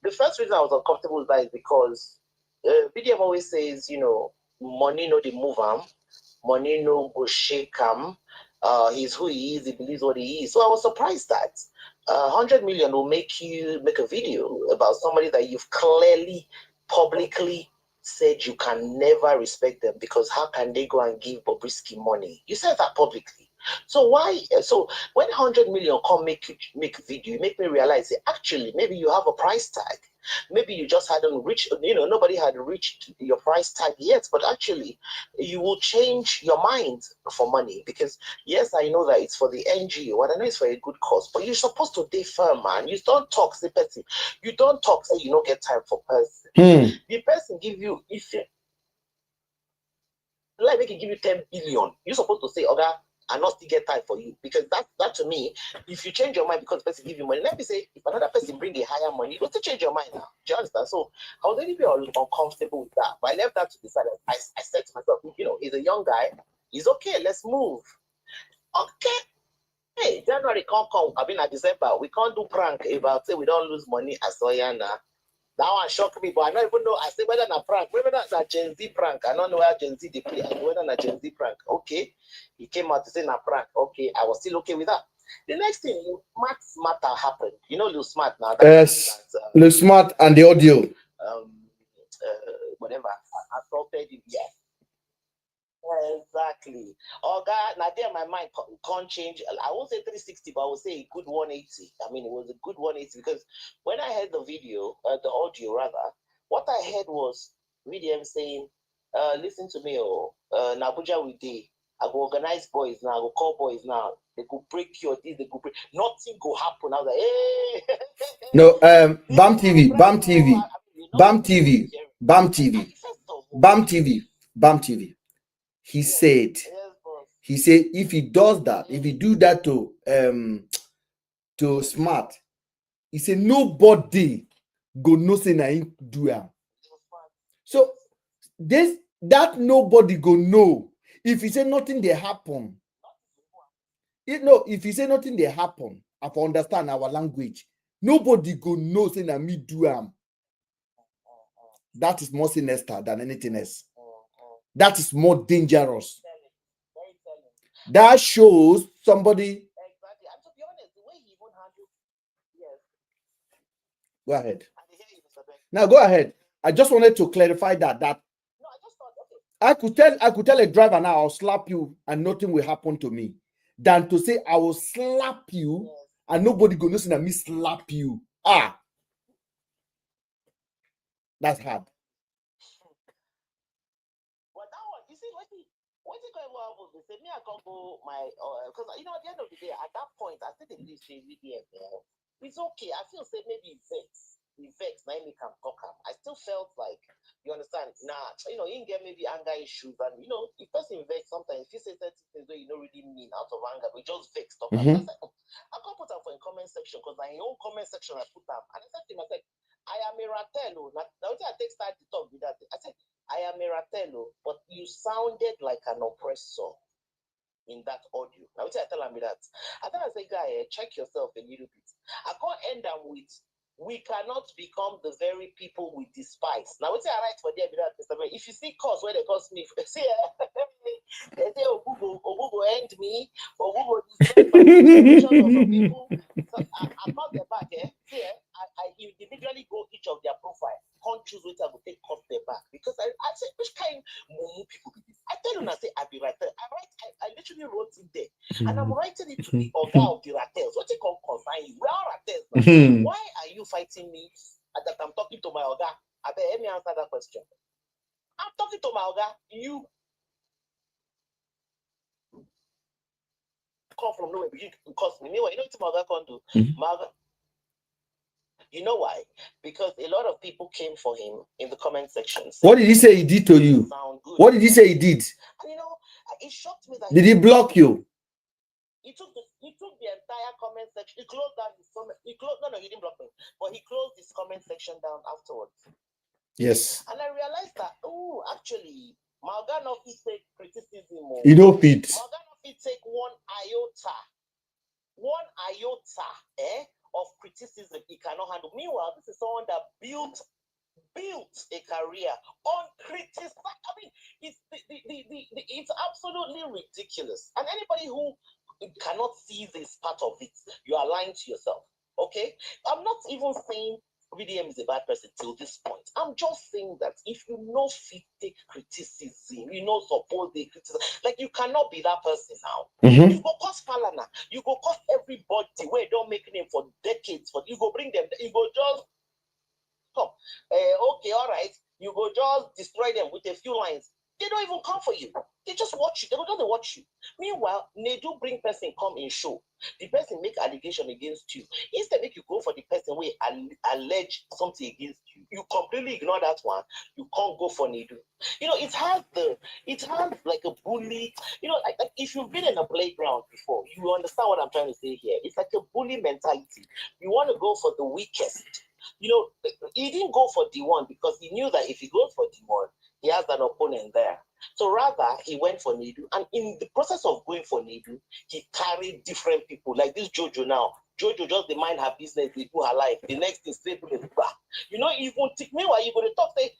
the first reason I was uncomfortable with that is because BDM always says, you know, money no the move him, money no go shake him. He's who he is, he believes what he is. So I was surprised that 100 million will make you make a video about somebody that you've clearly, publicly said you can never respect them, because how can they go and give Bobrisky money? You said that publicly. So why? So when 100 million come make video, you make me realize that actually maybe you have a price tag. Maybe you just hadn't reached, you know, nobody had reached your price tag yet, but actually you will change your mind for money, because yes, I know that it's for the NGO and I know it's for a good cause, but you're supposed to be firm, man. You don't talk, say person. You don't talk, say you don't get time for person. The person give you, if you like, make it give you 10 billion, you're supposed to say, okay, and not still get time for you, because that to me, if you change your mind because the person give you money, let me say if another person bring a higher money, you will still change your mind now. Do you understand? So I was a little bit uncomfortable with that, but I left that to the side. I said to myself, you know, he's a young guy, he's okay, let's move. Okay. Hey, January can't come. I mean, at December, we can't do prank about say we don't lose money as Oyana. That one shocked me, but I don't even know. I say whether na prank, whether na Gen Z prank. I don't know where Gen Z they play. Whether na Gen Z prank. Okay, he came out to say na prank. Okay, I was still okay with that. The next thing, Max Matter happened. You know, Lil Smart now. Yes, Lil Smart and the audio. Whatever. Assaulted him. Yes. Exactly. Oh God, now there my mind can't change. I won't say 360, but I will say a good 180. I mean, it was a good 180 because when I heard the video, the audio rather, what I heard was VDM saying, listen to me, Nabuja we did. I go organize boys now, I go call boys now. They could break your this, they could break. Nothing go happen. I was like, hey. No, BAM TV, BAM TV, BAM TV, BAM TV, BAM TV, BAM TV. He said if he does that, if he do that to Smart, he said nobody go know say na him do am. So that nobody go know. If he say nothing they happen, if he say nothing they happen, I for understand our language. Nobody go know say na me do am. That is more sinister than anything else. That is more dangerous. That shows somebody. Exactly. And to be honest, the way he even handled, yes. Go ahead. Now go ahead. I just wanted to clarify that. No, I just thought, okay. I could tell a driver now I'll slap you and nothing will happen to me, than to say I will slap you and nobody go listen to me slap you. That's hard. But that one, you see, what he was they say me I can't go my because you know at the end of the day, at that point, I think they say it's okay. I feel say maybe he vexed, now me can talk him. I still felt like, you understand, you know, you can get maybe anger issues, and you know, if person vex sometimes, if you say certain things that you don't really mean out of anger, but just vex talk. I can't put them for a comment section because my own comment section I put them, and I said to him, I said, I am a Ratello. Now I take start to talk with that. I said, I am a Ratello, but you sounded like an oppressor in that audio. Now I tell him that. I thought I said, guy, check yourself a little bit. I can't end them with, we cannot become the very people we despise. Now I say I write for them that testament. If you see cause where they cause me, see they say Ogugo end me, Ogugo destroy my people. So I got their back, see, I individually go each of their profile, can't choose which I will take off their back. Because I said, which kind of people be this? I tell you, I say, I'll be right there. I literally wrote it there. And I'm writing it to the Oga of the Rattels. What you call consign you? We are Rattels now. Why are you fighting me that I'm talking to my Oga? I bet let me answer that question. I'm talking to my Oga. You come from nowhere, begin to cost me. You know what my Oga can do? My Oga, you know why? Because a lot of people came for him in the comment section. What did he say he did to you? What did he say he did? And you know, it shocked me that did he block you? He took the He took the entire comment section. He closed down his comment. He didn't block me, but he closed his comment section down afterwards. Yes. And I realized that, actually, Morgan of it take criticism. You know, Pete. Morgan of it take one iota of criticism he cannot handle. Meanwhile, this is someone that built a career on criticizing. I mean, it's absolutely ridiculous. And anybody who cannot see this part of it, you are lying to yourself. Okay? I'm not even saying VDM is a bad person till this point. I'm just saying that if you know fit take criticism, suppose they criticize, like you cannot be that person now. Mm-hmm. You go cause Falana, you go cause everybody where you don't make name for decades, but you go bring them, you go just come. Okay, all right, you go just destroy them with a few lines. They don't even come for you. They just watch you. They don't watch you. Meanwhile, they do bring person come in show. The person make allegation against you. Instead, make you go for the person where allege something against you. You completely ignore that one. You can't go for Nedu. It has like a bully. Like if you've been in a playground before, you understand what I'm trying to say here. It's like a bully mentality. You want to go for the weakest. He didn't go for D1 because he knew that if he goes for D1, he has an opponent there. So rather, he went for Nedu. And in the process of going for Nedu, he carried different people. Like this Jojo now. Jojo just mind her business, they do her life. The next thing, straight to the back. Meanwhile, you're going to talk, say,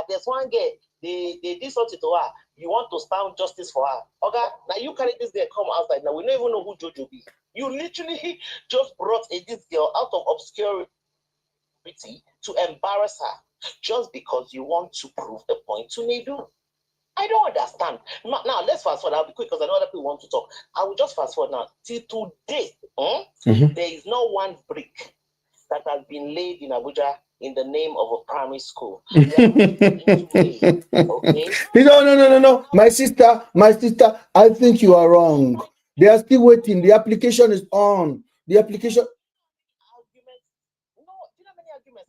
there's one girl, they did something to her. You want to stand justice for her. Okay, now you carry this girl, come outside. Now we don't even know who Jojo be. You literally just brought this girl out of obscurity to embarrass her just because you want to prove a point to Nedu. I don't understand. Now, let's fast forward. I'll be quick because I know other people want to talk. I will just fast forward now. Till today, there is no one brick that has been laid in Abuja in the name of a primary school. Okay? No. My sister, I think you are wrong. They are still waiting. The application is on. The application.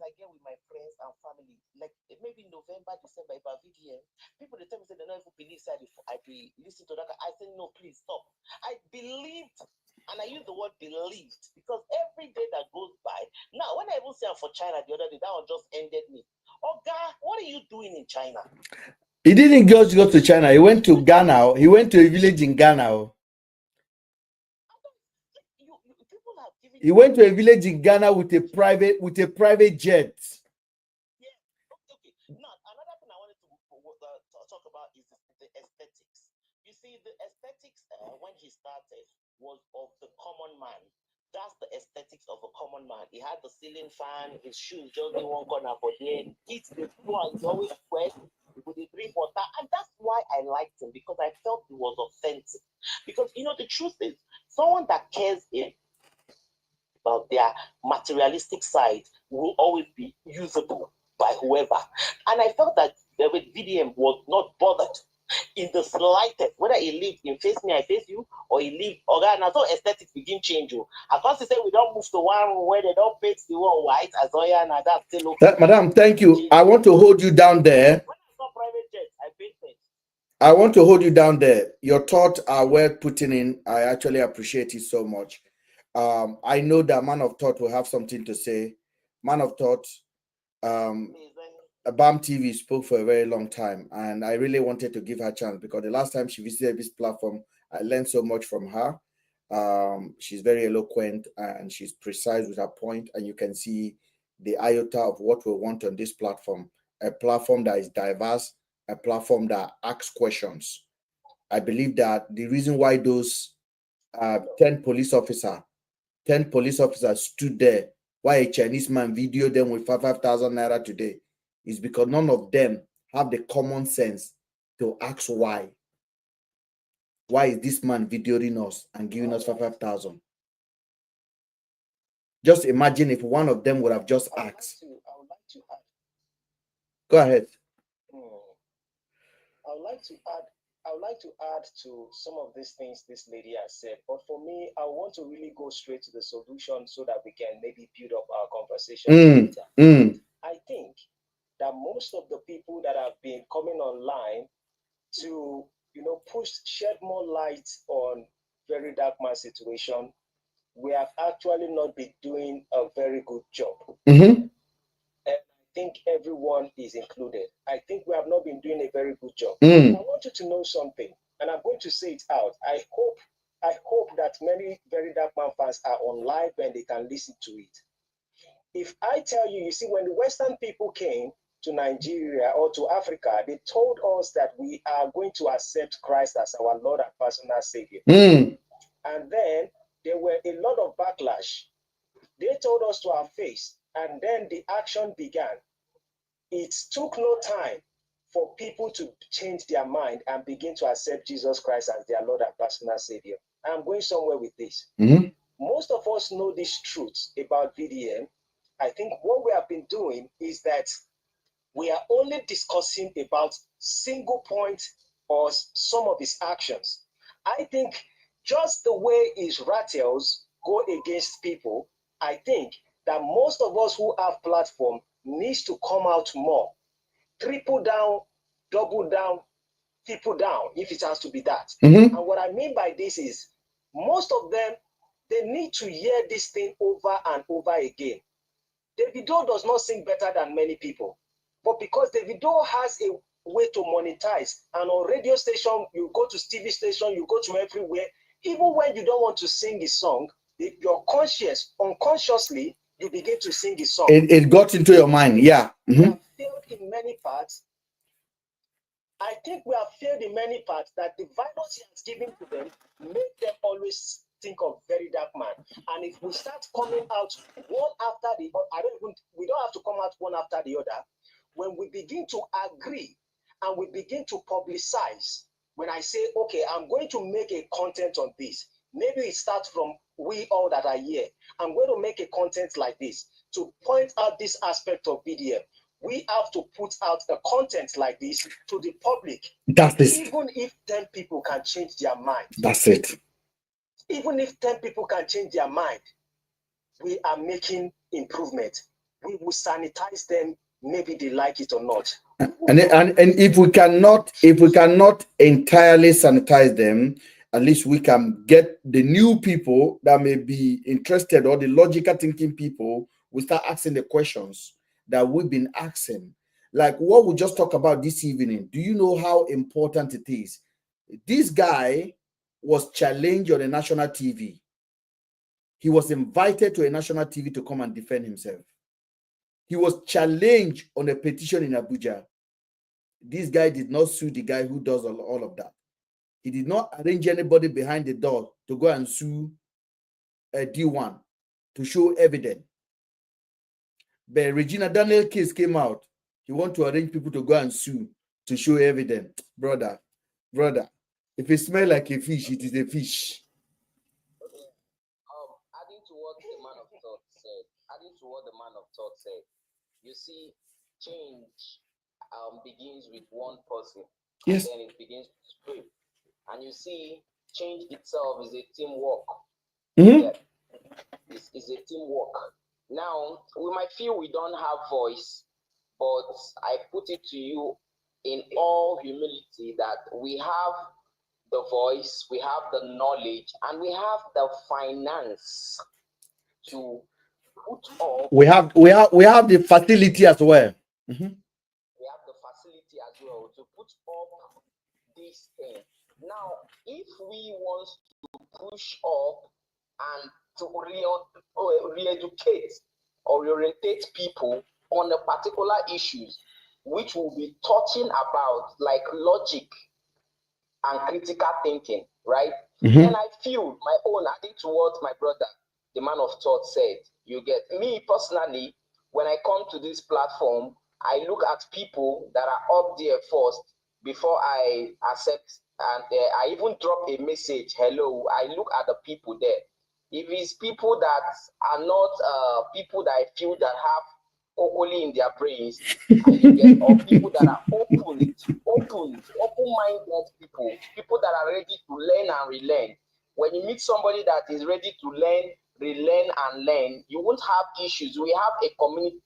I get with my friends and family, like maybe November, December, about VDM, people they tell me say they don't even believe I be listen to that. I say no, please stop. I believed, and I use the word believed because every day that goes by. Now, when I even say I'm for China the other day, that one just ended me. Oh God, what are you doing in China? He didn't just go to China. He went to Ghana. He went to a village in Ghana. He went to a village in Ghana with a private jet. Yeah. Okay. Now, another thing I wanted to talk about is the aesthetics. You see, the aesthetics when he started was of the common man. That's the aesthetics of a common man. He had the ceiling fan, his shoes just in one corner for there. It's the floor, he's always wet with the drink water. And that's why I liked him, because I felt he was authentic. Because, the truth is, someone that cares about their materialistic side will always be usable by whoever. And I felt that David VDM was not bothered in the slightest, whether he lived in face me, I face you, or he lived, and so aesthetics begin change. I can't say we don't move to one where they don't paint the one white as and that's still okay. Madam, thank you. I want to hold you down there. When I saw private jets, I painted. I want to hold you down there. Your thoughts are worth putting in. I actually appreciate it so much. I know that Man of Thought will have something to say. Man of Thought, BAM TV spoke for a very long time, and I really wanted to give her a chance because the last time she visited this platform, I learned so much from her. She's very eloquent and she's precise with her point, and you can see the iota of what we want on this platform, a platform that is diverse, a platform that asks questions. I believe that the reason why those 10 police officers stood there, why a Chinese man videoed them with 5,000 naira today, is because none of them have the common sense to ask why. Why is this man videoing us and giving us 5,000? Just imagine if one of them would have just asked. Go ahead. I would like to add to some of these things this lady has said, but for me, I want to really go straight to the solution so that we can maybe build up our conversation later. I think that most of the people that have been coming online to shed more light on very dark man situation we have actually not been doing a very good job. Mm-hmm. And I think everyone is included. I think we have not been doing a very good job. Mm. I want you to know something, and I'm going to say it out. I hope that many Very Dark Man fans are on live and they can listen to it. If I tell you, you see, when the Western people came to Nigeria or to Africa, they told us that we are going to accept Christ as our Lord and personal Savior. Mm. And then there were a lot of backlash. They told us to our face, and then the action began. It took no time for people to change their mind and begin to accept Jesus Christ as their Lord and personal Savior. I'm going somewhere with this. Mm-hmm. Most of us know this truth about VDM. I think what we have been doing is that we are only discussing about single points or some of his actions. I think just the way his rattles go against people, I think that most of us who have platform needs to come out more, triple down, double down, triple down, if it has to be that. Mm-hmm. And what I mean by this is most of them, they need to hear this thing over and over again. Davido does not sing better than many people, but because Davido has a way to monetize, and on radio station, you go to TV station, you go to everywhere, even when you don't want to sing his song, your conscience, unconsciously, you begin to sing his song. It got into your mind, yeah. Mm-hmm. We have failed in many parts. I think we have failed in many parts that the violence he has given to them make them always think of Very Dark Man. And if we start coming out one after the other, we don't have to come out one after the other. When we begin to agree and we begin to publicize, when I say, okay, I'm going to make a content on this, maybe it starts from we all that are here. I'm going to make a content like this to point out this aspect of VDM. We have to put out a content like this to the public. That's it. Even if 10 people can change their mind. That's it. Even if 10 people can change their mind, we are making improvement. We will sanitize them, maybe they like it or not. And if we cannot entirely sanitize them, at least we can get the new people that may be interested, or the logical thinking people, we start asking the questions that we've been asking. Like what we just talked about this evening. Do you know how important it is? This guy was challenged on a national TV. He was invited to a national TV to come and defend himself. He was challenged on a petition in Abuja. This guy did not sue the guy who does all of that. He did not arrange anybody behind the door to go and sue a D1 to show evidence. But Regina Daniel case came out. He want to arrange people to go and sue to show evidence. Brother, if it smells like a fish, it is a fish. Adding to what the man of thought said, you see, change begins with one person. Yes. And then it begins to spread. And you see, change itself is a teamwork. Mm-hmm. Yeah. It's a teamwork. Now, we might feel we don't have voice, but I put it to you in all humility that we have the voice, we have the knowledge, and we have the finance to put up. We have the facility as well. Mm-hmm. We have the facility as well to put up this thing. Now, if we want to push up and to re-educate or orientate people on the particular issues which we'll be touching about, like logic and critical thinking, right? Mm-hmm. Then I feel my own, adding to what my brother, the man of thought, said. You get me personally, when I come to this platform, I look at people that are up there first before I accept, and I even drop a message, hello. I look at the people there. If it's people that are not people that I feel that have only in their brains, or people that are open-minded people that are ready to learn and relearn. When you meet somebody that is ready to learn, relearn, and learn, you won't have issues. We have a community,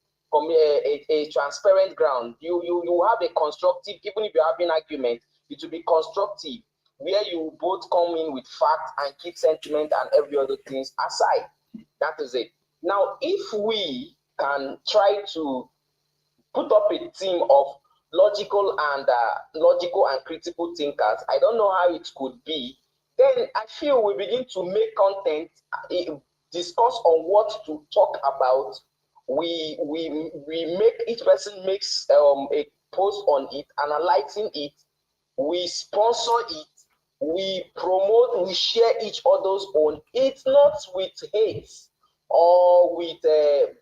a transparent ground. You have a constructive, even if you're having argument, it will be constructive. where you both come in with facts and keep sentiment and every other things aside. That is it. Now, if we can try to put up a team of logical and critical thinkers, I don't know how it could be. Then I feel we begin to make content, discuss on what to talk about. We make, each person makes a post on it, analyzing it. We sponsor it. We promote. We share each other's own. It's not with hate or with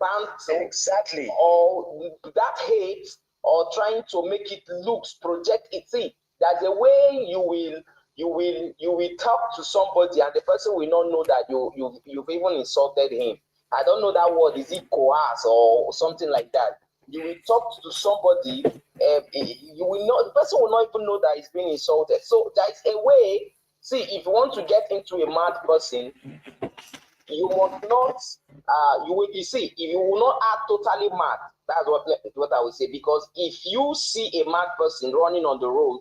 banter, Exactly. or that hate, or trying to make it looks, project it. See, that's the way you will talk to somebody and the person will not know that you've even insulted him. I don't know that word, is it coerce or something like that? You will talk to somebody, you will not, the person will not even know that he's being insulted. So that's a way. See, if you want to get into a mad person, you must not you see, if you will not act totally mad, that's what I would say. Because if you see a mad person running on the road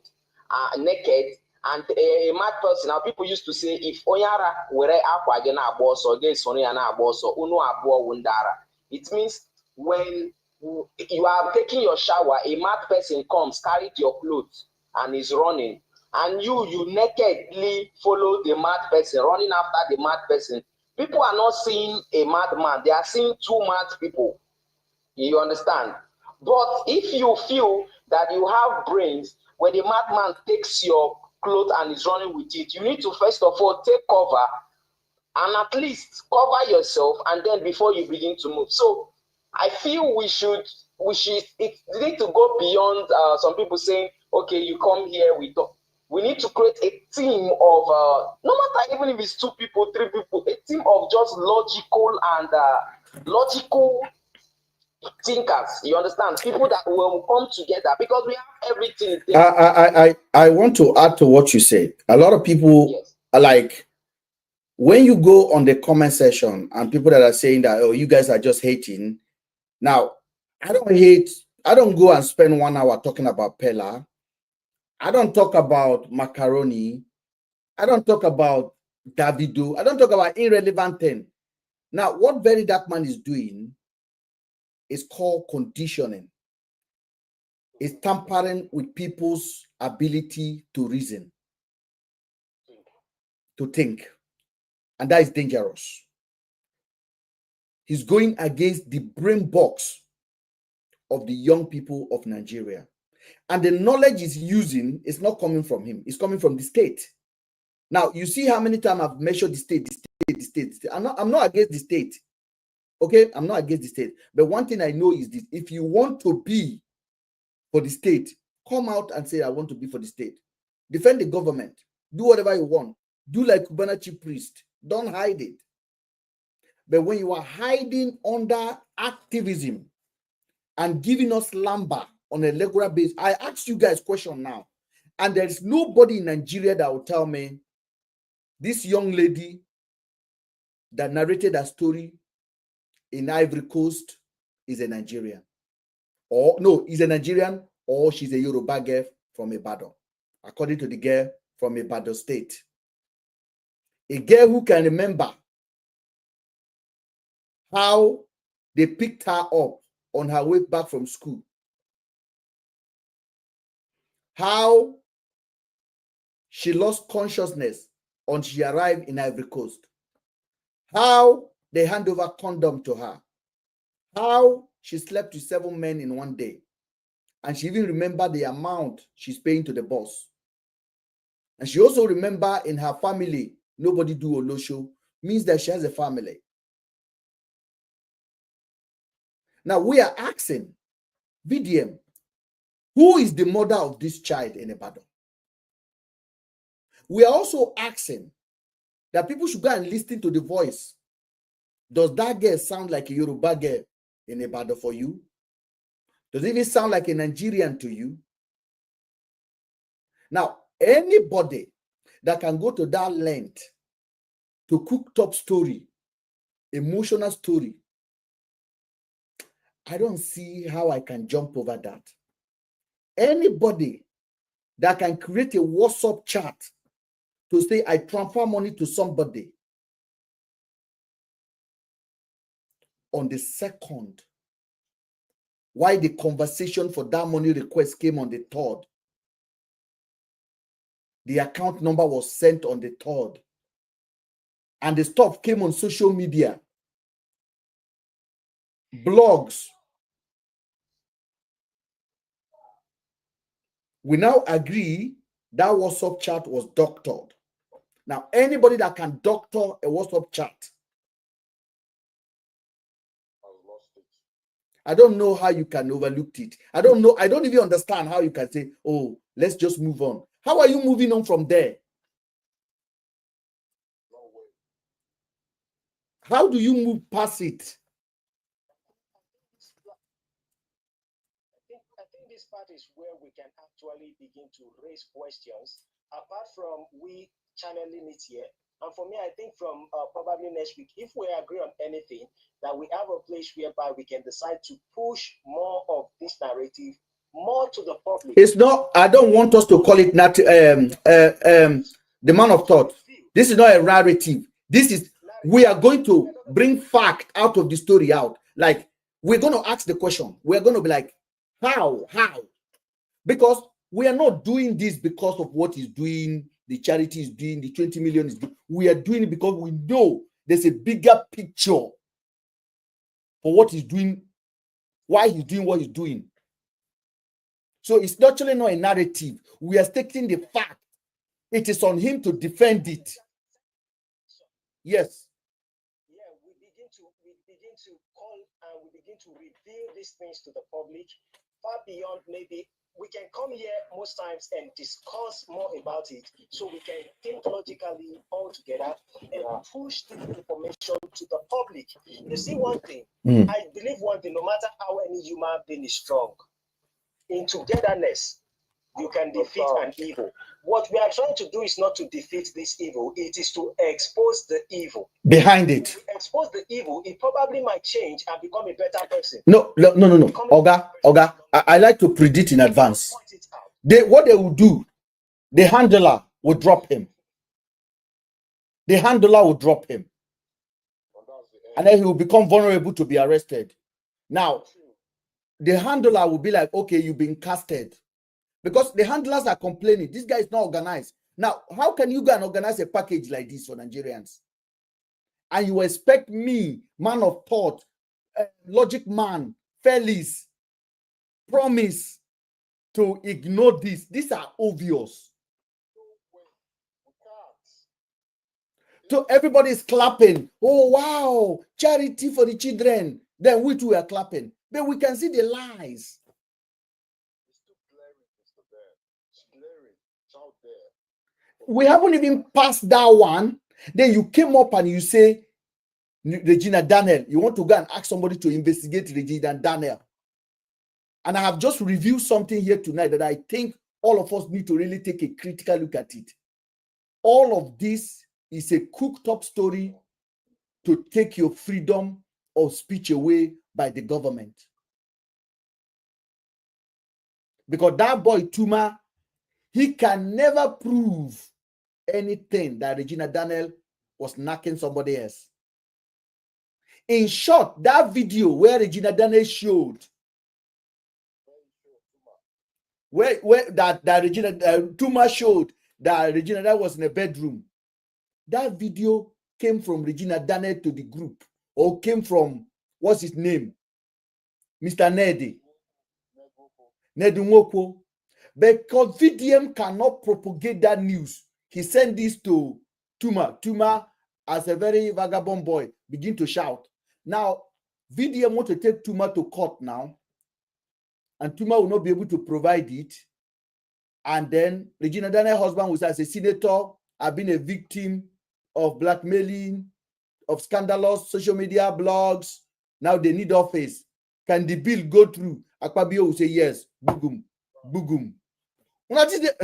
naked, and a mad person, now people used to say, if onyara were akwa gị na-agba ọsọ gị soro ya na-agba ọsọ, unu abụọ wundara. It means when you are taking your shower, a mad person comes, carried your clothes and is running, and you nakedly follow the mad person, running after the mad person. People are not seeing a madman, they are seeing two mad people. You understand? But if you feel that you have brains, when the madman takes your clothes and is running with it, you need to first of all take cover and at least cover yourself, and then before you begin to move. So I feel we need to go beyond some people saying, okay, you come here, we talk. We need to create a team of, no matter even if it's 2 people, 3 people, a team of just logical thinkers. You understand? People that will come together, because we have everything. I want to add to what you said. A lot of people are like, when you go on the comment section and people that are saying that, oh, you guys are just hating. Now, I don't hate. I don't go and spend 1 hour talking about Pella. I don't talk about macaroni. I don't talk about Davido. I don't talk about irrelevant thing. Now, what Very Dark Man is doing is called conditioning. It's tampering with people's ability to reason, to think. And that is dangerous. He's going against the brain box of the young people of Nigeria. And the knowledge he's using is not coming from him. It's coming from the state. Now, you see how many times I've measured the state. I'm not against the state. Okay? I'm not against the state. But one thing I know is this. If you want to be for the state, come out and say, I want to be for the state. Defend the government. Do whatever you want. Do like Cubana chief priest. Don't hide it. But when you are hiding under activism and giving us lumber on a regular basis, I ask you guys question now, and there is nobody in Nigeria that will tell me this young lady that narrated a story in Ivory Coast is a Nigerian, or no, is a Nigerian, or she's a Yoruba girl from Ibadan, according to the girl from Ibadan State. A girl who can remember how they picked her up on her way back from school, how she lost consciousness when she arrived in Ivory Coast, how they hand over condom to her, how she slept with 7 men in one day, and she even remembered the amount she's paying to the boss. And she also remember in her family, nobody do Olosho, means that she has a family. Now we are asking VDM, who is the mother of this child in Ibadan? We are also asking that people should go and listen to the voice. Does that girl sound like a Yoruba girl in Ibadan for you? Does it even sound like a Nigerian to you? Now, anybody that can go to that length to cook top story, emotional story, I don't see how I can jump over that. Anybody that can create a WhatsApp chat to say I transfer money to somebody on the 2nd. Why the conversation for that money request came on the 3rd. The account number was sent on the 3rd. And the stuff came on social media, blogs. We now agree that WhatsApp chat was doctored. Now, anybody that can doctor a WhatsApp chat, I don't know how you can overlook it. I don't know. I don't even understand how you can say, oh, let's just move on. How are you moving on from there? How do you move past it? I think this part is where we can actually begin to raise questions, apart from we channeling it here. And for me, I think from probably next week, if we agree on anything, that we have a place whereby we can decide to push more of this narrative more to the public. It's not, I don't want us to call it the man of thought. This is not a narrative. This is, we are going to bring fact out of the story out. Like, we're going to ask the question. We're going to be like, how? Because we are not doing this because of what he's doing, the charity is doing, the 20 million is doing. We are doing it because we know there's a bigger picture for what he's doing, why he's doing what he's doing. So it's actually not a narrative. We are stating the fact. It is on him to defend it. Yes. Yeah, we begin to call and we begin to reveal these things to the public, far beyond maybe we can come here most times and discuss more about it, so we can think logically all together and push the information to the public. You see one thing, I believe one thing, no matter how any human being is strong, in togetherness, you can defeat an evil. What we are trying to do is not to defeat this evil, it is to expose the evil. Behind it. If we expose the evil, it probably might change and become a better person. No. Oga, I like to predict in advance. What they will do, the handler will drop him. The handler will drop him. And then he will become vulnerable to be arrested. Now, the handler will be like, okay, you've been casted. Because the handlers are complaining. This guy is not organized. Now, how can you go and organize a package like this for Nigerians? And you expect me, man of thought, logic man, Felix, promise to ignore this? These are obvious. So everybody is clapping. Oh, wow, charity for the children. Then we too are clapping. But we can see the lies. We haven't even passed that one. Then you came up and you say, Regina Daniel, you want to go and ask somebody to investigate Regina Daniel. And I have just reviewed something here tonight that I think all of us need to really take a critical look at it. All of this is a cooked up story to take your freedom of speech away by the government. Because that boy, Tuma, he can never prove anything that Regina Daniel was knocking somebody else. In short, that video where Regina Daniel showed, where that Regina Tuma showed that Regina Daniel was in a bedroom, that video came from Regina Daniel to the group, or came from, what's his name? Mr. Nedi Nwoko. Because VDM cannot propagate that news, he sent this to Tuma. Tuma, as a very vagabond boy, begin to shout. Now, VDM want to take Tuma to court now, and Tuma will not be able to provide it. And then Regina Daniel's husband was, as a senator, I've been a victim of blackmailing, of scandalous social media blogs. Now they need office. Can the bill go through? Akpabio will say yes. Boogum. Boogum. What is it?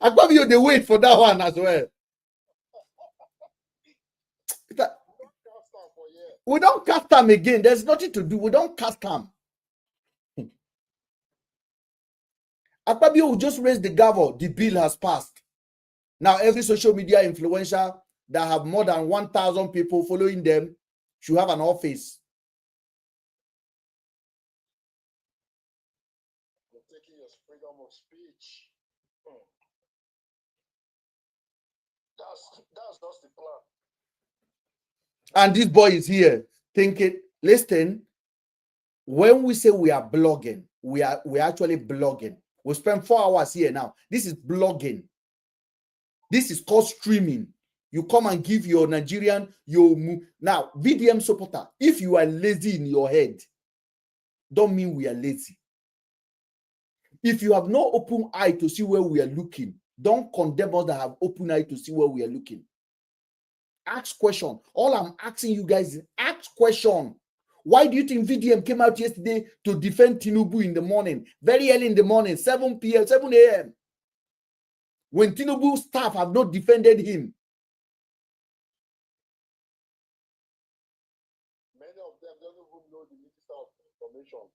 Akpabio, they wait for that one as well. We don't cast them again. There's nothing to do. We don't cast them. Akpabio will just raise the gavel. The bill has passed. Now every social media influencer that have more than 1,000 people following them should have an office. You're taking your freedom of speech. That's just the plan. And this boy is here thinking, listen, when we say we are blogging, we're actually blogging. We spend 4 hours here now. This is blogging. This is called streaming. You come and give your Nigerian, now VDM supporter. If you are lazy in your head, don't mean we are lazy. If you have no open eye to see where we are looking, don't condemn us that have open eye to see where we are looking. Ask question. All I'm asking you guys is ask question. Why do you think VDM came out yesterday to defend Tinubu in the morning, very early in the morning, 7 p.m., 7 a.m., when Tinubu staff have not defended him? Many of them don't even know the Minister of Information.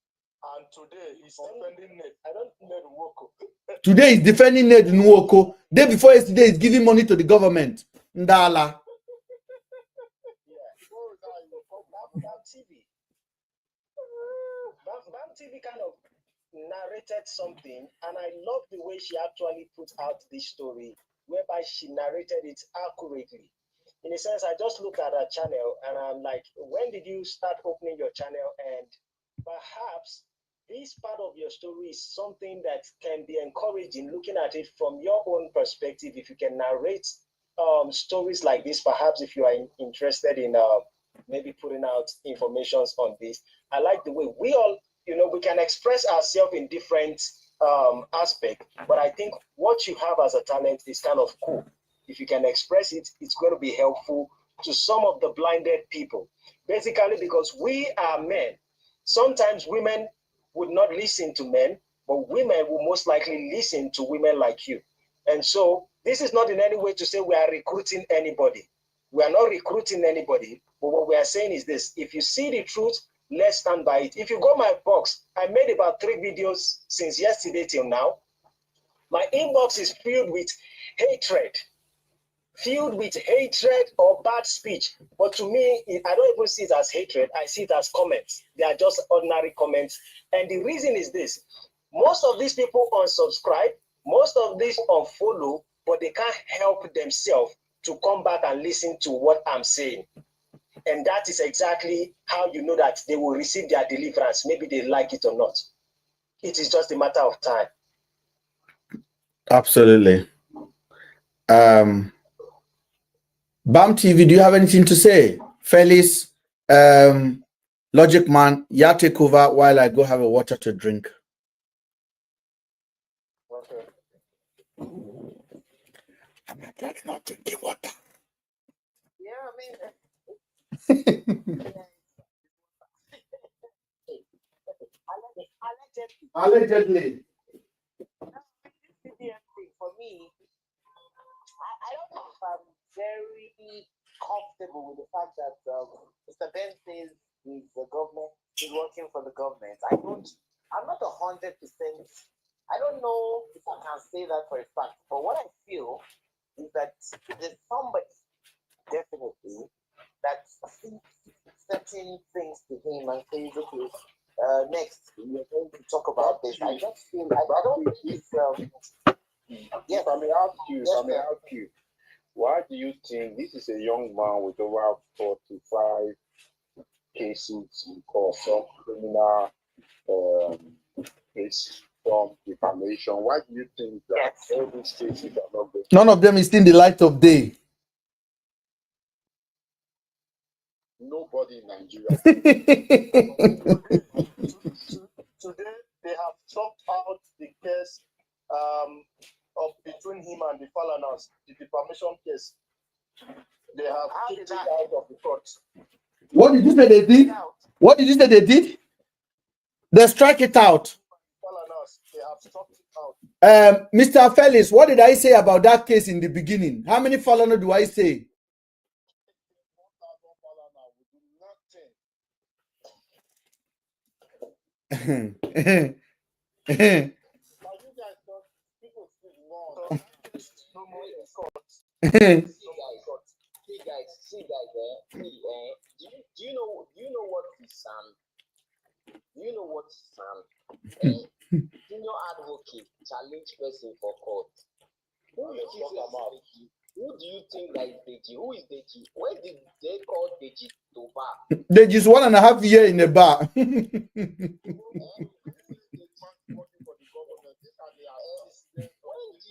And today he's defending Ned. I don't Ned Nwoko. Today he's defending Ned Nwoko. Day before yesterday he's giving money to the government. Ndala. Bam TV kind of narrated something, and I love the way she actually put out this story, whereby she narrated it accurately. In a sense, I just looked at her channel and I'm like, when did you start opening your channel? And perhaps this part of your story is something that can be encouraging, looking at it from your own perspective. If you can narrate stories like this, perhaps if you are interested in maybe putting out information on this. I like the way we all, we can express ourselves in different aspects, but I think what you have as a talent is kind of cool. If you can express it, it's going to be helpful to some of the blinded people. Basically, because we are men. Sometimes women would not listen to men, but women will most likely listen to women like you. And so this is not in any way to say we are recruiting anybody. We are not recruiting anybody, but what we are saying is this: if you see the truth, let's stand by it. If you go my box, I made about 3 videos since yesterday till now. My inbox is filled with hatred or bad speech. But to me, I don't even see it as hatred. I see it as comments. They are just ordinary comments. And the reason is this: most of these people unsubscribe, most of these unfollow, but they can't help themselves to come back and listen to what I'm saying. And that is exactly how you know that they will receive their deliverance. Maybe they like it or not. It is just a matter of time. Absolutely. Bam TV, do you have anything to say? Felix, Logic Man, yeah, take over while I go have a water to drink. Okay. I'm not drinking water. Yeah, I mean, Allegedly. For me, I don't know if I'm very comfortable with the fact that Mr. Ben says he's the government, he's working for the government. I'm not 100%. I don't know if I can say that for a fact, but what I feel is that there's somebody definitely that sees certain things to him and says, okay, next we're going to talk about this. I just feel I don't think it's Yes, I may ask you, why do you think this is a young man with over 45 cases in court, some criminal case, some defamation? Why do you think that all these cases are not going? None of them is in the light of day. Nobody in Nigeria. Today, they have struck out the case of between him and the Falanas, the defamation case. They have kicked it out of the court. What did you say they did? What did you say they did? They strike it out. Falanas, they have struck it out. Mr. Felix, what did I say about that case in the beginning? How many Falana do I say? Do you know what is sound? Do you know what is sound? Senior advocate challenge person for court. Who do you think that is Deji? Who is Deji? Where did they call Deji to bar? Deji's 1.5 years in a bar. When do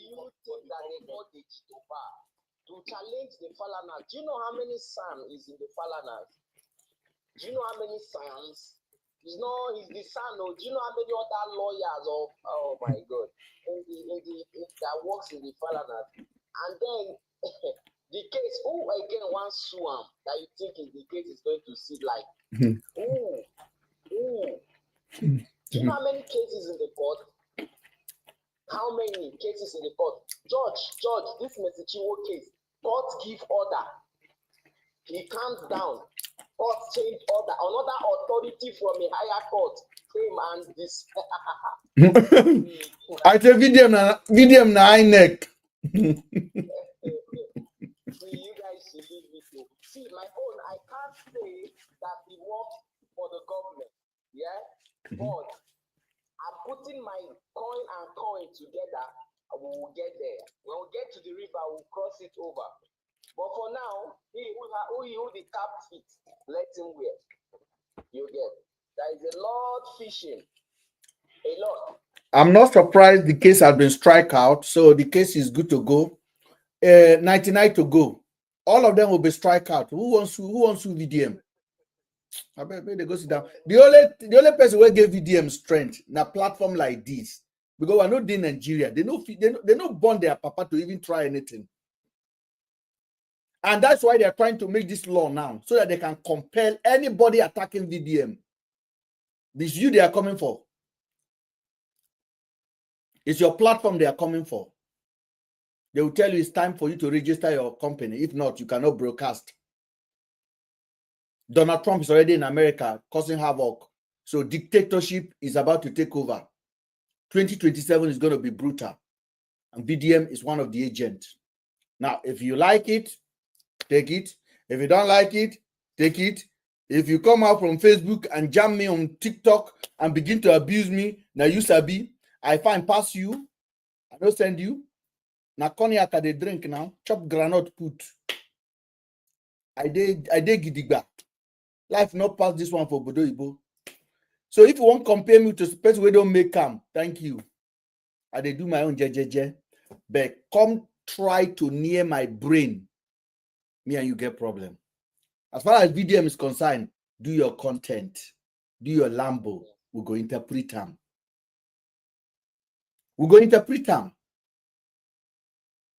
you think that they call Deji to bar? To challenge the Falanas. Do you know how many Sam is in the Falanas? Do you know how many Sams? He's the son. Do you know how many other lawyers oh my God, that works in the Falanas? And then the case, who again wants sue him that you think the case is going to see like? Who? Do you know how many cases in the court? How many cases in the court? Judge, this Mesichiwo case, court give order. He calms down. Court change order. Another authority from a higher court came and this. I tell video na neck. See, you guys should leave me to. See, my own, I can't say that he works for the government. Yeah? But I'm putting my coin together, and we will get there. When we get to the river, we'll cross it over. But for now, he who the cap fits, let him wear. You get. There is a lot fishing. A lot. I'm not surprised the case has been strike out, so the case is good to go. 99 to go. All of them will be strike out. Who wants to VDM? I bet they go sit down. The only person who gave VDM strength in a platform like this, because we're not in Nigeria, they don't bond their papa to even try anything. And that's why they're trying to make this law now, so that they can compel anybody attacking VDM. This you they are coming for. It's your platform they are coming for. They will tell you it's time for you to register your company. If not, you cannot broadcast. Donald Trump is already in America causing havoc. So dictatorship is about to take over. 2027 is going to be brutal. And VDM is one of the agents. Now, if you like it, take it. If you don't like it, take it. If you come out from Facebook and jam me on TikTok and begin to abuse me, now you sabi, I find pass you, I don't send you. Now cognac they drink now, chop granite put. I did gidigba. Life not pass this one for Bodo Ibo. So if you want to compare me to person we don't make come, thank you. I do my own jejeje. But come try to near my brain. Me and you get problem. As far as VDM is concerned, do your content, do your Lambo. We'll go interpret them. We'll go interpret them.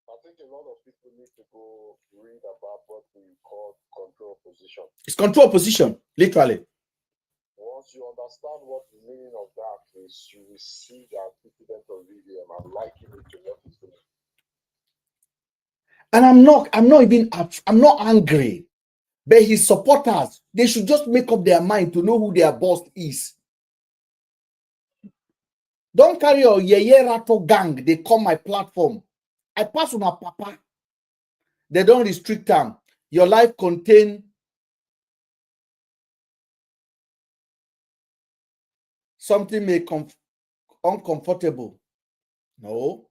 I think a lot of people need to go read about what we call control position. It's control position, literally. Once you understand what the meaning of that is, you will see that incident of VDM and liken it to what is doing. And I'm not angry. But his supporters, they should just make up their mind to know who their boss is. Don't carry your yeye rattle gang. They come my platform. I pass on my papa. They don't restrict them. Your life contain something may uncomfortable. No.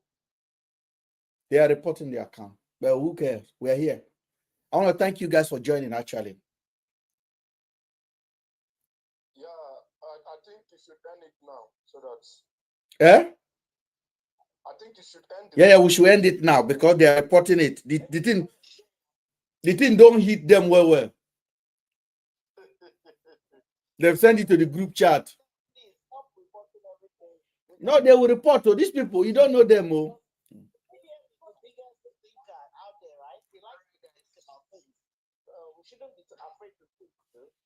They are reporting their account. Well, who cares? We're here. I want to thank you guys for joining, actually. Yeah, I think you should end it now, so that's... Eh? I think you should end it. Yeah, we should end it now because they are reporting it. The thing don't hit them well. They've sent it to the group chat. No, they will report to these people. You don't know them, oh. We shouldn't be afraid to think.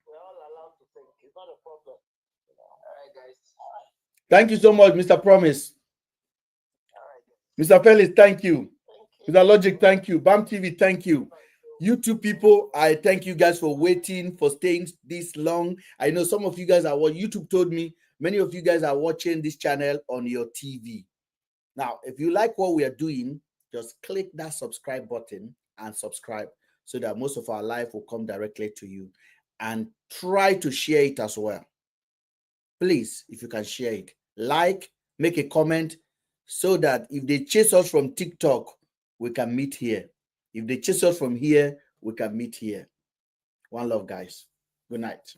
We're all allowed to think. It's not a problem. All right, guys. All right. Thank you so much, Mr. Promise. All right. Mr. Felix, thank you. Mr. Logic, thank you. BAM TV, thank you. YouTube people, I thank you guys for waiting, for staying this long. I know some of you guys are what YouTube told me. Many of you guys are watching this channel on your TV. Now, if you like what we are doing, just click that subscribe button and subscribe so that most of our life will come directly to you. And try to share it as well. Please, if you can share it, like, make a comment so that if they chase us from TikTok, we can meet here. If they chase us from here, we can meet here. One love, guys. Good night.